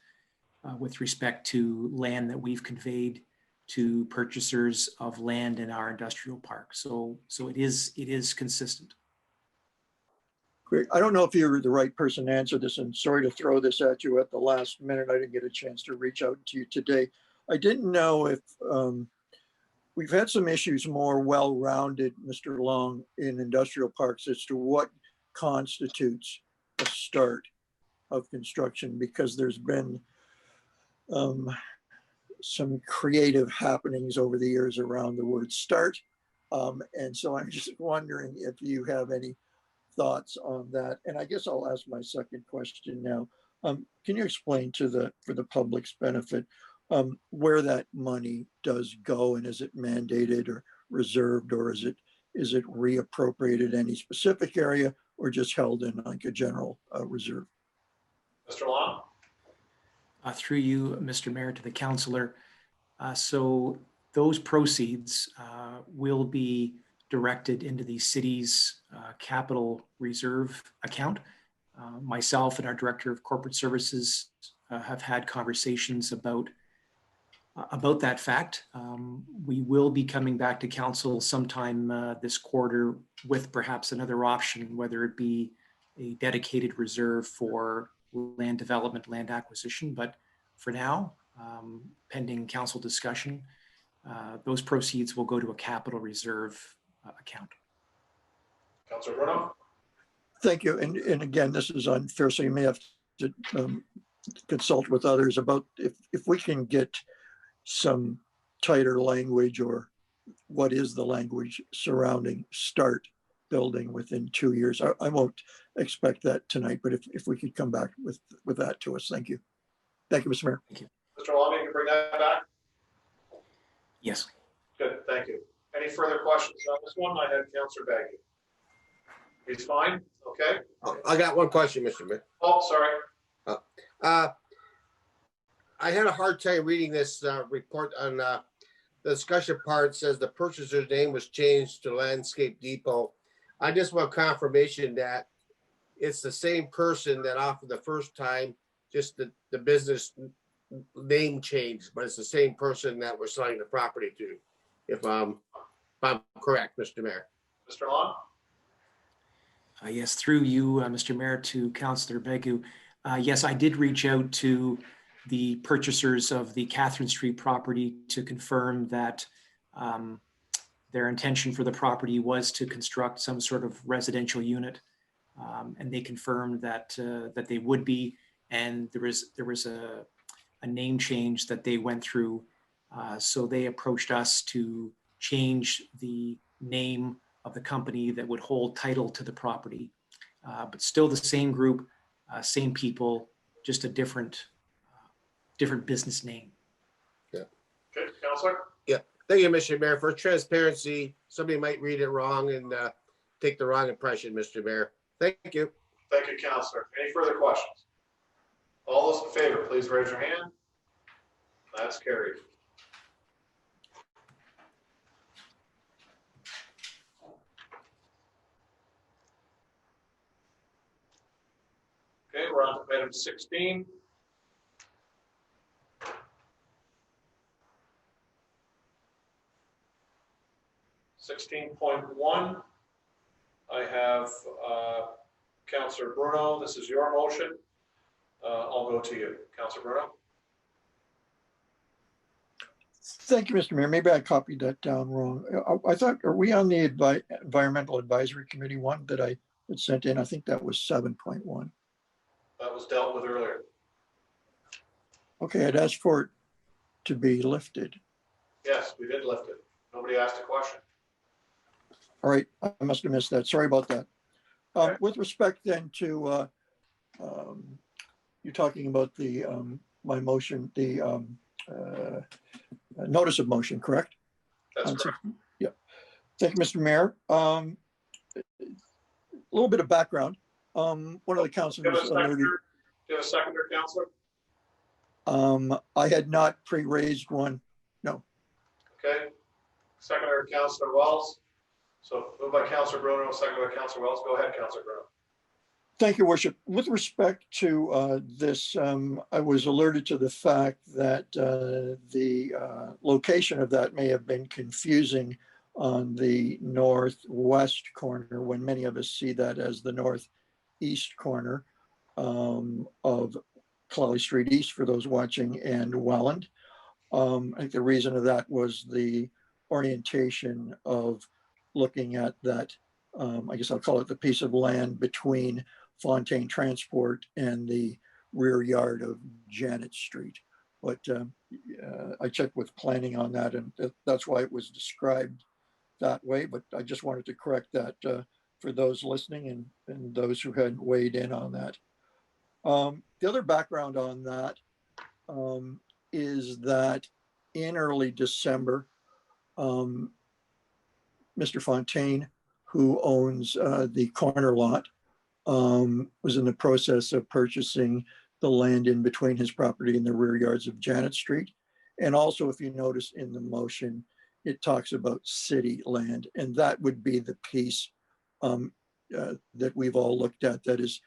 with respect to land that we've conveyed to purchasers of land in our industrial park. So it is consistent. Great. I don't know if you're the right person to answer this, and sorry to throw this at you at the last minute. I didn't get a chance to reach out to you today. I didn't know if we've had some issues more well-rounded, Mr. Long, in industrial parks as to what constitutes a start of construction, because there's been some creative happenings over the years around the word start. And so I'm just wondering if you have any thoughts on that. And I guess I'll ask my second question now. Can you explain for the public's benefit where that money does go, and is it mandated or reserved, or is it reappropriated any specific area, or just held in like a general reserve? Mr. Long? Through you, Mr. Mayor, to the councillor. So those proceeds will be directed into the city's capital reserve account. Myself and our Director of Corporate Services have had conversations about that fact. We will be coming back to council sometime this quarter with perhaps another option, whether it be a dedicated reserve for land development, land acquisition. But for now, pending council discussion. Those proceeds will go to a capital reserve account. Councilor Bruno? Thank you. And again, this is unfair, so you may have to consult with others about if we can get some tighter language, or what is the language surrounding start building within 2 years. I won't expect that tonight, but if we could come back with that to us. Thank you. Thank you, Mr. Mayor. Thank you. Mr. Lamy, you can bring that back? Yes. Good, thank you. Any further questions on this one? I had Councilor Baggy. He's fine, okay? I got one question, Mr. Mayor. Oh, sorry. I had a hard time reading this report on the discussion part. Says the purchaser's name was changed to Landscape Depot. I just want confirmation that it's the same person that offered the first time, just the business name changed, but it's the same person that we're selling the property to, if I'm correct, Mr. Mayor. Mr. Long? Yes, through you, Mr. Mayor, to Councillor Begu. Yes, I did reach out to the purchasers of the Catherine Street property to confirm that their intention for the property was to construct some sort of residential unit. And they confirmed that that they would be, and there was a name change that they went through. So they approached us to change the name of the company that would hold title to the property, but still the same group, same people, just a different business name. Yeah. Okay, Councilor? Yeah. Thank you, Mr. Mayor. For transparency, somebody might read it wrong and take the wrong impression, Mr. Mayor. Thank you. Thank you, Councilor. Any further questions? All those in favor, please raise your hand. That's carried. Okay, we're on to item 16. (16.1). I have Councilor Bruno. This is your motion. I'll go to you, Councilor Bruno. Thank you, Mr. Mayor. Maybe I copied that down wrong. I thought, are we on the Environmental Advisory Committee one that I had sent in? I think that was 7.1. That was dealt with earlier. Okay, I'd asked for it to be lifted. Yes, we did lift it. Nobody asked a question. All right, I must have missed that. Sorry about that. With respect then to, you're talking about the, my motion, the notice of motion, correct? That's correct. Yeah. Thank you, Mr. Mayor. A little bit of background. One of the councilors alerted. Do you have a seconder, Councilor? I had not pre-raised one. No. Okay. Seconder, Councilor Wells. So moved by Councilor Bruno, seconded by Councilor Wells. Go ahead, Councilor Bruno. Thank you, Worship. With respect to this, I was alerted to the fact that the location of that may have been confusing on the northwest corner, when many of us see that as the northeast corner of Clalley Street East, for those watching, and Welland. I think the reason of that was the orientation of looking at that, I guess I'll call it the piece of land between Fontaine Transport and the rear yard of Janet Street. But I checked with planning on that, and that's why it was described that way. But I just wanted to correct that for those listening and those who had weighed in on that. The other background on that is that in early December, Mr. Fontaine, who owns the corner lot, was in the process of purchasing the land in between his property and the rear yards of Janet Street. And also, if you notice in the motion, it talks about city land, and that would be the piece that we've all looked at, that is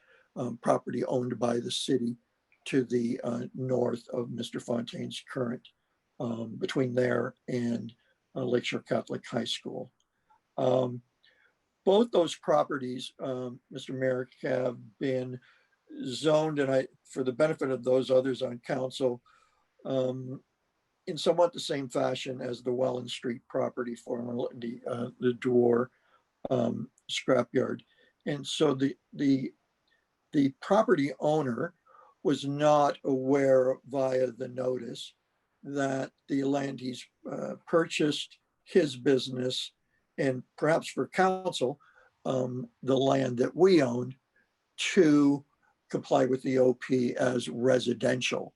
property owned by the city to the north of Mr. Fontaine's current, between there and Lakeshore Catholic High School. Both those properties, Mr. Mayor, have been zoned, and for the benefit of those others on council, in somewhat the same fashion as the Welland Street property, formerly the Dwar scrapyard. And so the property owner was not aware via the notice that the land he's purchased, his business, and perhaps for council, the land that we owned, to comply with the OP as residential.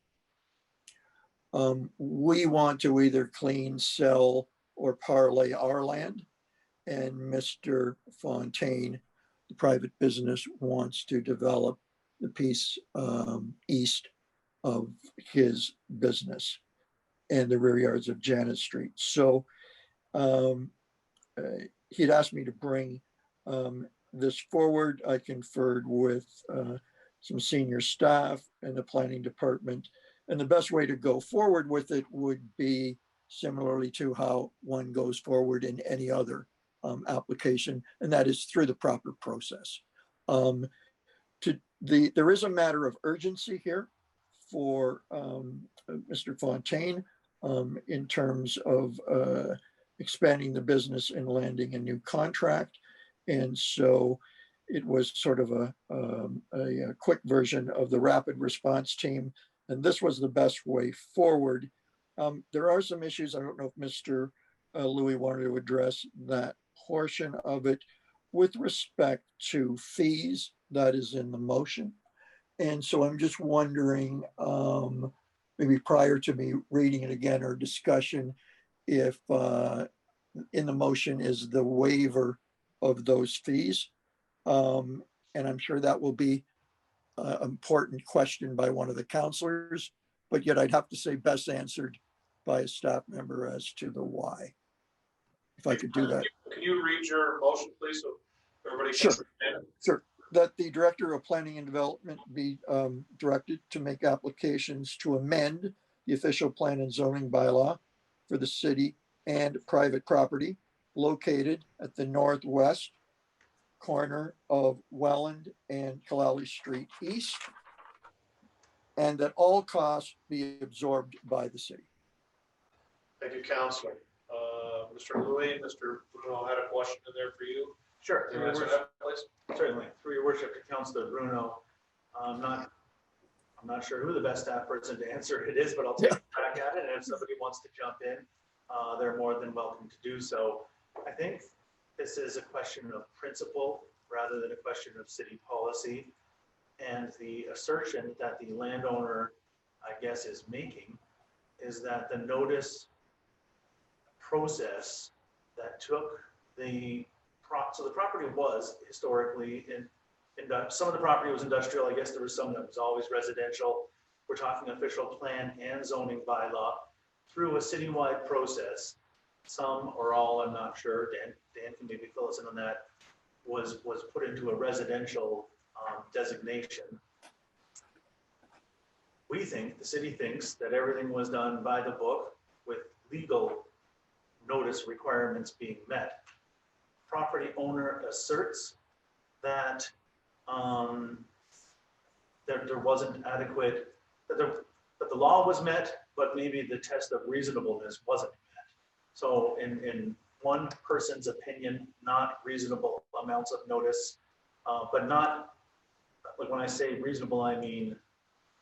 We want to either clean, sell, or parlay our land. And Mr. Fontaine, the private business, wants to develop the piece east of his business and the rear yards of Janet Street. So he'd asked me to bring this forward. I conferred with some senior staff in the planning department. And the best way to go forward with it would be similarly to how one goes forward in any other application, and that is through the proper process. There is a matter of urgency here for Mr. Fontaine in terms of expanding the business and landing a new contract. And so it was sort of a quick version of the rapid response team. And this was the best way forward. There are some issues. I don't know if Mr. Louis wanted to address that portion of it with respect to fees that is in the motion. And so I'm just wondering, maybe prior to me reading it again or discussion, if in the motion is the waiver of those fees. And I'm sure that will be an important question by one of the counselors, but yet I'd have to say best answered by a staff member as to the why. If I could do that. Can you read your motion, please, so everybody can understand it? Sure. That the Director of Planning and Development be directed to make applications to amend the official plan and zoning bylaw for the city and private property located at the northwest corner of Welland and Kalali Street East, and that all costs be absorbed by the city. Thank you, Counselor. Mr. Louis, Mr. Bruno had a question in there for you. Sure. Can you answer that, please? Certainly. Through your worship to Councillor Bruno, I'm not sure who the best staff person to answer it is, but I'll take a crack at it. And if somebody wants to jump in, they're more than welcome to do so. I think this is a question of principle rather than a question of city policy. And the assertion that the landowner, I guess, is making is that the notice process that took so the property was historically some of the property was industrial. I guess there was some that was always residential. We're talking official plan and zoning bylaw through a citywide process. Some or all, I'm not sure. Dan can maybe fill us in on that. Was put into a residential designation. We think, the city thinks, that everything was done by the book with legal notice requirements being met. Property owner asserts that there wasn't adequate, that the law was met, but maybe the test of reasonableness wasn't met. So in one person's opinion, not reasonable amounts of notice, but not, like when I say reasonable, I mean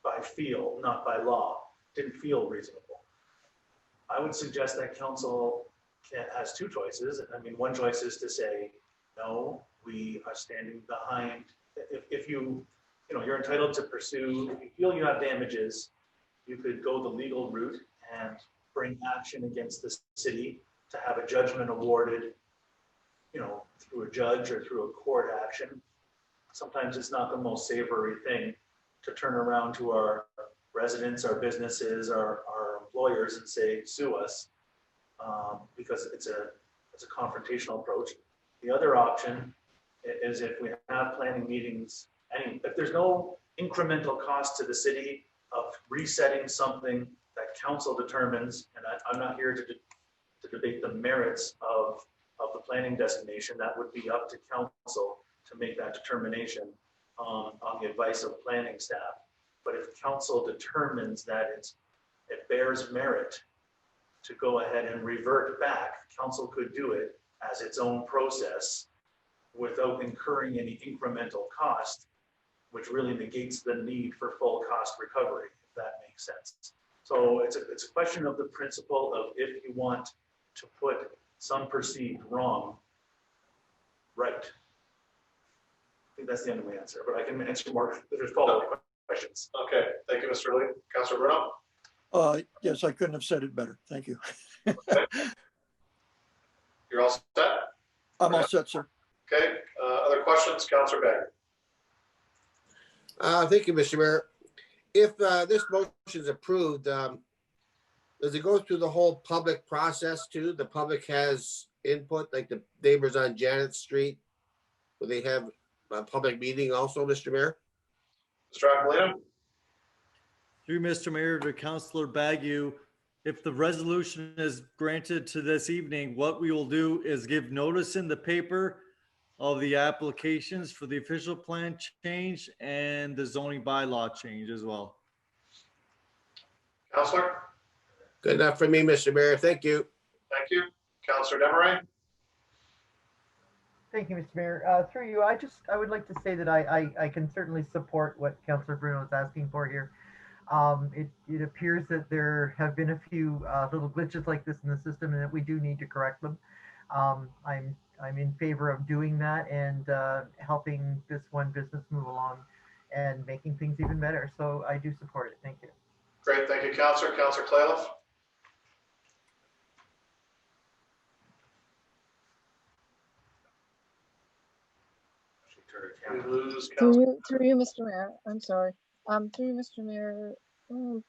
by feel, not by law. Didn't feel reasonable. I would suggest that council has two choices. I mean, one choice is to say, no, we are standing behind. If you're entitled to pursue, if you feel you have damages, you could go the legal route and bring action against the city to have a judgment awarded, through a judge or through a court action. Sometimes it's not the most savory thing to turn around to our residents, our businesses, our employers and say, sue us, because it's a confrontational approach. The other option is if we have planning meetings, if there's no incremental cost to the city of resetting something that council determines, and I'm not here to debate the merits of the planning designation. That would be up to council to make that determination on the advice of planning staff. But if council determines that it's it bears merit to go ahead and revert back. Council could do it as its own process without incurring any incremental cost, which really negates the need for full cost recovery, if that makes sense. So it's a question of the principle of if you want to put some perceived wrong right. I think that's the end of my answer, but I can answer more if there's follow-up questions. Okay, thank you, Mr. Lee. Councilor Bruno? Yes, I couldn't have said it better. Thank you. Okay. You're all set? I'm all set, sir. Okay, other questions? Councilor Bagg. Thank you, Mr. Mayor. If this motion is approved, does it go through the whole public process too? The public has input, like the neighbors on Janet Street, where they have a public meeting also, Mr. Mayor? Mr. Aquilino? Through Mr. Mayor to Councilor Bagu, if the resolution is granted to this evening, what we will do is give notice in the paper of the applications for the official plan change and the zoning bylaw change as well. Councilor? Good enough for me, Mr. Mayor. Thank you. Thank you. Councilor Demaray? Thank you, Mr. Mayor. Through you, I would like to say that I can certainly support what Councillor Bruno is asking for here. It appears that there have been a few little glitches like this in the system and that we do need to correct them. I'm in favor of doing that and helping this one business move along and making things even better. So I do support it. Thank you. Great, thank you, Councilor. Councilor Clayliff? We lose Councilor. Through you, Mr. Mayor, I'm sorry. Through you, Mr. Mayor,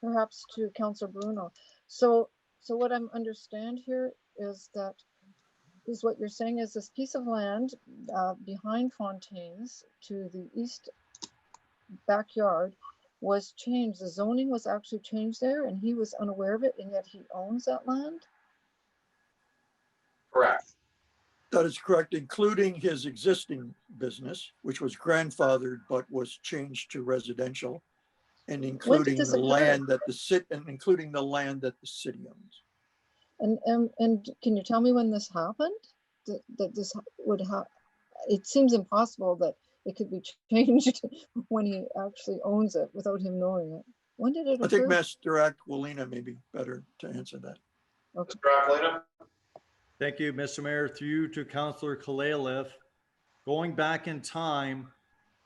perhaps to Councillor Bruno. So what I'm understand here is that what you're saying is this piece of land behind Fontaine's to the east backyard was changed. The zoning was actually changed there and he was unaware of it, and yet he owns that land? Correct. That is correct, including his existing business, which was grandfathered but was changed to residential, and including the land that the city owns. And can you tell me when this happened? That this would have? It seems impossible that it could be changed when he actually owns it without him knowing it. When did it occur? I think Mr. Aquilina may be better to answer that. Okay. Mr. Aquilina? Thank you, Mr. Mayor. Through you to Councillor Clayliff. Going back in time,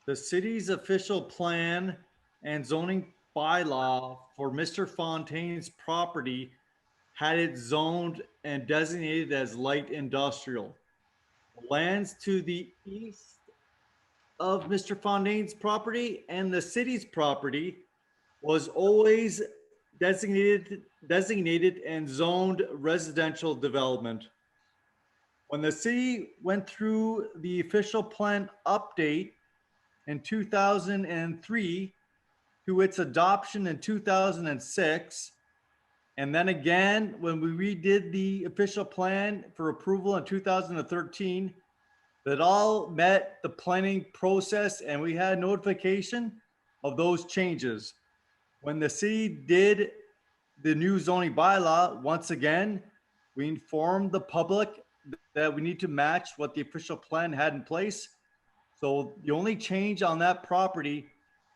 the city's official plan and zoning bylaw for Mr. Fontaine's property had it zoned and designated as light industrial. Lands to the east of Mr. Fontaine's property and the city's property was always designated and zoned residential development. When the city went through the official plan update in 2003 to its adoption in 2006, and then again, when we redid the official plan for approval in 2013, that all met the planning process and we had notification of those changes. When the city did the new zoning bylaw, once again, we informed the public that we need to match what the official plan had in place. So the only change on that property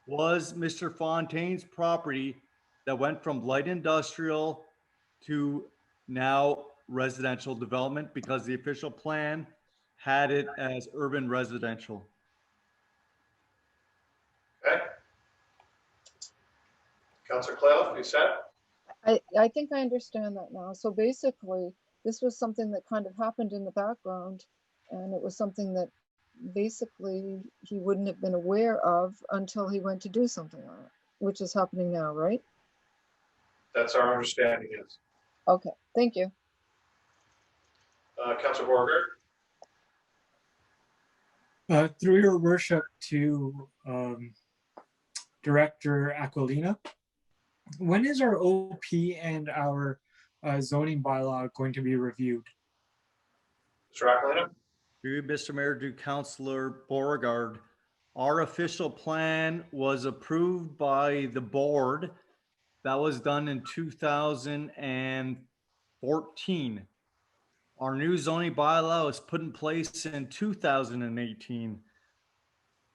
was Mr. Fontaine's property that went from light industrial to now residential development because the official plan had it as urban residential. Okay. Councilor Clayliff, you set? I think I understand that now. So basically, this was something that kind of happened in the background, and it was something that basically he wouldn't have been aware of until he went to do something on it, which is happening now, right? That's our understanding, yes. Okay, thank you. Councilor Borger? Through your worship to Director Aquilina, when is our OP and our zoning bylaw going to be reviewed? Mr. Aquilina? Through Mr. Mayor to Councillor Beauregard, our official plan was approved by the board That was done in 2014. Our new zoning bylaw was put in place in 2018.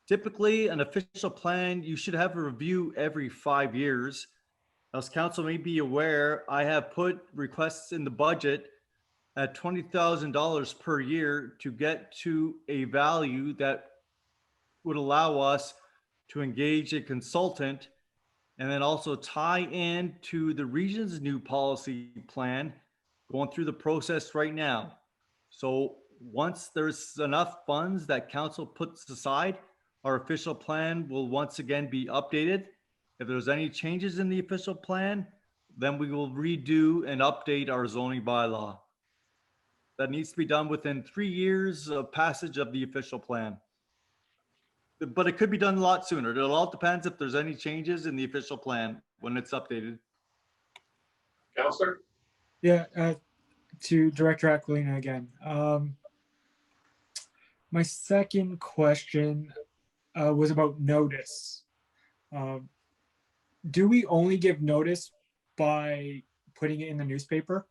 Typically, an official plan, you should have a review every 5 years. As council may be aware, I have put requests in the budget at $20,000 per year to get to a value that would allow us to engage a consultant and then also tie in to the region's new policy plan, going through the process right now. So once there's enough funds that council puts aside, our official plan will once again be updated. If there's any changes in the official plan, then we will redo and update our zoning bylaw. That needs to be done within 3 years of passage of the official plan. But it could be done a lot sooner. It all depends if there's any changes in the official plan when it's updated. Counselor? Yeah, to Director Aquilina again. My second question was about notice. Do we only give notice by putting it in the newspaper?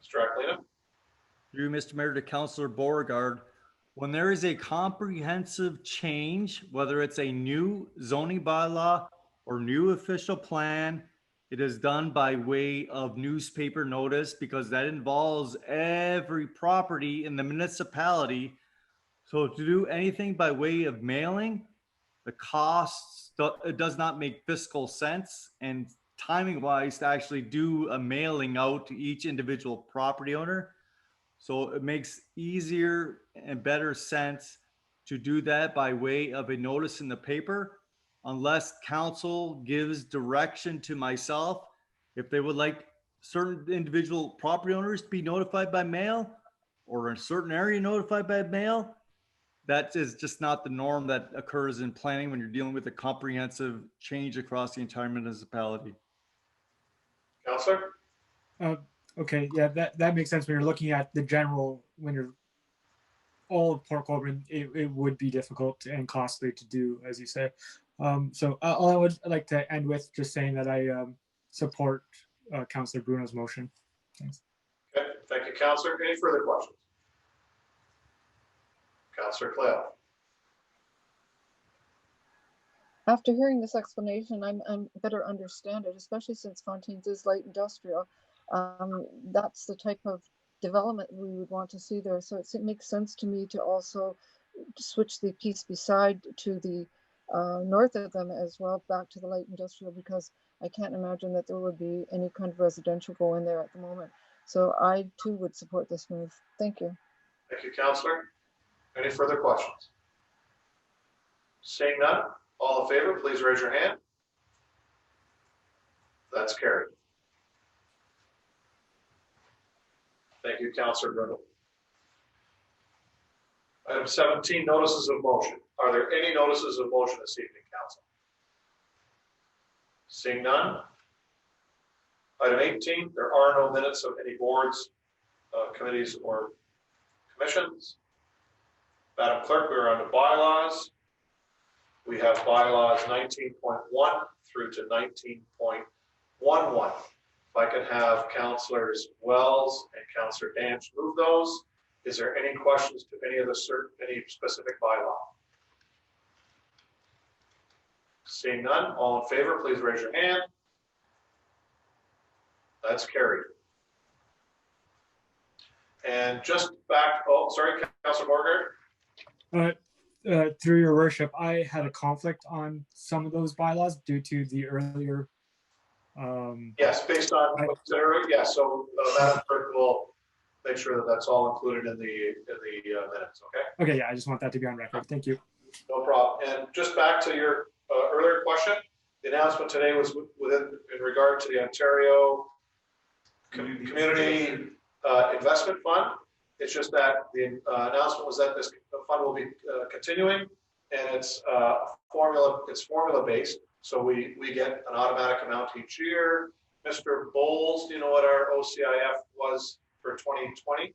Mr. Aquilina? Through Mr. Mayor to Councillor Beauregard, when there is a comprehensive change, whether it's a new zoning bylaw or new official plan, it is done by way of newspaper notice because that involves every property in the municipality. So to do anything by way of mailing, the costs, it does not make fiscal sense, and timing wise to actually do a mailing out to each individual property owner. So it makes easier and better sense to do that by way of a notice in the paper, unless council gives direction to myself. If they would like certain individual property owners to be notified by mail or a certain area notified by mail, that is just not the norm that occurs in planning when you're dealing with a comprehensive change across the entire municipality. Counselor? Okay, yeah, that makes sense when you're looking at the general, when you're all of Port Colborne, it would be difficult and costly to do, as you say. So all I would like to end with just saying that I support Councillor Bruno's motion. Thanks. Okay, thank you, Counselor. Any further questions? Counselor Cleo? After hearing this explanation, I'm better understand it, especially since Fontaine's is light industrial. That's the type of development we would want to see there. So it makes sense to me to also switch the piece beside to the north of them as well, back to the light industrial, because I can't imagine that there would be any kind of residential going there at the moment. So I too would support this move. Thank you. Thank you, Counselor. Any further questions? Seeing none, all in favor, please raise your hand. That's carried. Thank you, Counselor Bruno. Item 17, notices of motion. Are there any notices of motion this evening, Council? Seeing none. Item 18, there are no minutes of any boards, committees, or commissions. Madam Clerk, we are on the bylaws. We have bylaws 19.1 through to 19.11. If I could have Councillors Wells and Councillor Danch move those. Is there any questions to any of the any specific bylaw? Seeing none, all in favor, please raise your hand. That's carried. And just back, oh, sorry, Councillor Beauregard. Through your worship, I had a conflict on some of those bylaws due to the earlier. Yes, based on what you said earlier. Yeah, so Madam Clerk will make sure that that's all included in the minutes. Okay. Okay, yeah, I just want that to be on record. Thank you. No problem. And just back to your earlier question, the announcement today was in regard to the Ontario Community Investment Fund. It's just that the announcement was that this fund will be continuing, and it's formula based. So we get an automatic amount each year. Mr. Bowles, do you know what our OCIF was for 2020?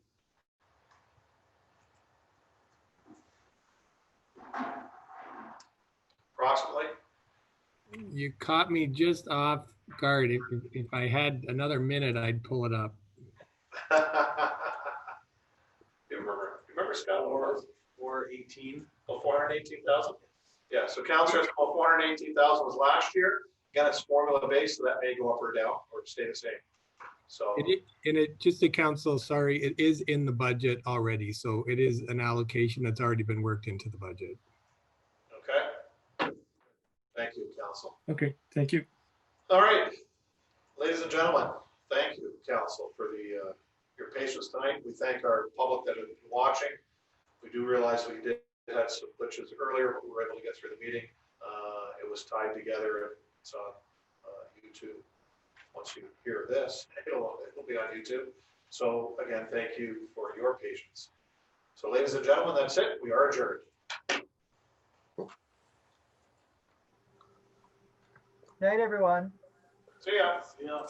approximately? You caught me just off guard. If I had another minute, I'd pull it up. You remember Scott? 418. Oh, 418,000? Yeah, so Councilor, 418,000 was last year. Again, it's formula based, so that may go up or down or stay the same. So. Just to council, sorry, it is in the budget already. So it is an allocation that's already been worked into the budget. Okay. Thank you, Council. Okay, thank you. All right, ladies and gentlemen, thank you, Council, for your patience tonight. We thank our public that have been watching. We do realize we did have some glitches earlier, but we were able to get through the meeting. It was tied together. It's on YouTube. Once you hear this, it'll be on YouTube. So again, thank you for your patience. So ladies and gentlemen, that's it. We are adjourned. Night, everyone. See ya. Yeah.